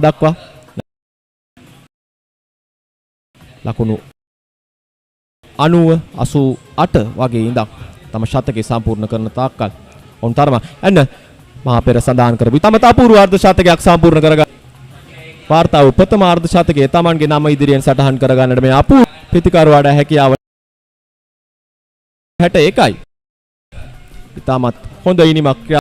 J: දක්වා ලකුණු 90 88 වගේ ඉඳන් තම ශතකය සම්පූර්ණ කරන තාක්කල් ඔවුන් තරම එන්න මහා පෙර සඳහන් කරපු තම අපූර්ව අර්ධ ශතකයක් සම්පූර්ණ කරගන්න වාර්තාව ප්‍රථම අර්ධ ශතකයේ Tamanගේ නම ඉදිරියෙන් සටහන් කරගන්නට මේ අපූර්ව ප්‍රතිකාරවඩ හැකියාව 61යි. ඉතාමත් හොඳ ඉනිමක්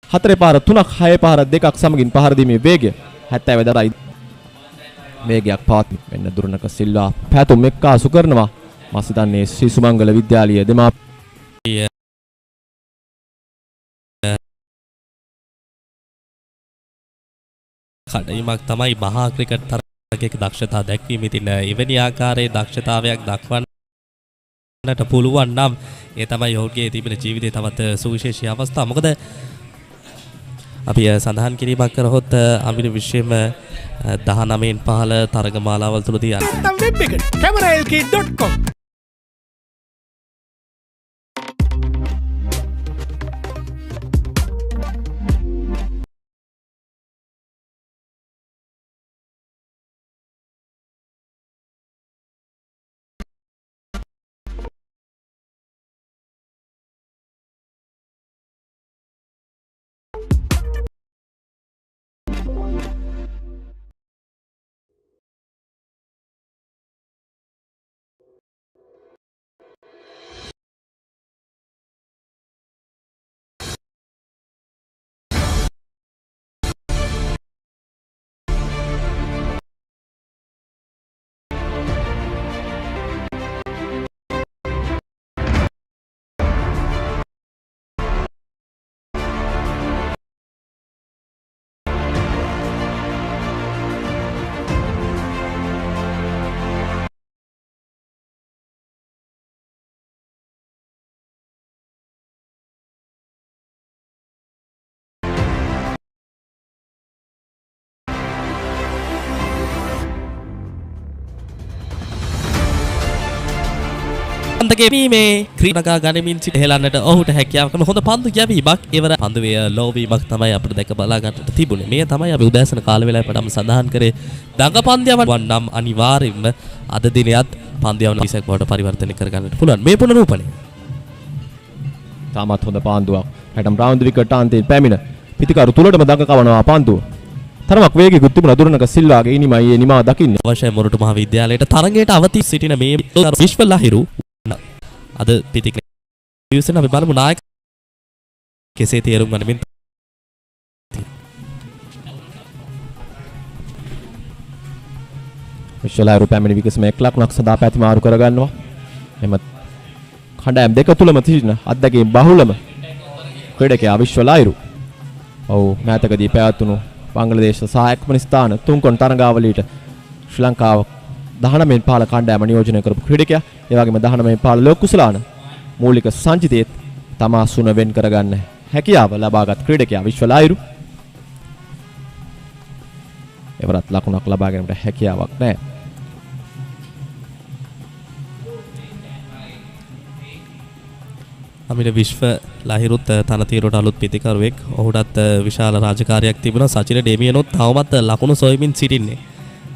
J: හතරේ පාර 3ක් 6 පාර 2ක් සමගින් පහර දීමේ වේගය 70 දරයි වේගයක් පවත්වන මෙන්න දුරණක සිල්වා පැතුම් එක්කාසු කරනවා මා සිතන්නේ ශ්‍රී සුමංගල විද්‍යාලීය දෙමාපිය
L: කඩයිමක් තමයි මහා ක්‍රිකට් තරගයක දක්ෂතා දැක්වීම. ඉතින් එවැනි ආකාරයේ දක්ෂතාවයක් දක්වන්නට පුළුවන් නම් ඒ තමයි ඔහුගේ තිබෙන ජීවිතයේ තවත් සුවිශේෂී අවස්ථා. මොකද අපි සඳහන් කිරීමක් කරහොත් අමිර විශ්වයේම 19න් 15 තරග මාලාවල් තුලදී
F: වෙබ් එක cameralk.com
L: මේ ක්‍රීඩකා ගනිමින් සිට හෙලන්නට ඔහුට හැකියාව කරන හොඳ පන්දු යැවීමක් එවර පන්දුවේ ලෝවීමක් තමයි අපිට දැක බලා ගන්නට තිබුණේ. මේ තමයි අපි උදෑසන කාල වේලාවේ පටන් සඳහන් කරේ දඟ පන්දියවන් නම් අනිවාර්යයෙන්ම අද දිනයත් පන්දියවන් 20ක් බවට පරිවර්තනය කර ගන්නට පුළුවන්. මේ පුනරූපණය
J: තාමත් හොඳ පාන්දුවක්. හැටම් රවුන්ඩ් විකට් අන්තයෙන් පැමිණ පිටිකරු තුලටම දඟ කවනවා පාන්දුව. තරමක් වේගයකුත් තිබුණා දුරණක සිල්වාගේ ඉනිමයි ඒ නිමාව දකින්නේ.
L: අවශ්‍ය මොරටු මහ විද්‍යාලයට තරගයට අවතී සිටින මේ විශ්ව ලහිරු අද පිටිකල විශ්වන අපි බලමු නායක කෙසේ තේරුම් ගනිමින් විශ්වලහිරු පැමිණි විකසම 1 ලකුණක් සඳහා පැතිමාරු කරගන්නවා. එම කණ්ඩායම් දෙක තුලම තිබෙන අත්දැකීම් බහුලම ක්‍රීඩකයා විශ්වලහිරු. ඔව් මෑතකදී පැවැත්වුණු බංග්ලාදේශ සහායක ස්ථාන තුන්කොන් තරගාවලියට ශ්‍රී ලංකාව
J: 19 පාල කණ්ඩායම නියෝජනය කරපු ක්‍රීඩකයා. ඒ වගේම 19 පාල ලෝක කුසලාන මූලික සංචිතයේත් තමා සුන වෙන් කරගන්න හැකියාව ලබාගත් ක්‍රීඩකයා විශ්වලාහිරු. එවරත් ලකුණක් ලබා ගැනීමට හැකියාවක් නැහැ.
L: අමිල විශ්ව ලහිරුත් තනතිරට අලුත් පිතිකරුවෙක්. ඔහුටත් විශාල රාජකාරියක් තිබුණා. සචින ඩේමියනොත් තවමත් ලකුණු සොයමින් සිටින්නේ.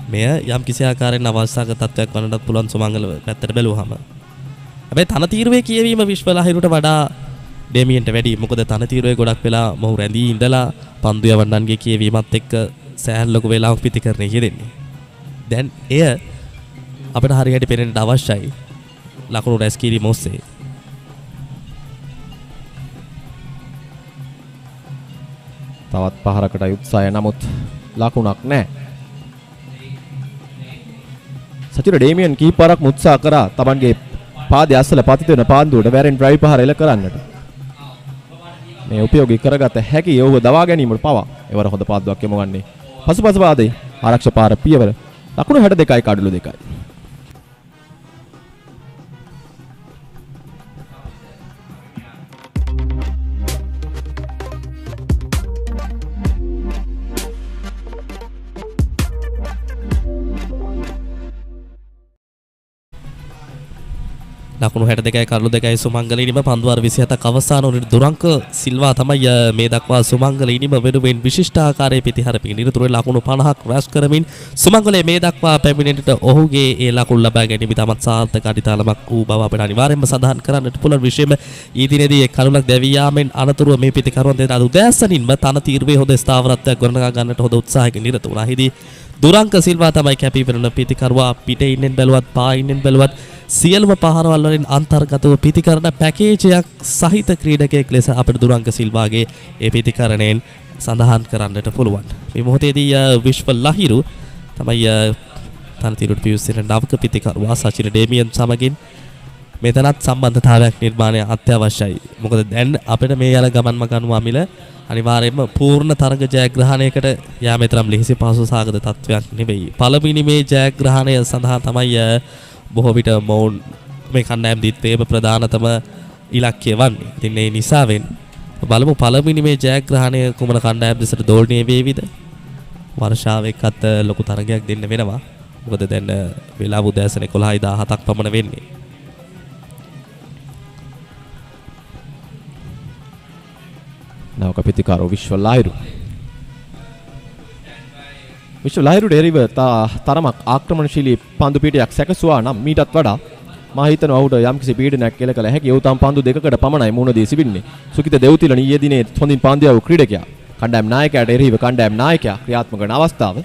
L: මෙය යම් කිසි ආකාරයෙන් අවශ්‍යක තත්ත්වයක් වන්නත් පුළුවන් සුමංගල පැත්තට බැලුවහම. හැබැයි තනතිරුවේ කියවීම විශ්ව ලහිරුට වඩා ඩේමියන්ට වැඩි. මොකද තනතිරුවේ ගොඩක් වෙලා මොහු රැඳී ඉඳලා පන්දු යවන්නන්ගේ කියවීමත් එක්ක සෑහන් ලොකු වෙලාවක් පිතිකරණය යෙදෙන්නේ. දැන් එය අපිට හරියට පේන්නට අවශ්‍යයි. ලකුණු රැස් කිරීම ඔස්සේ.
J: තවත් පහරකට උත්සාහය නමුත් ලකුණක් නැහැ. සචින ඩේමියන් කීපරක් උත්සාහ කරා තමන්ගේ පාදයේ අසල පතිත වෙන පාන්දුවට වැරෙන් ඩ්‍රයිව් පහර එල කරන්නට. මේ උපයෝගී කරගත හැකි යෝව දවා ගැනීමට පවා එවර හොඳ පාන්දුවක් යොමු ගන්නේ. පසුපස පාදයේ ආරක්ෂක පාර පියවර ලකුණු 62යි කඩලු 2යි.
L: ලකුණු 62යි කඩලු 2යි සුමංගල ඉනිම පන්දුවාර 27ක් අවසාන වන දුරංක සිල්වා තමයි මේ දක්වා සුමංගල ඉනිම වෙනුවෙන් විශිෂ්ට ආකාරයේ පිටිහරපින් නිරතුරුව ලකුණු 50ක් රැස් කරමින් සුමංගලයේ මේ දක්වා පැමිණෙන්නට ඔහුගේ ඒ ලකුණු ලබා ගැනීම තමත් සාර්ථක අඩිතාලමක් වූ බව අපිට අනිවාර්යයෙන්ම සඳහන් කරන්නට පුළුවන් විශේෂම ඊදිනේදී එක් කරුණක් දැවී යාමෙන් අනතුරුව මේ පිටිකරුවන් දෙන උදෑසනින්ම තන තීරුවේ හොඳ ස්ථාවරත්වයක් ගොඩනගා ගන්නට හොඳ උත්සාහයකින් නිරත වුණා. හිදී දුරංක සිල්වා තමයි කැපී පෙනෙන පිටිකරුවා. පිටේ ඉන්නෙන් බැලුවත් පා ඉන්නෙන් බැලුවත් සියලුම පහරවල් වලින් අන්තර්ගතව පිතිකරන පැකේජයක් සහිත ක්‍රීඩකයෙක් ලෙස අපිට දුරංක සිල්වාගේ ඒ පිතිකරණයෙන් සඳහන් කරන්නට පුළුවන්. මේ මොහොතේදී විශ්ව ලහිරු තමයි තනතිරුට පිවිසෙන නවක පිතිකරුවා සචින ඩේමියන් සමගින් මෙතනත් සම්බන්ධතාවයක් නිර්මාණය අත්‍යවශ්‍යයි. මොකද දැන් අපිට මේ යන ගමන් මගනුව අමිල අනිවාර්යයෙන්ම පූර්ණ තරග ජයග්‍රහණයකට යාම තරම් ලිහිසි පහසු සාගත තත්වයක් නෙවෙයි. පළවෙනි මේ ජයග්‍රහණය සඳහා තමයි බොහෝ විට මොවුන් මේ කණ්ඩායම් දිත්තේම ප්‍රධානතම ඉලක්කය වන්නේ. ඉතින් ඒ නිසාවෙන් බලමු පළවෙනි මේ ජයග්‍රහණය කුමන කණ්ඩායම් දෙසට දෝලණය වේවිද? වර්ෂාව එක්කත් ලොකු තරගයක් දෙන්න වෙනවා. මොකද දැන් වෙලාව උදෑසන 11:17ක් පමණ වෙන්නේ. නවක පිතිකාරෝ විශ්ව ලහිරු එරිව තරමක් ආක්‍රමණශීලී පන්දු පිටියක් සැකසුවා නම් මීටත් වඩා මා හිතනවා ඔහුට යම්කිසි පීඩනයක් එල කළ හැකි. ඔහු තම පන්දු දෙකකට පමණයි මුහුණ දී සිටින්නේ. සුකිත දෙව්තිලන ඊයේ දිනේ හොඳින් පන්දු යවූ ක්‍රීඩකයා කණ්ඩායම් නායකයාට එරෙහිව කණ්ඩායම් නායකයා ක්‍රියාත්මක වන අවස්ථාව.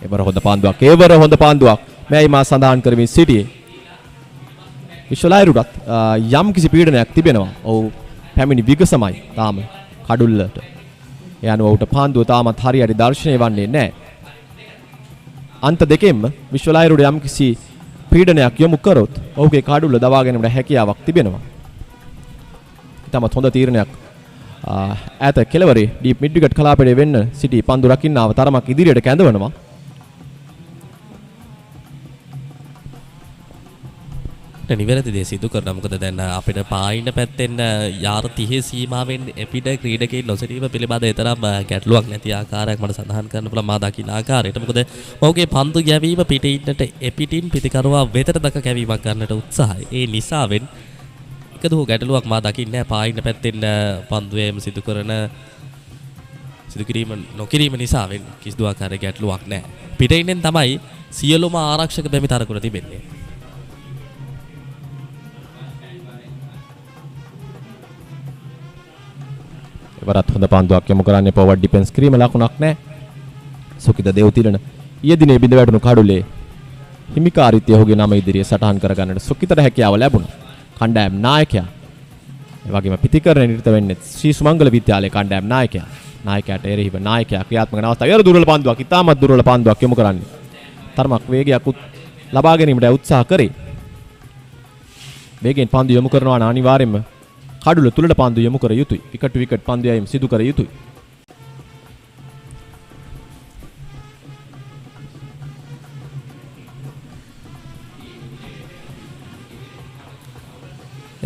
L: එවර හොඳ පාන්දුවක් මෙයි මා සඳහන් කරමින් සිටියේ. විශ්ව ලහිරුටත් යම්කිසි පීඩනයක් තිබෙනවා. ඔහු පැමිණි විගසමයි තාම කඩුල්ලට. ඒ අනුව ඔහුට පාන්දුව තාමත් හරියට දර්ශනය වන්නේ නැහැ. අන්ත දෙකෙන්ම විශ්ව ලහිරුට යම්කිසි පීඩනයක් යොමු කරොත් ඔහුගේ කඩුල්ල දවා ගැනීමට හැකියාවක් තිබෙනවා. ඊටමත් හොඳ තීරණයක් ඈත කෙළවරේ ඩීප් මිඩ් විකට් කලාපයේ වෙන්න සිටි පන්දු රකින්නාව තරමක් ඉදිරියට කැඳවනවා. නිවැරදි දේ සිදු කරනවා. මොකද දැන් අපිට පායින්න පැත්තෙන් යාර 30 සීමාවෙන් එපිට ක්‍රීඩකයන් නොසිටීම පිළිබඳ තරම් ගැටලුවක් නැති ආකාරයක් මට සඳහන් කරන්න පුළුවන් මා දකින ආකාරයට. මොකද ඔහුගේ පන්දු ගැවීම පිටේ ඉන්නට එපිටින් පිටිකරුවා වෙතට දක කැවීමක් ගන්නට උත්සාහයි. ඒ නිසාවෙන් එකදු ගැටලුවක් මා දකින්නේ නැහැ. පායින්න පැත්තෙන් පන්දුවේම සිදු කිරීම නොකිරීම නිසාවෙන් කිසිදු ආකාරයක ගැටලුවක් නැහැ. පිටේ ඉන්නෙන් තමයි සියලුම ආරක්ෂක බැමි තරකුණ තිබෙන්නේ.
J: වරත් හොඳ පන්දුවක් යොමු කරන්නේ පොවර්ඩ් ඩිෆෙන්ස් කිරීම ලකුණක් නැහැ. සුකිත දෙව්තිලන ඊයේ දිනේ බිඳ වැටුණු කඩුලේ හිමිකාරීත්වය ඔහුගේ නම ඉදිරියේ සටහන් කරගන්නට සුකිතට හැකියාව ලැබුණා. කණ්ඩායම් නායකයා ඒ වගේම පිටිකරණය නිරත වෙන්නේ ශ්‍රී සුමංගල විද්‍යාලයේ කණ්ඩායම් නායකයා. නායකයාට එරෙහිව නායකයා ක්‍රියාත්මක වන අවස්ථාවේ දුර්වල පන්දුවක් ඉතාමත් දුර්වල පන්දුවක් යොමු කරන්නේ. තරමක් වේගයක් ලබා ගැනීමට උත්සාහ කරේ. වේගෙන් පන්දු යොමු කරනවා නම් අනිවාර්යයෙන්ම කඩුල තුලට පන්දු යොමු කර යුතුයි. විකට් පන්දු යැවීම සිදු කර යුතුයි.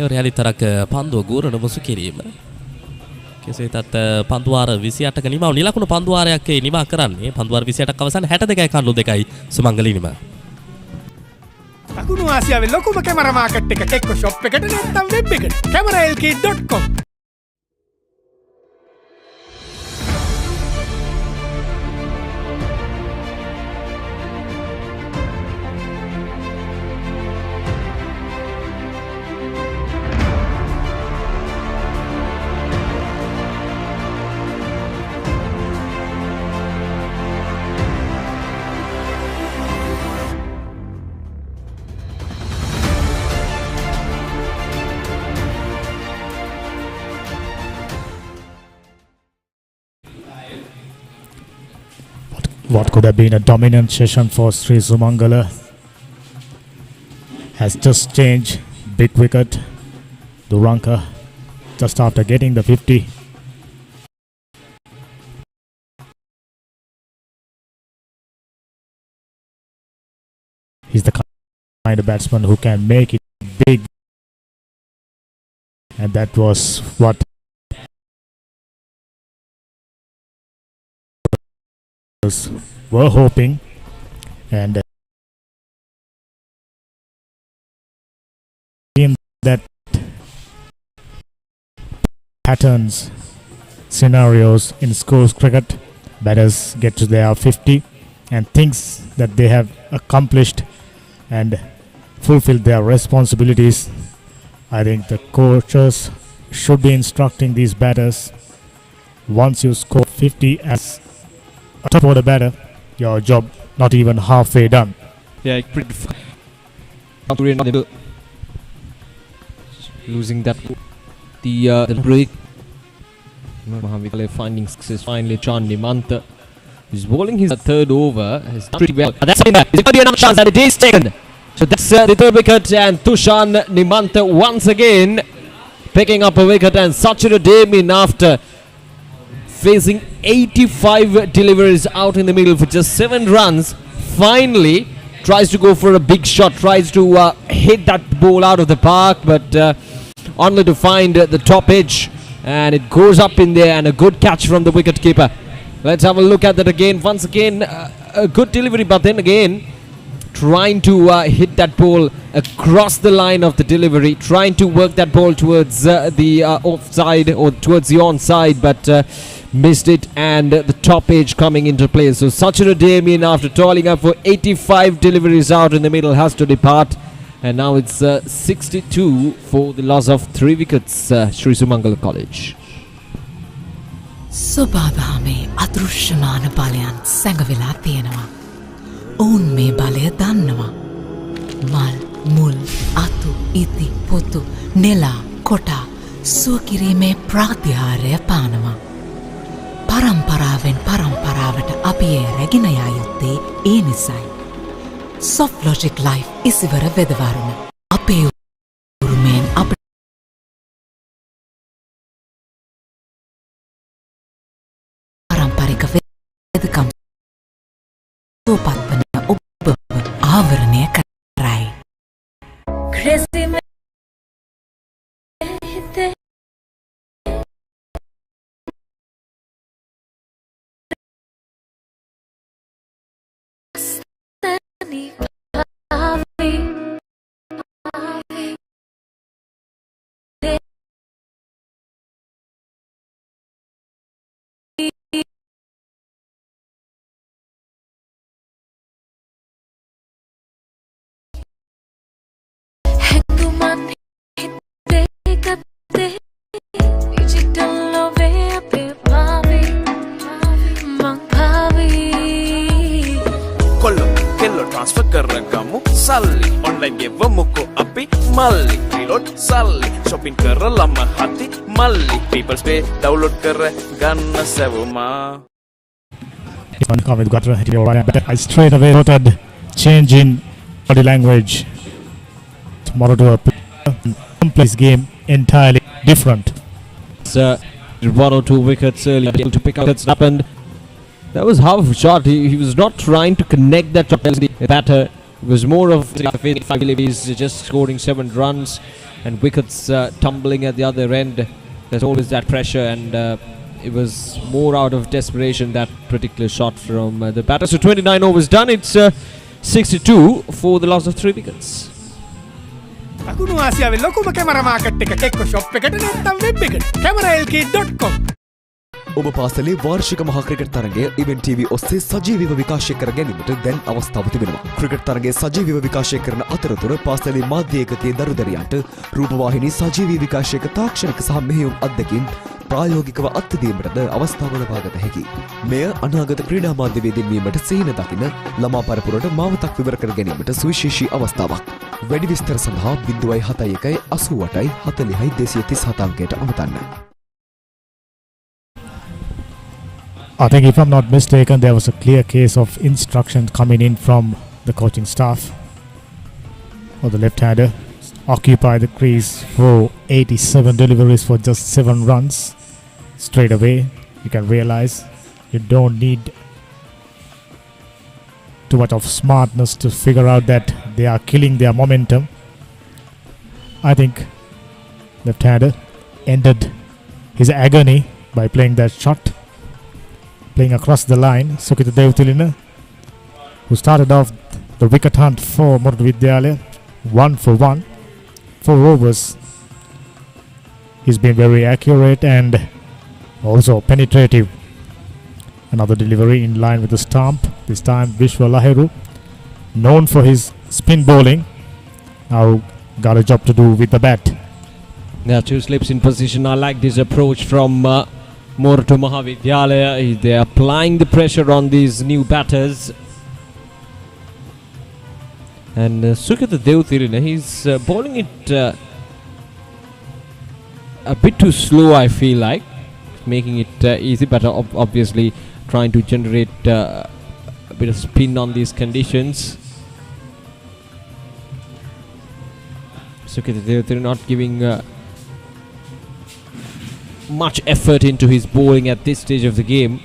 L: ඒ රැලි තරක පන්දුව ගෝරන මුසු කිරීම. කෙසේ වෙතත් පන්දුවාර 28ක නිමාව නිලකුණු පන්දුවාරයක් නිමා කරන්නේ. පන්දුවාර 28ක් අවසන් 62යි කණ්ඩු 2යි සුමංගල නිමා.
F: දකුණු ආසියාවේ ලොකුම කැමරා මාකට් එක එක්ක ෂොප් එකට නැත්නම් වෙබ් එකට cameralk.com.
M: What could have been a dominant session for Sri Sumangala has just changed. Big wicket, Duranka, just after getting the 50. He's the kind of batsman who can make it big, and that was what were hoping, and in that patterns, scenarios in schools cricket, batters get to their 50 and things that they have accomplished and fulfilled their responsibilities. I think the coaches should be instructing these batters, once you score 50 as a top order batter, your job not even halfway done.
N: Yeah, pretty losing that the break. Maha Vidyalaya finding success finally. Chan Nimanta is bowling his third over, has done pretty well. That's in there. It's going to be another chance and it is taken. So that's the third wicket, and Tushan Nimanta once again picking up a wicket, and such a day after facing 85 deliveries out in the middle for just 7 runs, finally tries to go for a big shot, tries to hit that ball out of the park, but only to find the top edge, and it goes up in there, and a good catch from the wicket keeper. Let's have a look at that again. Once again, a good delivery, but then again trying to hit that ball across the line of the delivery, trying to work that ball towards the offside or towards the onside, but missed it, and the top edge coming into play. So Sachin Damien, after toiling up for 85 deliveries out in the middle, has to depart, and now it's 62 for the loss of 3 wickets. Sri Sumangala College.
E: සොබාදහමේ අදෘශ්‍යමාන බලයන් සැඟවිලා තියෙනවා. ඔවුන් මේ බලය දන්නවා. මල්, මුල්, අතු, ඉති, පොතු, නෙලා, කොටා සුවකිරීමේ ප්‍රාතිහාරය පානවා. පරම්පරාවෙන් පරම්පරාවට අපි ඒ රැගෙන යා යුත්තේ ඒ නිසයි. Soft Logic Life ඉසිවර වෙදවරුණ. අපේ උරුමයෙන් අප පාරම්පරික වෙදකම් සෝපත් වන ඔබ ආවරණය කරයි.
H: Crazy man.
I: ट्रांसफर කරගමු සල්ලි ඔන්ලයින් ගෙවමුකෝ අපි මල්ලි රීලෝඩ් සල්ලි shopping කරලම හති මල්ලි people's pay download කරගන්න සෙවුමා.
M: One comment got right, but I straight away noted change in body language. Moratuwa plays game entirely different.
N: So 1 or 2 wickets early, able to pick up what's happened. That was half a shot. He was not trying to connect that shot. The batter It was more of I believe he's just scoring 7 runs and wickets tumbling at the other end. There's always that pressure, and it was more out of desperation, that particular shot from the batter. So 29 overs done. It's 62 for the loss of 3 wickets.
F: අකුණු ආසියාවේ ලොකුම camera market එක එක්ක shop එකට නැත්නම් web එකට cameralk.com.
G: ඔබ පාසලේ වාර්ෂික මහා ක්‍රිකට් තරගය ඉවෙන්ට් TV ඔස්සේ සජීවීව විකාශය කර ගැනීමට දැන් අවස්ථාව තිබෙනවා. ක්‍රිකට් තරගයේ සජීවීව විකාශය කරන අතරතුර පාසලේ මාධ්‍ය ඒකකයේ දරුදරියන්ට රූපවාහිනී සජීවී විකාශයක තාක්ෂණික සහ මෙහෙයුම් අත්දැකීම් ප්‍රායෝගිකව අත්දැකීමටද අවස්ථාව ලබාගත හැකියි. මෙය අනාගත ක්‍රීඩා මාධ්‍යවේදීන් වීමට සිහින දකින ළමා පරපුරට මාවතක් විවර කර ගැනීමට සුවිශේෂී අවස්ථාවක්. වැඩි විස්තර සඳහා 071 88 40 237 අංකයට අමතන්න.
M: I think if I'm not mistaken, there was a clear case of instruction coming in from the coaching staff. Or the left-hander occupy the crease for 87 deliveries for just 7 runs. Straight away, you can realize you don't need too much of smartness to figure out that they are killing their momentum. I think left-hander ended his agony by playing that shot. Playing across the line, Sukita Devtilina, who started off the wicket hunt for Moratu Vidyalaya, 1 for 1, 4 overs. He's been very accurate and also penetrative. Another delivery in line with the stump. This time Vishwa Lahiru, known for his spin bowling, now got a job to do with the bat.
N: There are 2 slips in position. I like this approach from Moratu Maha Vidyalaya. They are applying the pressure on these new batters. And Sukita Devtilina, he's bowling it a bit too slow, I feel like. Making it easy, but obviously trying to generate a bit of spin on these conditions. Sukita Devtilina not giving much effort into his bowling at this stage of the game.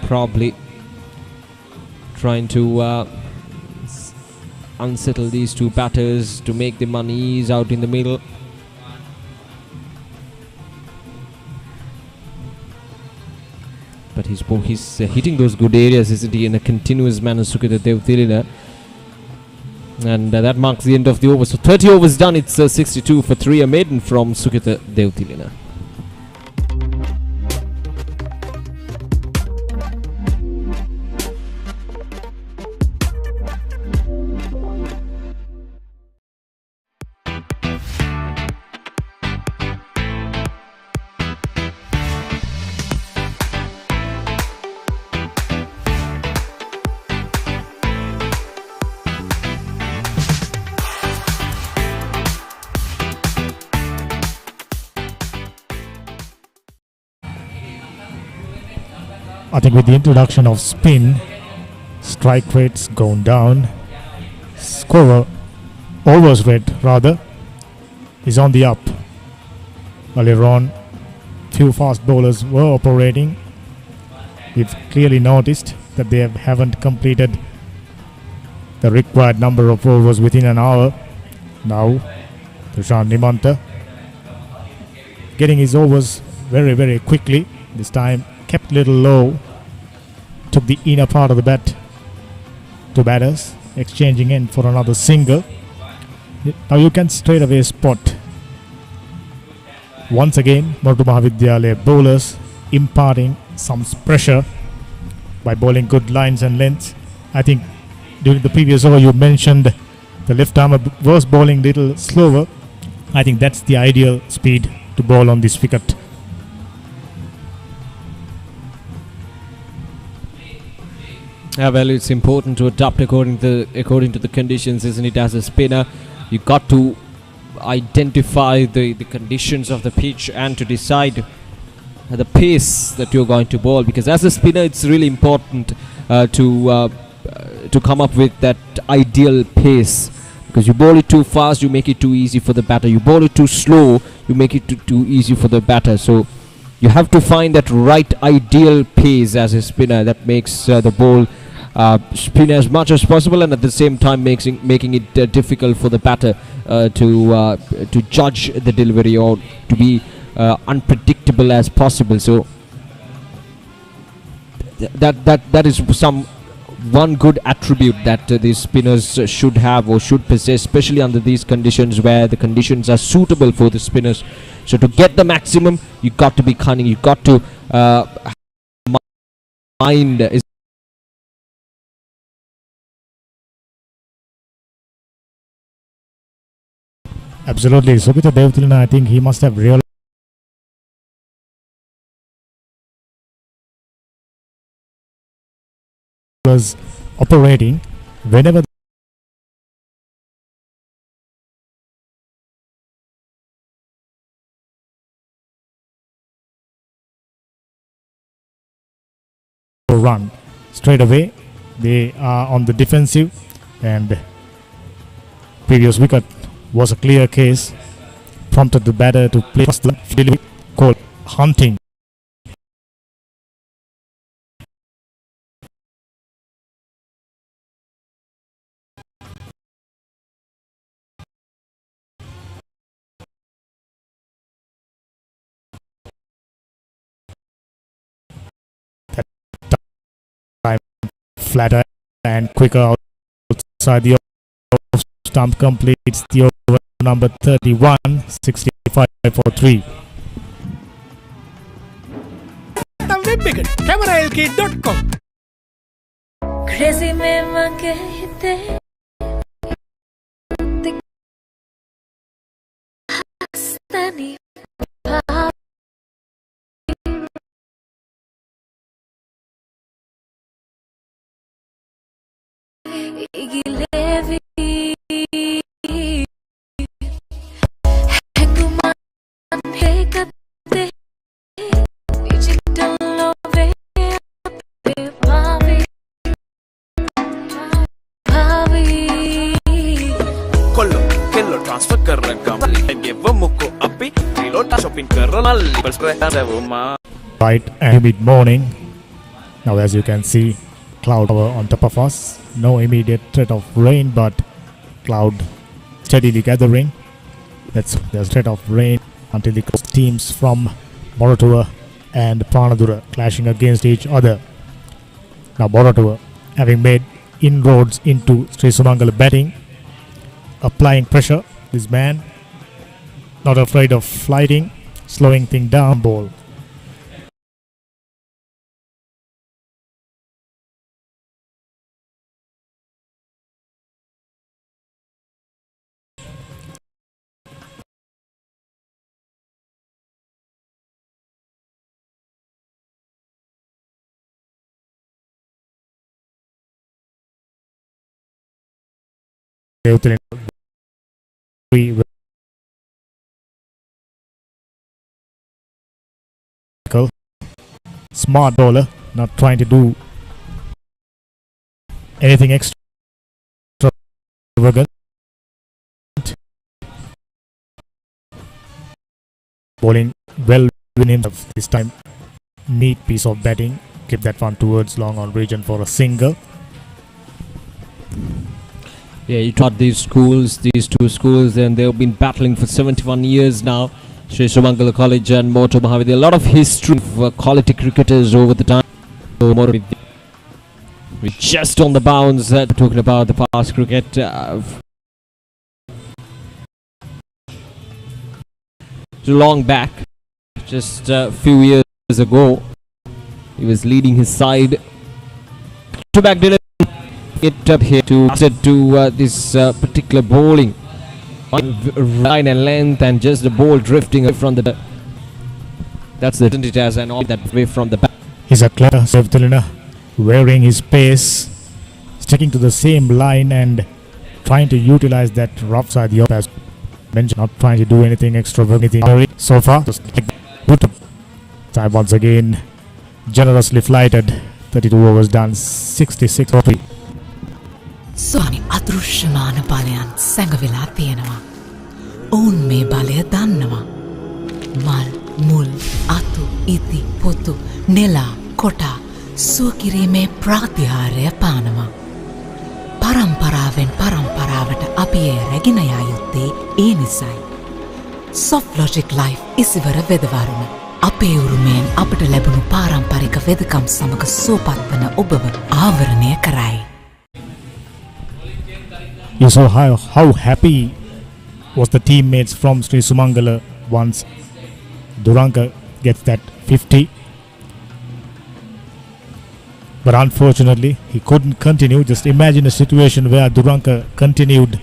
N: Probably trying to unsettle these 2 batters to make them unease out in the middle. But he's hitting those good areas, isn't he, in a continuous manner, Sukita Devtilina. And that marks the end of the over. So 30 overs done. It's 62 for 3, a maiden from Sukita Devtilina.
M: I think with the introduction of spin, strike rates gone down. Overs rate rather is on the up. Earlier on, few fast bowlers were operating. We've clearly noticed that they haven't completed the required number of overs within an hour. Now, Prashant Nimanta getting his overs very, very quickly. This time kept a little low, took the inner part of the bat to batters, exchanging in for another single. Now you can straight away spot once again Moratu Maha Vidyalaya bowlers imparting some pressure by bowling good lines and lengths. I think during the previous over you mentioned the left armer was bowling little slower. I think that's the ideal speed to bowl on this wicket.
N: Yeah, well, it's important to adapt according to the conditions, isn't it? As a spinner, you got to identify the conditions of the pitch and to decide the pace that you're going to bowl. Because as a spinner, it's really important to come up with that ideal pace. Because you bowl it too fast, you make it too easy for the batter. You bowl it too slow, you make it too easy for the batter. So you have to find that right ideal pace as a spinner that makes the ball spin as much as possible, and at the same time making it difficult for the batter to judge the delivery or to be unpredictable as possible. So that is one good attribute that these spinners should have or should possess, especially under these conditions where the conditions are suitable for the spinners. So to get the maximum, you got to be cunning, you got to mind is
M: absolutely. Sobita Devtilina, I think he must have realized was operating whenever run straight away. They are on the defensive, and previous wicket was a clear case, prompted the batter to play first delivery called hunting. Flatter and quicker outside the off stump completes the over number 31, 65 for 3.
F: CameraLK.com
H: Crazy mein mange hite hastani
I: transfer karraga malli vamukko appi reload shopping karra malli balsprayasavuma
M: Bright and humid morning. Now as you can see, cloud cover on top of us. No immediate threat of rain, but cloud steadily gathering. There's threat of rain until the teams from Moratuwa and Panadura clashing against each other. Now Moratuwa, having made inroads into Sri Sumangala batting, applying pressure. This man not afraid of flighting, slowing things down. Ball. Smart bowler, not trying to do anything extravagant. Bowling well within himself this time. Neat piece of batting. Keep that one towards long on region for a single.
N: Yeah, you taught these two schools, and they've been battling for 71 years now. Sri Sumangala College and Moratu Maha Vidyalaya. A lot of history of quality cricketers over the time. We're just on the bounce, talking about the past cricket. Long back, just a few years ago, he was leading his side. To back delivery. It up here to this particular bowling line and length, and just the ball drifting away from the that's the it as and all that way from the back.
M: He's a clever Sevtilina, wearing his pace, sticking to the same line and trying to utilize that rough side the as mentioned, not trying to do anything extravagant so far. Good time once again, generously flighted. 32 overs done, 66 for 3.
E: ස්වානි අදෘශ්‍යමාන බලයන් සැඟවිලා තියෙනවා. ඔවුන් මේ බලය දන්නවා. මල්, මුල්, අතු, ඉති, පොතු, නෙලා, කොටා සුවකිරීමේ ප්‍රාතිහාර්ය පානවා. පරම්පරාවෙන් පරම්පරාවට අපි එය රැගෙන යා යුත්තේ ඒ නිසයි. Soft Logic Life ඉසිවර වෙදවරුණ. අපේ උරුමයෙන් අපට ලැබුණු පාරම්පරික වෙදකම් සමග සුවපත් වන ඔබව ආවරණය කරයි.
M: You saw how happy was the teammates from Sri Sumangala once Duranka gets that 50. But unfortunately, he couldn't continue. Just imagine a situation where Duranka continued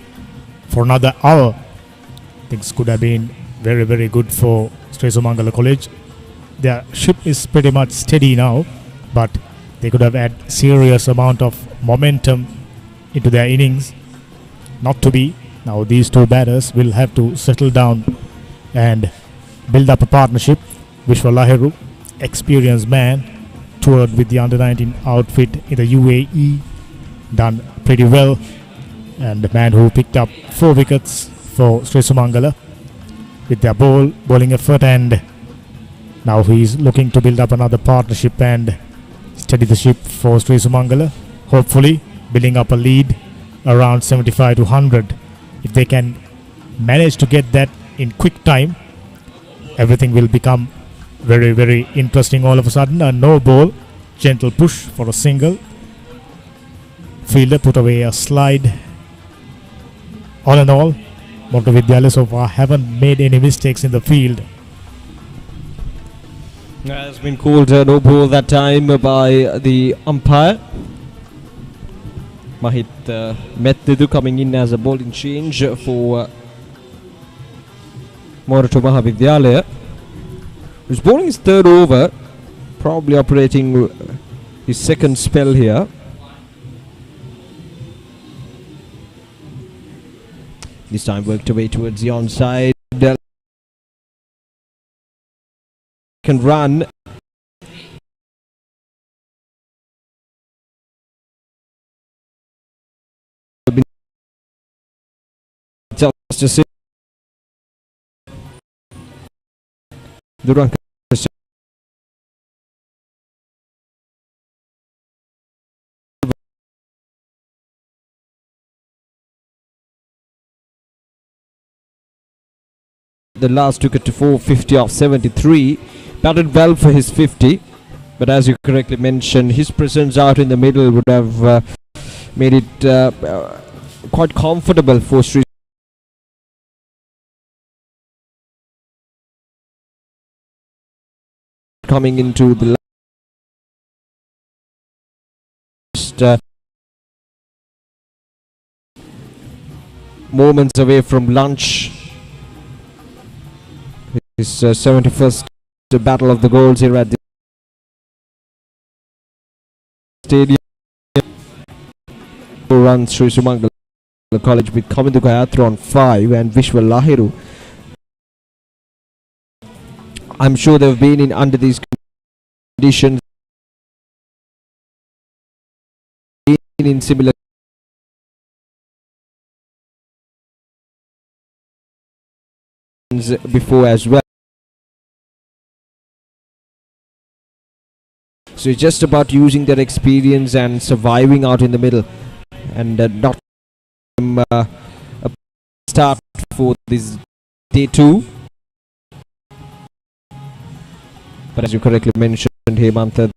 M: for another hour. Things could have been very, very good for Sri Sumangala College. Their ship is pretty much steady now, but they could have had serious amount of momentum into their innings. Not to be. Now these two batters will have to settle down and build up a partnership. Vishwa Lahiru, experienced man, toured with the under-19 outfit in the UAE, done pretty well, and the man who picked up 4 wickets for Sri Sumangala with their bowling effort, and now he is looking to build up another partnership and steady the ship for Sri Sumangala, hopefully building up a lead around 75 to 100. If they can manage to get that in quick time, everything will become very, very interesting all of a sudden. A no ball, gentle push for a single. Fielder put away a slide. All in all, Moratu Vidyalaya so far haven't made any mistakes in the field.
N: Has been called no ball that time by the umpire. Mahit Mettidu coming in as a bowling change for Moratu Maha Vidyalaya, who's bowling his 3rd over, probably operating his 2nd spell here. This time worked away towards the onside. Can run. Just to see Duranka the last wicket to 450 off 73, batted well for his 50, but as you correctly mentioned, his presence out in the middle would have made it quite comfortable for Sri coming into the last moments away from lunch. His 71st battle of the goals here at the stadium. Who runs Sri Sumangala College with Kamindu Gayatri on 5 and Vishwa Lahiru. I'm sure they've been in under these conditions in similar before as well. So it's just about using their experience and surviving out in the middle, and not a start for this day 2. But as you correctly mentioned, Hemantha,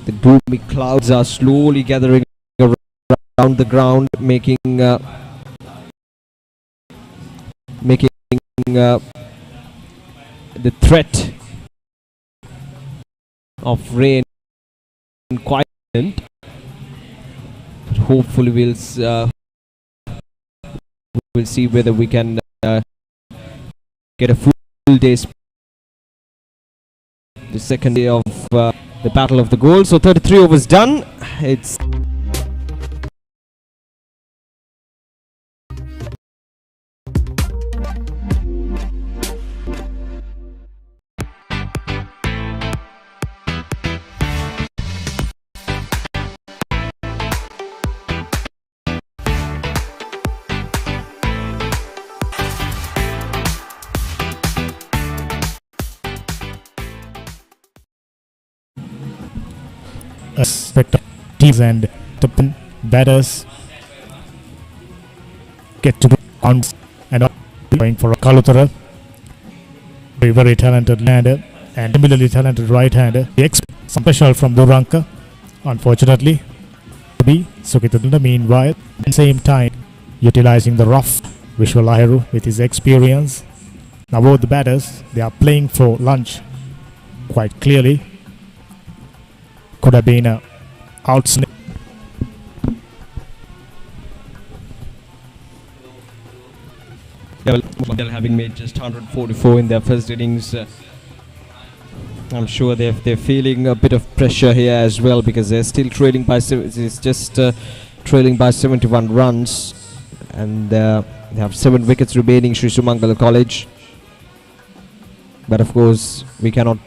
N: the gloomy clouds are slowly gathering around the ground, making the threat of rain quite imminent. But hopefully we'll see whether we can get a full day's the second day of the battle of the goals. So 33 overs done. It's
M: aspect of teams and the batters get to on and going for a Kalutara. Very talented lander and similarly talented right-hander. We expect some special from Duranka. Unfortunately, Sukitadunda meanwhile at the same time utilizing the rough Vishwa Lahiru with his experience. Now both the batters, they are playing for lunch quite clearly. Could have been a outsnip.
N: Yeah, well, having made just 144 in their first innings, I'm sure they're feeling a bit of pressure here as well because they're still trailing by trailing by 71 runs, and they have 7 wickets remaining. Sri Sumangala College, but of course we cannot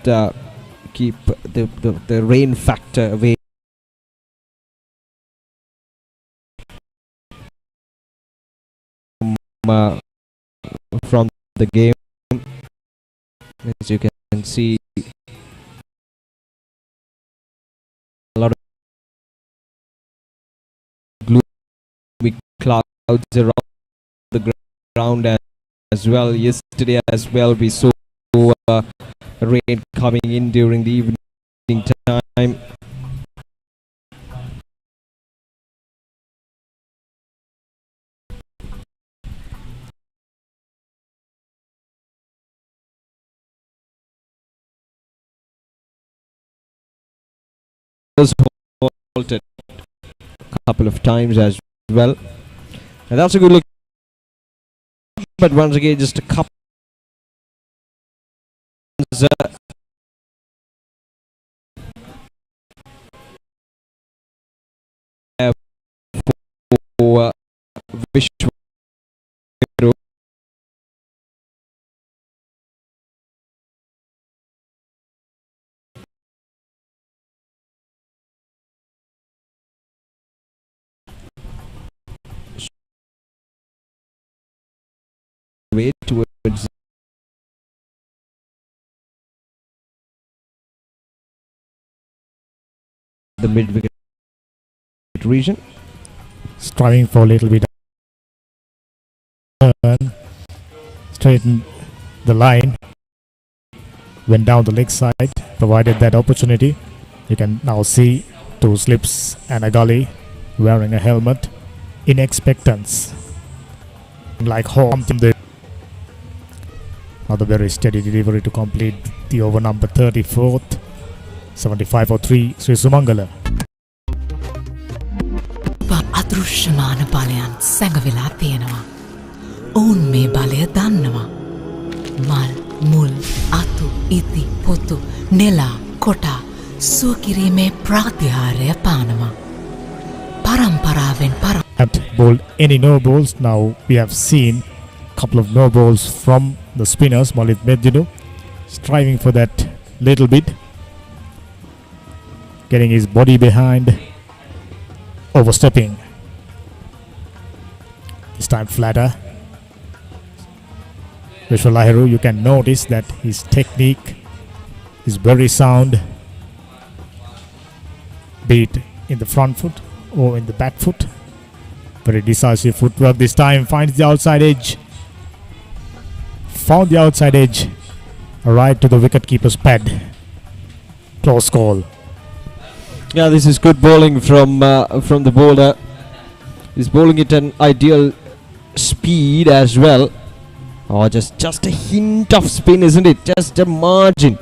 N: keep the rain factor away from the game. As you can see, a lot of gloomy clouds around the ground as well. Yesterday as well we saw rain coming in during the evening time. Was halted a couple of times as well, and that's a good look. But once again, just a couple for Vishwa. Way towards the mid-wicket region,
M: striving for a little bit turn, straighten the line, went down the leg side, provided that opportunity. You can now see 2 slips and a gully wearing a helmet in expectance, like home. Another very steady delivery to complete the over number 34th. 75 for 3 Sri Sumangala.
E: අදෘශ්‍යමාන බලයන් සැඟවිලා තියෙනවා. ඔවුන් මේ බලය දන්නවා. මල්, මුල්, අතු, ඉති, පොතු, නෙලා, කොටා සුවකිරීමේ ප්‍රාතිහාරය පානවා. පරම්පරාවෙන්
M: Haven't bowled any no balls. Now we have seen a couple of no balls from the spinners. Malit Medjinu striving for that little bit, getting his body behind, overstepping. This time flatter. Vishwa Lahiru, you can notice that his technique is very sound, be it in the front foot or in the back foot. Very decisive footwork this time. Finds the outside edge. Found the outside edge. Right to the wicketkeeper's pad. Close call.
N: Yeah, this is good bowling from the bowler. He's bowling it an ideal speed as well. Oh, just a hint of spin, isn't it? Just a margin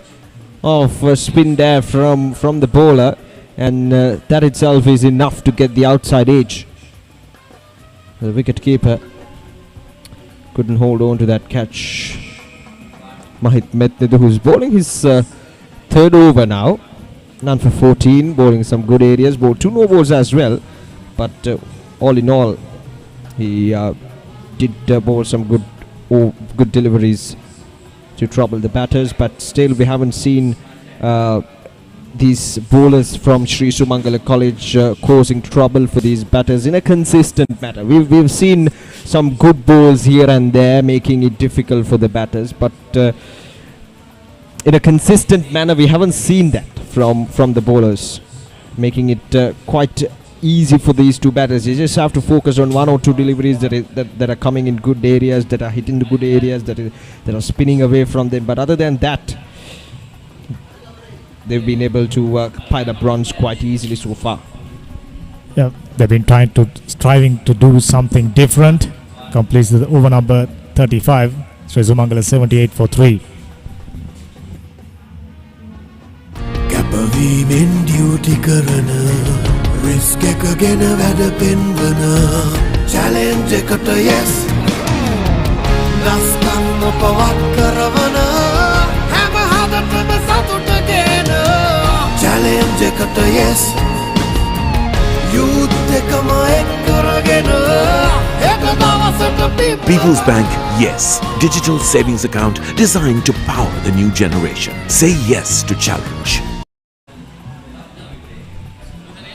N: of spin there from the bowler, and that itself is enough to get the outside edge. The wicketkeeper couldn't hold on to that catch. Mahit Metnedu, who's bowling his third over now. None for 14, bowling some good areas. Bowled 2 no balls as well, but all in all, he did bowl some good deliveries to trouble the batters. But still, we haven't seen these bowlers from Sri Sumangala College causing trouble for these batters in a consistent manner. We've seen some good bowls here and there, making it difficult for the batters, but in a consistent manner, we haven't seen that from the bowlers. making it quite easy for these two batters. You just have to focus on one or two deliveries that are coming in good areas, that are hitting the good areas, that are spinning away from them. But other than that, they've been able to pile up runs quite easily so far.
M: Yeah, they've been striving to do something different. Completes the over number 35. Sri Sumangala 78 for 3.
C: කැපවීමෙන් duty කරන risk එක ගෙන වැඩ පෙන්වන challenge එකට yes නස්කම් පවත් කරවන හැම හදටම සතුට ගෙන චැලෙන්ජ් එකට yes යූත් එකම එක් කරගෙන
D: People's Bank, yes. Digital savings account designed to power the new generation. Say yes to challenge.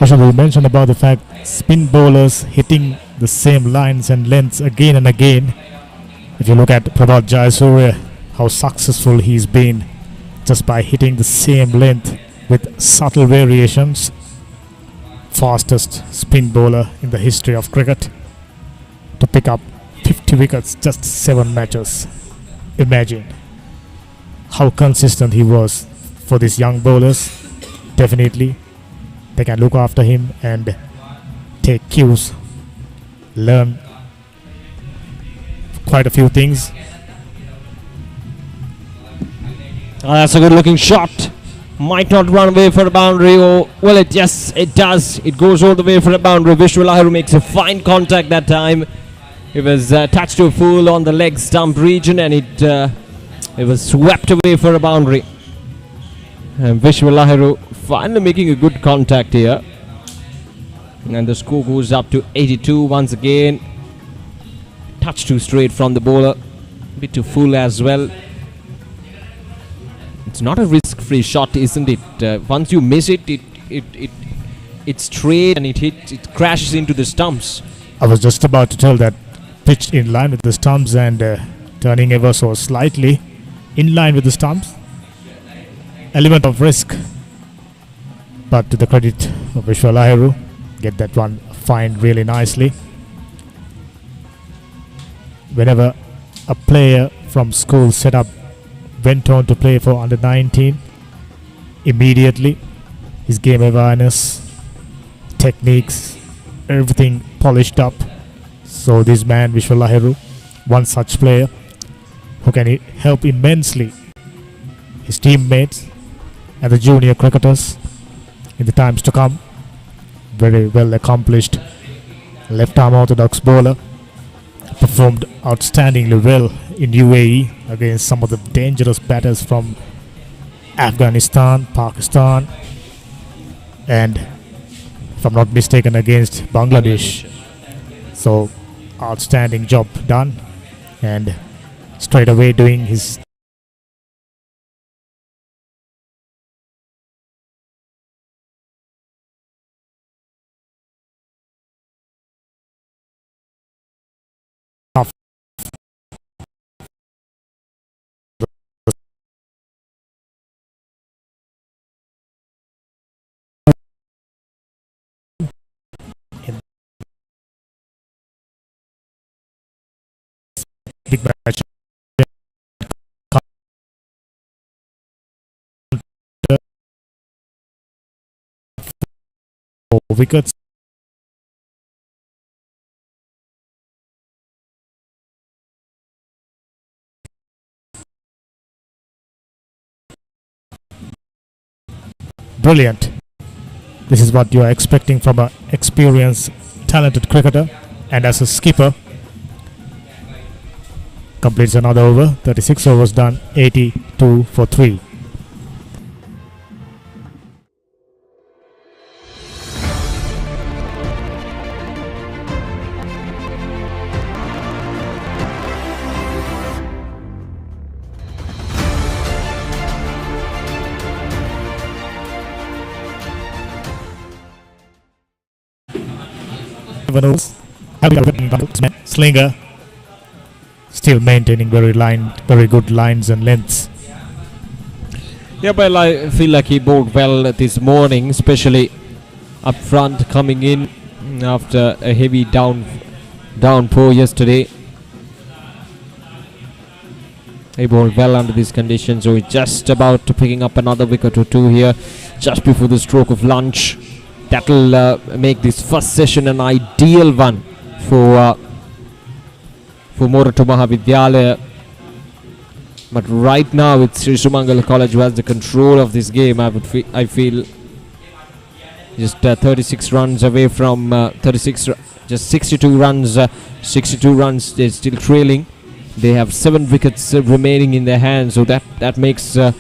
M: We mentioned about the fact spin bowlers hitting the same lines and lengths again and again. If you look at Prabhat Jayasuriya, how successful he's been just by hitting the same length with subtle variations. Fastest spin bowler in the history of cricket to pick up 50 wickets just 7 matches. Imagine how consistent he was for these young bowlers. Definitely they can look after him and take cues, learn quite a few things.
N: That's a good looking shot. Might not run away for a boundary, or well, it does. It goes all the way for a boundary. Vishwa Lahiri makes a fine contact that time. It was touched to a full on the leg stump region, and it was swept away for a boundary. And Vishwa Lahiri finally making a good contact here, and the score goes up to 82 once again. Touch too straight from the bowler, a bit too full as well. It's not a risk-free shot, isn't it? Once you miss it, it's straight and it crashes into the stumps.
M: I was just about to tell that pitched in line with the stumps and turning ever so slightly in line with the stumps. Element of risk, but to the credit of Vishwa Lahiri, get that one fined really nicely. Whenever a player from school setup went on to play for under 19, immediately his game awareness, techniques, everything polished up. So this man Vishwa Lahiri, one such player who can help immensely his teammates and the junior cricketers in the times to come. Very well accomplished left arm orthodox bowler, performed outstandingly well in UAE against some of the dangerous batters from Afghanistan, Pakistan, and if I'm not mistaken against Bangladesh. So outstanding job done, and straight away doing his big match. Four wickets. Brilliant. This is what you are expecting from an experienced, talented cricketer, and as a skipper, completes another over. 36 overs done, 82 for 3. Slinger still maintaining very good lines and lengths.
N: Yeah, but I feel like he bowled well this morning, especially up front coming in after a heavy downpour yesterday. He bowled well under these conditions, so he's just about to picking up another wicket or two here just before the stroke of lunch. That'll make this first session an ideal one for Moratu Maha Vidyalaya. But right now it's Sri Sumangala College who has the control of this game. I feel just 36 runs away from 62 runs. 62 runs. They're still trailing. They have 7 wickets remaining in their hands, so that makes it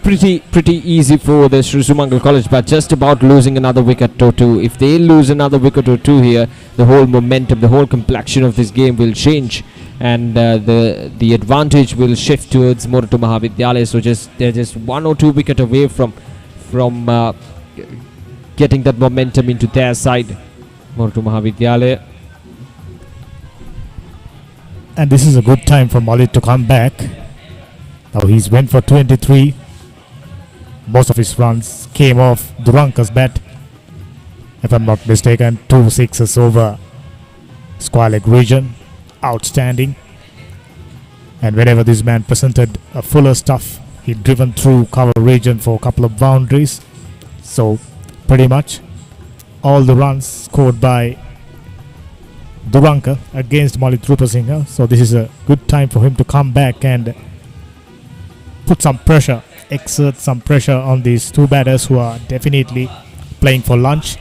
N: pretty easy for the Sri Sumangala College, but just about losing another wicket or two. If they lose another wicket or two here, the whole momentum, the whole complexion of this game will change, and the advantage will shift towards Moratu Maha Vidyalaya. So they're just 1 or 2 wicket away from getting that momentum into their side. Moratu Maha Vidyalaya.
M: And this is a good time for Malik to come back. Now he's went for 23. Most of his runs came off Duranka's bat, if I'm not mistaken. 2 sixes over square leg region. Outstanding. And whenever this man presented a fuller stuff, he'd driven through cover region for a couple of boundaries. So pretty much all the runs scored by Duranka against Moratuwa Singha. So this is a good time for him to come back and put some pressure, exert some pressure on these 2 batters who are definitely playing for lunch.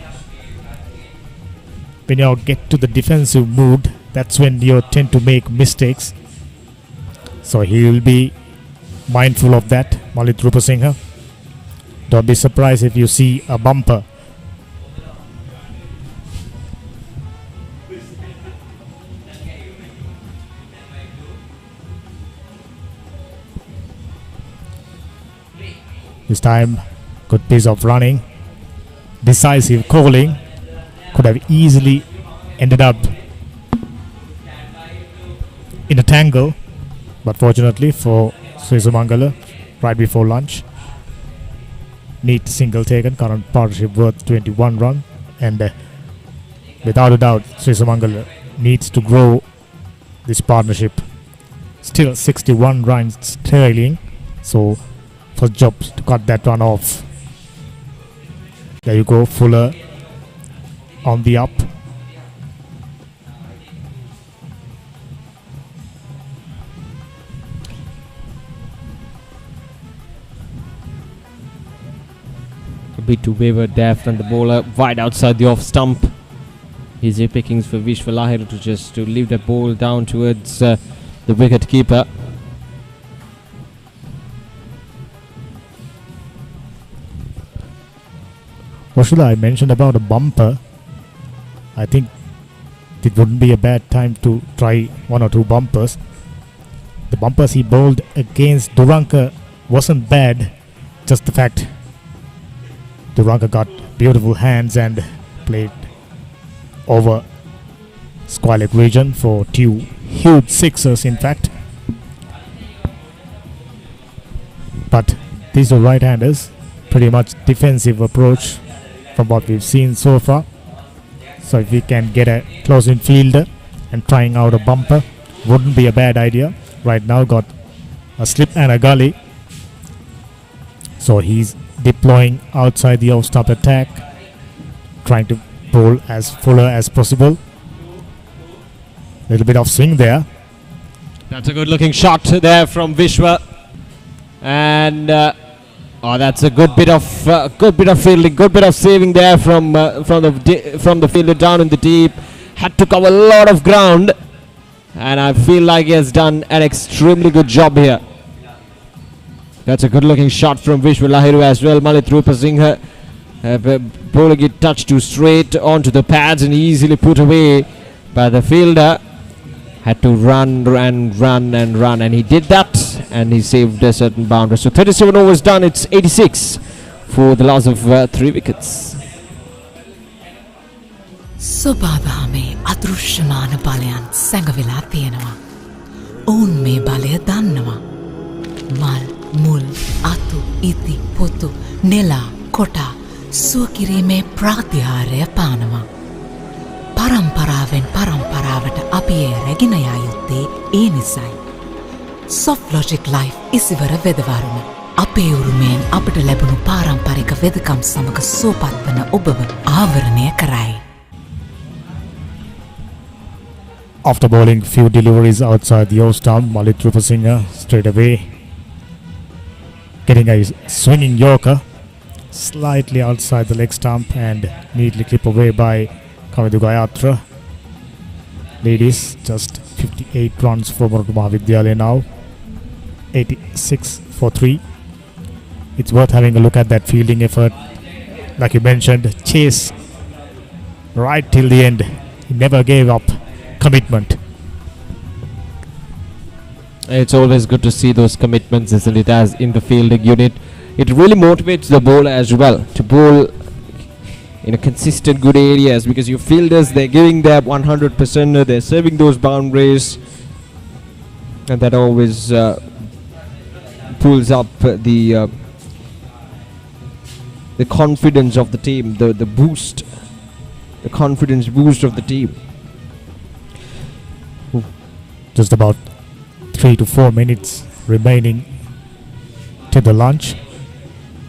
M: When you get to the defensive mood, that's when you tend to make mistakes. So he will be mindful of that, Moratuwa Singha. Don't be surprised if you see a bumper. This time, good piece of running, decisive calling, could have easily ended up in a tangle, but fortunately for Sri Sumangala, right before lunch, neat single taken, current partnership worth 21 runs, and without a doubt Sri Sumangala needs to grow this partnership. Still 61 runs trailing, so first job to cut that one off. There you go, Fuller on the up.
N: A bit too wavered there from the bowler, wide outside the off stump. Easy pickings for Vishwa Lahiri to leave the ball down towards the wicket keeper.
M: What should I mention about a bumper? I think it wouldn't be a bad time to try 1 or 2 bumpers. The bumpers he bowled against Duranka wasn't bad, just the fact Duranka got beautiful hands and played over square leg region for 2 huge sixers in fact. But these are right-handers, pretty much defensive approach from what we've seen so far. So if we can get a close-in fielder and trying out a bumper, wouldn't be a bad idea. Right now got a slip and a gully, so he's deploying outside the off-stump attack, trying to bowl as fuller as possible. Little bit of swing there.
N: That's a good looking shot there from Vishwa, and that's a good bit of fielding, good bit of saving there from the fielder down in the deep. Had to cover a lot of ground, and I feel like he has done an extremely good job here. That's a good looking shot from Vishwa Lahiri as well. Moratuwa Singha bowling it touched to straight onto the pads and easily put away by the fielder. Had to run, and he did that, and he saved a certain boundary. So 37 overs done, it's 86 for the loss of 3 wickets.
E: සොබාදහමේ අදෘශ්‍යමාන බලයන් සැඟවිලා තියෙනවා. ඔවුන් මේ බලය දන්නවා. මල්, මුල්, අතු, ඉති, පොතු, නෙලා, කොටා සුවකිරීමේ ප්‍රාතිහාරය පානවා. පරම්පරාවෙන් පරම්පරාවට අපි එය රැගෙන යා යුත්තේ ඒ නිසයි. Soft Logic Life ඉසිවර වෙදවරුණ. අපේ උරුමයෙන් අපට ලැබුණු පාරම්පරික වෙදකම් සමග සුවපත් වන ඔබව ආවරණය කරයි.
M: After bowling few deliveries outside the off-stump, Moratu Maha straight away getting a swinging yorker slightly outside the leg stump and neatly clipped away by Panadura. Ladies, just 58 runs for Moratu Maha Vidyalaya now, 86 for 3. It's worth having a look at that fielding effort. Like you mentioned, chase right till the end. He never gave up. Commitment.
N: It's always good to see those commitments, isn't it, as in the fielding unit. It really motivates the bowler as well to bowl in a consistent good areas, because your fielders, they're giving their 100%, they're serving those boundaries, and that always pulls up the confidence of the team, the boost, the confidence boost of the team.
M: Just about 3 to 4 minutes remaining to the lunch.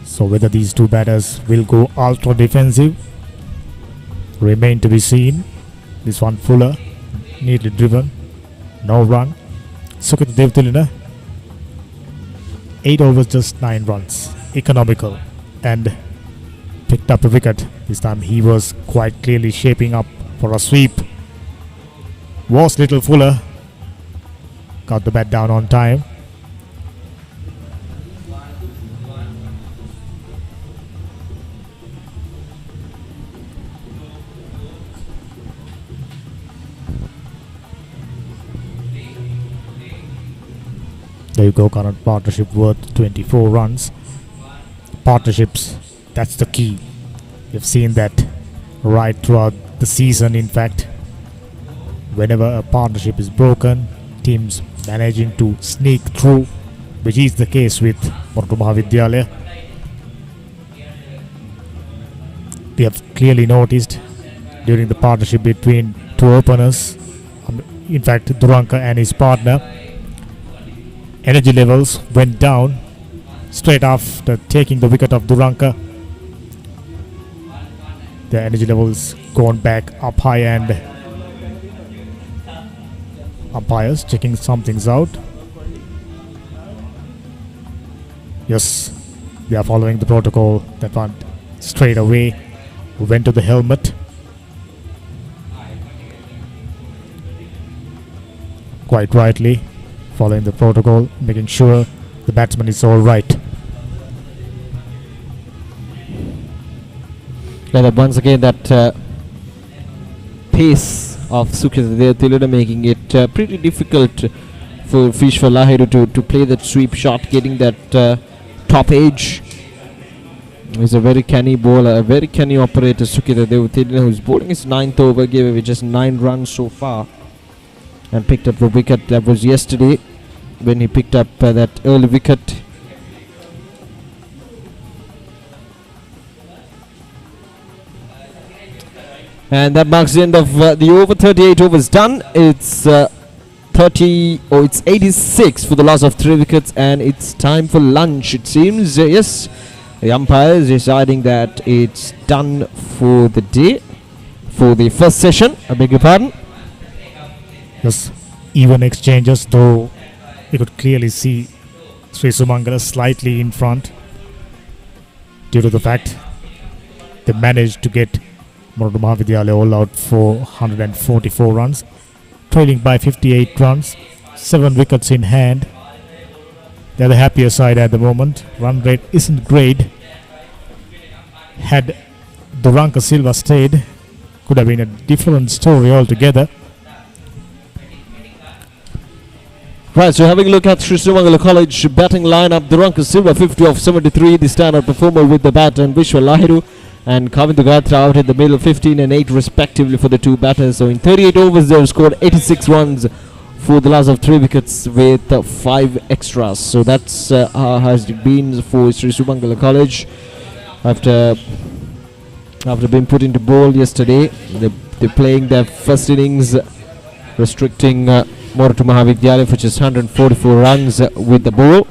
M: So whether these two batters will go ultra defensive remain to be seen. This one Fuller, neatly driven, no run. Sukita Devtilina, 8 overs, just 9 runs, economical, and picked up a wicket. This time he was quite clearly shaping up for a sweep. Was little Fuller, got the bat down on time. There you go, current partnership worth 24 runs. Partnerships, that's the key. You've seen that right throughout the season. In fact, whenever a partnership is broken, teams managing to sneak through, which is the case with Moratu Maha Vidyalaya. We have clearly noticed during the partnership between two openers, in fact Duranka and his partner, energy levels went down straight after taking the wicket of Duranka. The energy levels gone back up high, and umpires checking some things out. Yes, they are following the protocol. That one straight away went to the helmet. Quite rightly following the protocol, making sure the batsman is all right.
N: Yeah, that once again that pace of Sukita Devtilina making it pretty difficult for Lahiru to play that sweep shot, getting that top edge. He's a very canny bowler, a very canny operator, Sukita Devtilina, who's bowling his 9th over, gave away just 9 runs so far, and picked up the wicket. That was yesterday when he picked up that early wicket. And that marks the end of the over. 38 overs done. It's it's 86 for the loss of 3 wickets, and it's time for lunch, it seems. Yes, the umpire is deciding that it's done for the day, for the first session. I beg your pardon.
M: Yes, even exchanges, though you could clearly see Sri Sumangala slightly in front due to the fact they managed to get Moratu Maha Vidyalaya all out for 144 runs, trailing by 58 runs, 7 wickets in hand. They're the happier side at the moment. Run rate isn't great. Had Duranka Silva stayed, could have been a different story altogether.
N: Right, so having a look at Sri Sumangala College batting lineup, Duranka Silva 50 of 73, the standout performer with the bat, and Vishwa Lahiru and Kavindu Gatra out in the middle, 15 and 8 respectively for the two batters. So in 38 overs they have scored 86 runs for the loss of 3 wickets with 5 extras. So that's how has it been for Sri Sumangala College after after being put into ball yesterday. They're playing their first innings, restricting Moratu Maha Vidyalaya, which is 144 runs with the ball.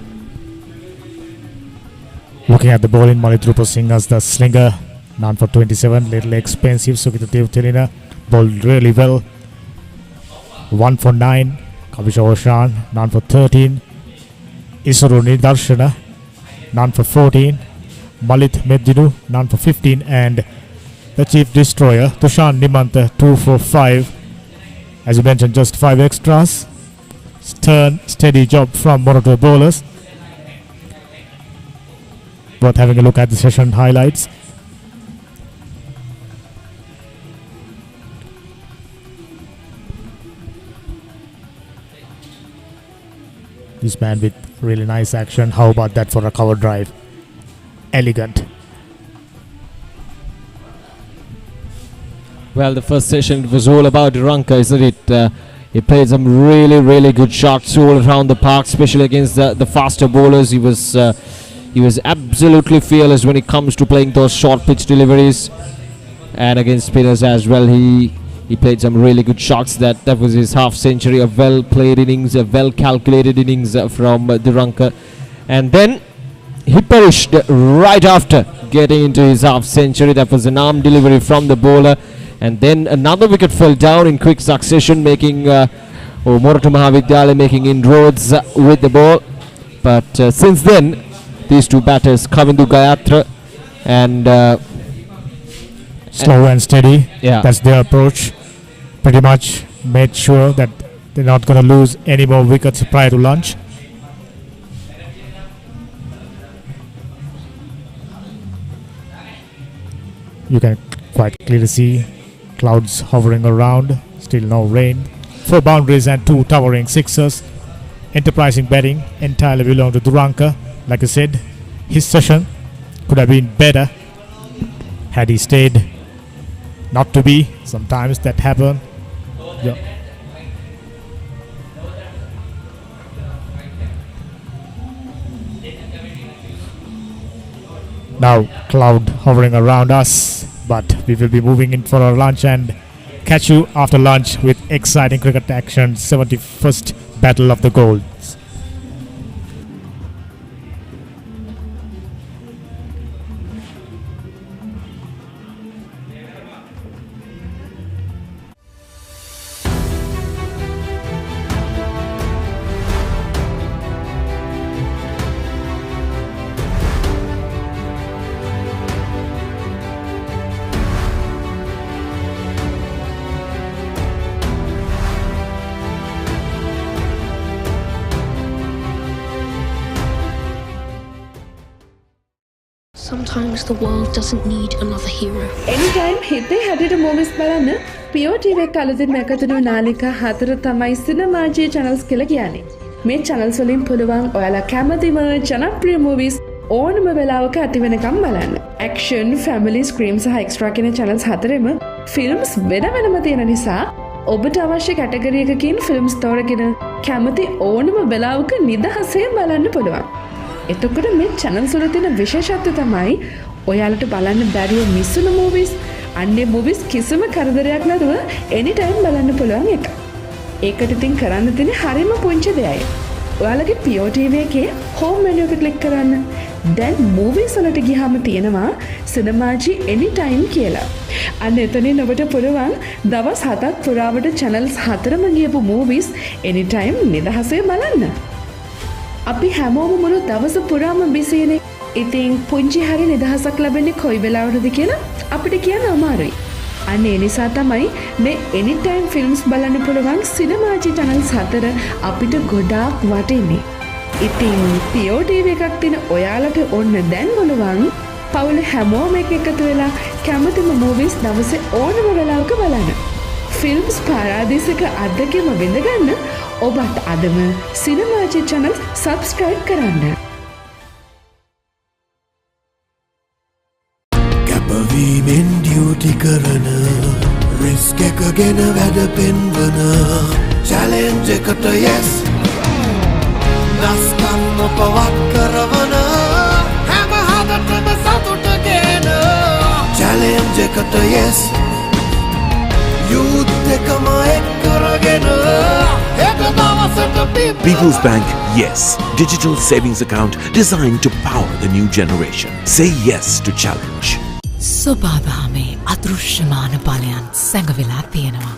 M: Looking at the bowling, Moratuwa Singh as the slinger, none for 27, little expensive. Sukita Devtelina bowled really well. 1 for 9. Kavisha Oshan, none for 13. Isuru Nidarshana, none for 14. Malit Medjinu, none for 15. And the chief destroyer, Tushan Nimanta, 2 for 5. As you mentioned, just 5 extras. Stern, steady job from Moratuwa bowlers. Worth having a look at the session highlights. This man with really nice action. How about that for a cover drive? Elegant.
N: Well, the first session was all about Ranka, isn't it? He played some really good shots all around the park, especially against the faster bowlers. He was absolutely fearless when it comes to playing those short pitch deliveries, and against spinners as well. He played some really good shots. That was his half century, a well played innings, a well calculated innings from Ranka. And then he perished right after getting into his half century. That was an arm delivery from the bowler, and then another wicket fell down in quick succession, making Moratu Maha Vidyalaya making inroads with the ball. But since then, these two batters, Kavindu Gayatra and
M: slow and steady.
N: Yeah,
M: that's their approach. Pretty much made sure that they're not going to lose any more wickets prior to lunch. You can quite clearly see clouds hovering around. Still no rain. 4 boundaries and 2 towering sixers. Enterprising batting entirely belong to Duranka. Like I said, his session could have been better had he stayed. Not to be. Sometimes that happens. Yeah. Now cloud hovering around us, but we will be moving in for our lunch and catch you after lunch with exciting cricket action. 71st Battle of the Golds.
A: Sometimes the world doesn't need another hero.
B: Anytime හිතේ හැටියට movies බලන්න Pure TV එක අලුතින් එකතුණු නාලිකා 4 තමයි සිනමාජී channels කියලා කියන්නේ. මේ channels වලින් පුළුවන් ඔයාලා කැමතිම ජනප්‍රිය movies ඕනම වෙලාවක ඇති වෙනකම් බලන්න. Action, family, scream සහ extra කියන channels හතරෙම films වෙනම තියෙන නිසා ඔබට අවශ්‍ය කැටගරි එකකින් films තෝරගෙන කැමති ඕනම වෙලාවක නිදහසේ බලන්න පුළුවන්. එතකොට මේ channels වල තියෙන විශේෂත්වය තමයි ඔයාලට බලන්න බැරිව මිස්සුණු movies, අන්නේ movies කිසිම කරදරයක් නැතුව anytime බලන්න පුළුවන් එක. ඒකට ඉතින් කරන්න තියෙන්නේ හරිම පුංචි දෙයයි. ඔයාලගේ Pure TV එකේ home menu එක click කරන්න. දැන් movies වලට ගියාම තියෙනවා cinemaji anytime කියලා. අන්න එතනින් ඔබට පුළුවන් දවස් 7ක් පුරාවට channels 4ම ගියපු movies anytime නිදහසේ බලන්න. අපි හැමෝම මුළු දවස පුරාම බිසිනේ. ඉතින් පුංචි හරි නිදහසක් ලැබෙන්නේ කොයි වෙලාවටද කියලා අපිට කියන්න අමාරුයි. අන්න ඒ නිසා තමයි මේ anytime films බලන්න පුළුවන් cinemaji channels 4 අපිට ගොඩාක් වටින්නේ. ඉතින් Pure TV එකක් තියෙන ඔයාලට ඕන දැන් බලවන් පවුලේ හැමෝම එකතු වෙලා කැමතිම movies දවසේ ඕනම වෙලාවක බලන්න. films පාරාදීසක අත්දැකීම විඳ ගන්න ඔබත් අදම cinemaji channel subscribe කරන්න.
C: කැපවීමෙන් ඩියුටි කරන රිස්ක් එකගෙන වැඩ පෙන්වන චැලෙන්ජ් එකට yes නස්කම් නොපවත් කරවන හැම හදටම සතුටගෙන චැලෙන්ජ් එකට yes youth එකම එක්කරගෙන එක දවසට
D: People's Bank, yes. Digital savings account designed to power the new generation. Say yes to challenge.
E: ස්වභාවහමේ අදෘශ්‍යමාන බලයන් සැඟවිලා තියෙනවා.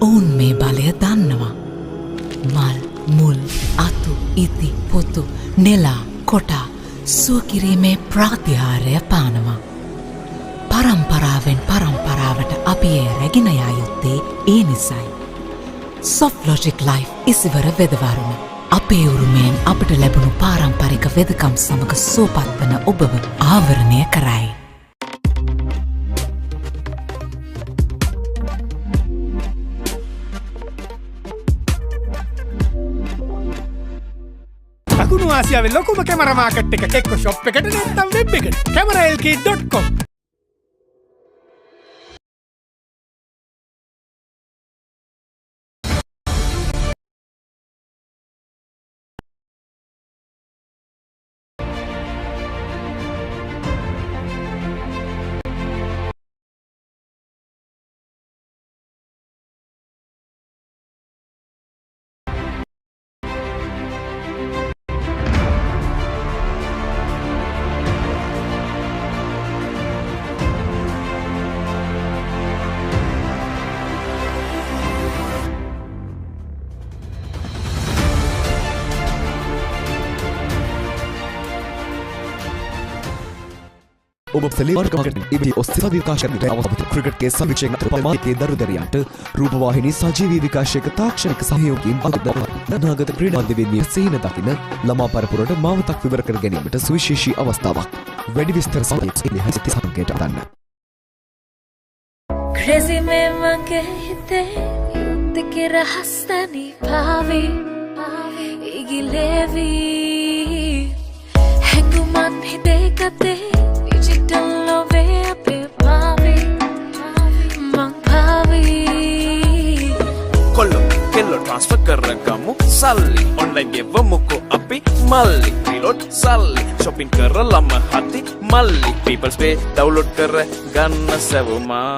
E: ඔවුන් මේ බලය දන්නවා. මල්, මුල්, අතු, ඉති, පොතු, නෙලා, කොටා සුවකිරීමේ ප්‍රාතිහාරය පානවා. පරම්පරාවෙන් පරම්පරාවට අපි ඒ රැගෙන යා යුත්තේ ඒ නිසයි. Soft Logic Life ඉසිවර වෙදවරුණ. අපේ උරුමයෙන් අපට ලැබුණු පාරම්පරික වෙදකම් සමග සෝපත්වන ඔබව ආවරණය කරයි.
F: දකුණු ආසියාවේ ලොකුම කැමරා මාකට් එක එක්ක ෂොප් එකට නැත්නම් වෙබ් එකට cameralk.com
G: ඔබ සැලීමර්ගමකට ඉබේ ඔස්සේ විකාශනයට අවස්ථාව ක්‍රිකට්ගේ සමීක්ෂණ පරිමාණයේ දරුදරියන්ට රූපවාහිනී සජීවී විකාශයක තාක්ෂණික සහයෝගයෙන් අනාගත ක්‍රීඩා දිවියේ සීන දකින ළමා පරපුරට මාවතක් විවර කර ගැනීමට සුවිශේෂී අවස්ථාවක්. වැඩි විස්තර සමීක්ෂණයට අදන්න.
H: Crazy में मगे हिते युद्ध के रहस्तानी भावी इगिलेवी हैंगुमान हिते कते digital love पे भावी mang भावी
I: කොල්ලෝ කෙල්ලෝ ට්‍රාන්ස්ෆර් කරගමු සල්ලි ඔන්ලයින් ගෙවමුකෝ අපි මල්ලි රීලෝඩ් සල්ලි shopping කරලම හති මල්ලි people's pay download කර ගන්න සැවුමා